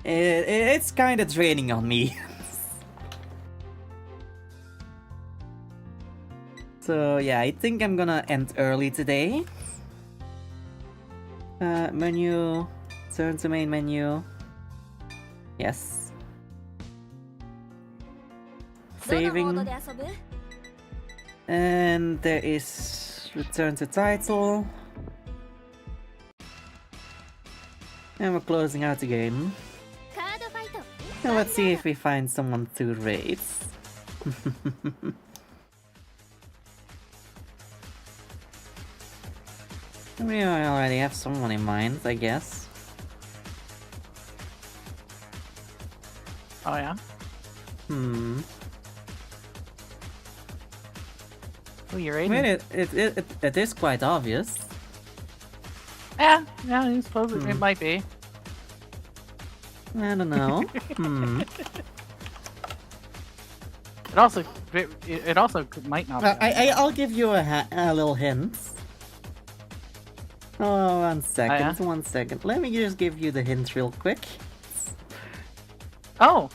it's kind of draining on me. So yeah, I think I'm gonna end early today. Menu, turn to main menu. Yes.
どのモード
Saving.
で遊ぶ
And there is return to title. And we're closing out the game.
カードファイト
Now let's see if we find someone to raid. We already have someone in mind, I guess.
Oh yeah?
Hmm.
Who you
I
raiding?
mean, it is quite obvious.
Yeah, I suppose it might be.
I don't know.
It also might not be.
I'll give you a little hint. Oh, 1 second,
yeah?
1 second. Let me just give you the hint real quick.
Oh!